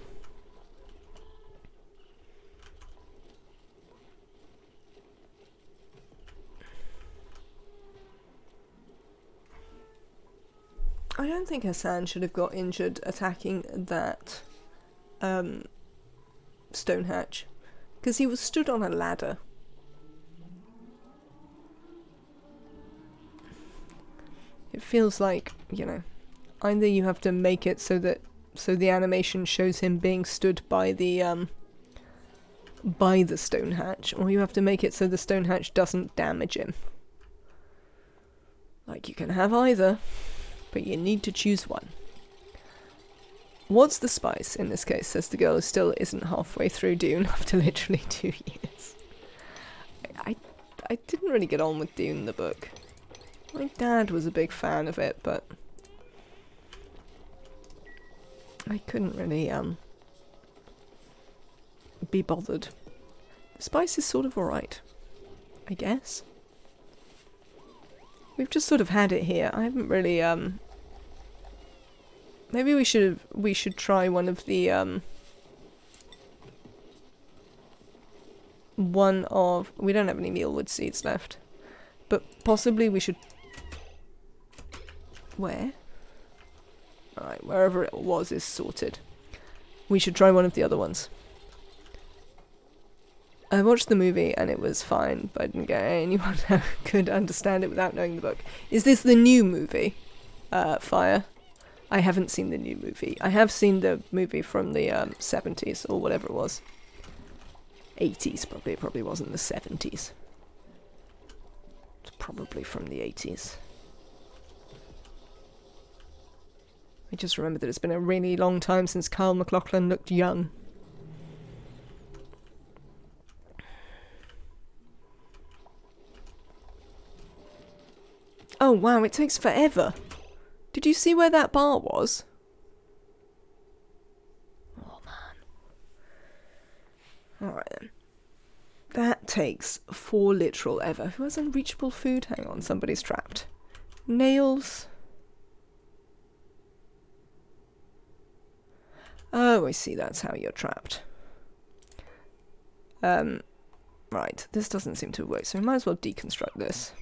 I don't think Hassan should have got injured attacking that stone hatch, because he was stood on a ladder. It feels like, you know, either you have to make it so the animation shows him being stood by the stone hatch, or you have to make it so the stone hatch doesn't damage him. Like, you can have either, but you need to choose one. What's the spice in this case, says the girl who still isn't halfway through Dune after literally 2 years. I didn't really get on with Dune, the book. My dad was a big fan of it, but I couldn't really be bothered. The spice is sort of alright, I guess. We've just sort of had it here. I haven't really maybe we should try one of the we don't have any mealwood seeds left. But possibly we should... Where? Alright, wherever it was is sorted. We should try one of the other ones. I watched the movie and it was fine, but I didn't get anyone who could understand it without knowing the book. Is this the new movie? Fire? I haven't seen the new movie. I have seen the movie from the 70s, or whatever it was. 80s, probably. It probably wasn't the 70s. It's probably from the 80s. I just remember that it's been a really long time since Kyle MacLachlan looked young. Oh wow, it takes forever. Did you see where that bar was? Oh man. Alright then. That takes 4 literal ever. Who has unreachable food? Hang on, somebody's trapped. Nails. Oh, I see, that's how you're trapped. Right, this doesn't seem to work, so we might as well deconstruct this.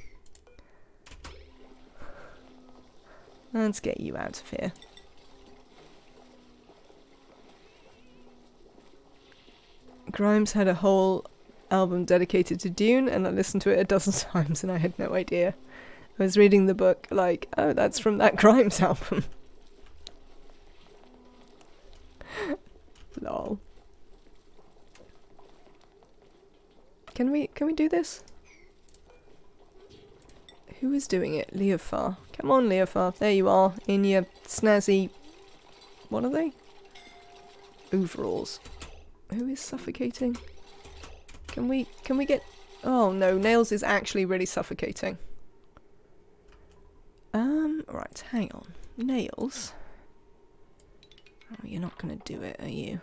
Let's get you out of here. Grimes had a whole album dedicated to Dune, and I listened to it a dozen times and I had no idea. I was reading the book like, oh, that's from that Grimes album. Lol. Can we do this? Who is doing it? Leofar. Come on, Leofar. There you are, in your snazzy... What are they? Overalls. Who is suffocating? Can we get... Oh no, Nails is actually really suffocating. Right, hang on. Nails? Oh, you're not gonna do it, are you?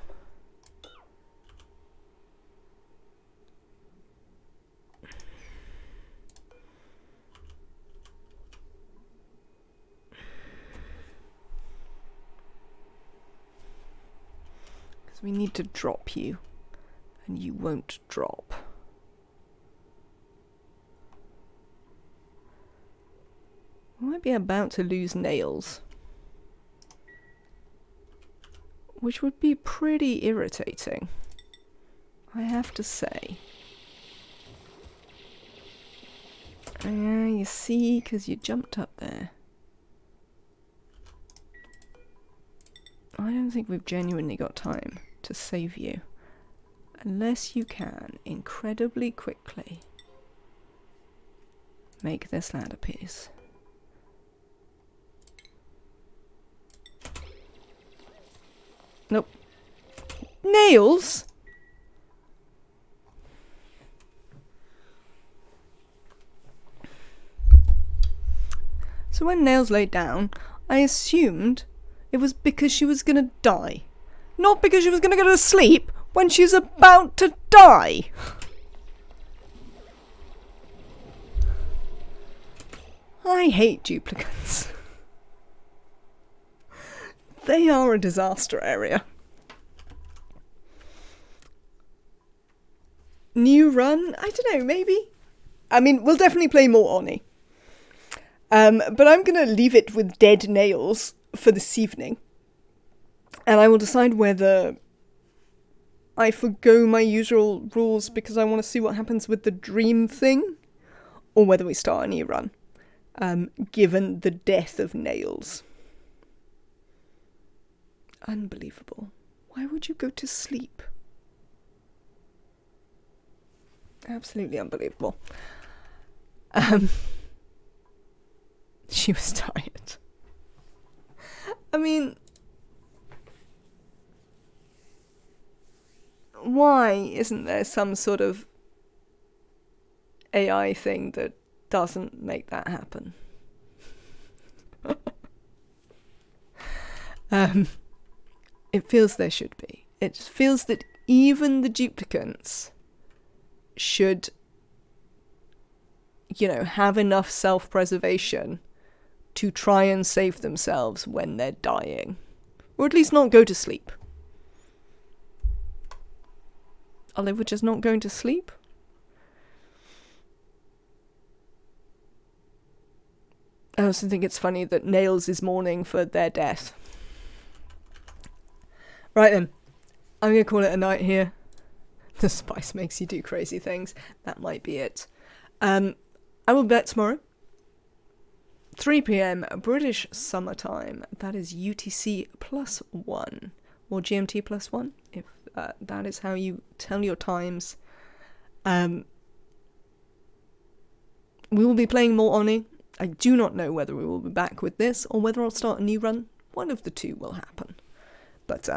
Because we need to drop you, and you won't drop. We might be about to lose Nails, which would be pretty irritating, I have to say. You see, because you jumped up there. I don't think we've genuinely got time to save you, unless you can, incredibly quickly, make this ladder piece. Nope. Nails? So when Nails laid down, I assumed it was because she was gonna die. Not because she was gonna go to sleep when she's about to die. I hate duplicants. They are a disaster area. New run? I don't know, maybe? I mean, we'll definitely play more Oni. But I'm going to leave it with dead Nails for this evening. And I will decide whether I forgo my usual rules because I want to see what happens with the dream thing, or whether we start a new run, given the death of Nails. Unbelievable. Why would you go to sleep? Absolutely unbelievable. She was tired. I mean, why isn't there some sort of AI thing that doesn't make that happen? It feels there should be. It feels that even the duplicants should, have enough self-preservation to try and save themselves when they're dying. Or at least not go to sleep. Are they just not going to sleep? I also think it's funny that Nails is mourning for their death. Right then, I'm going to call it a night here. The spice makes you do crazy things. That might be it. I will bet tomorrow. 3 p.m. British summertime. That is UTC +1. Or GMT +1, if that is how you tell your times. We will be playing more Oni. I do not know whether we will be back with this or whether I'll start a new run One of the two will happen. But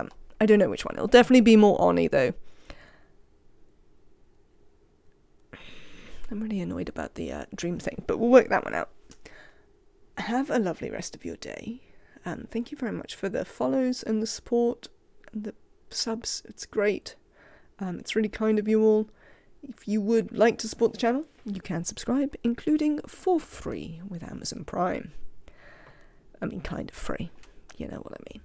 I don't know which one. It'll definitely be more Oni, though. I'm really annoyed about the dream thing, but we'll work that one out. Have a lovely rest of your day. Thank you very much for the follows and the support and the subs. It's great. It's really kind of you all. If you would like to support the channel, you can subscribe, including for free with Amazon Prime. I mean, kind of free. You know what I mean.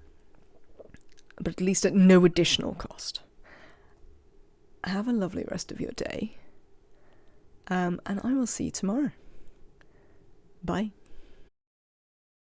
But at least at no additional cost. Have a lovely rest of your day. And I will see you tomorrow. Bye.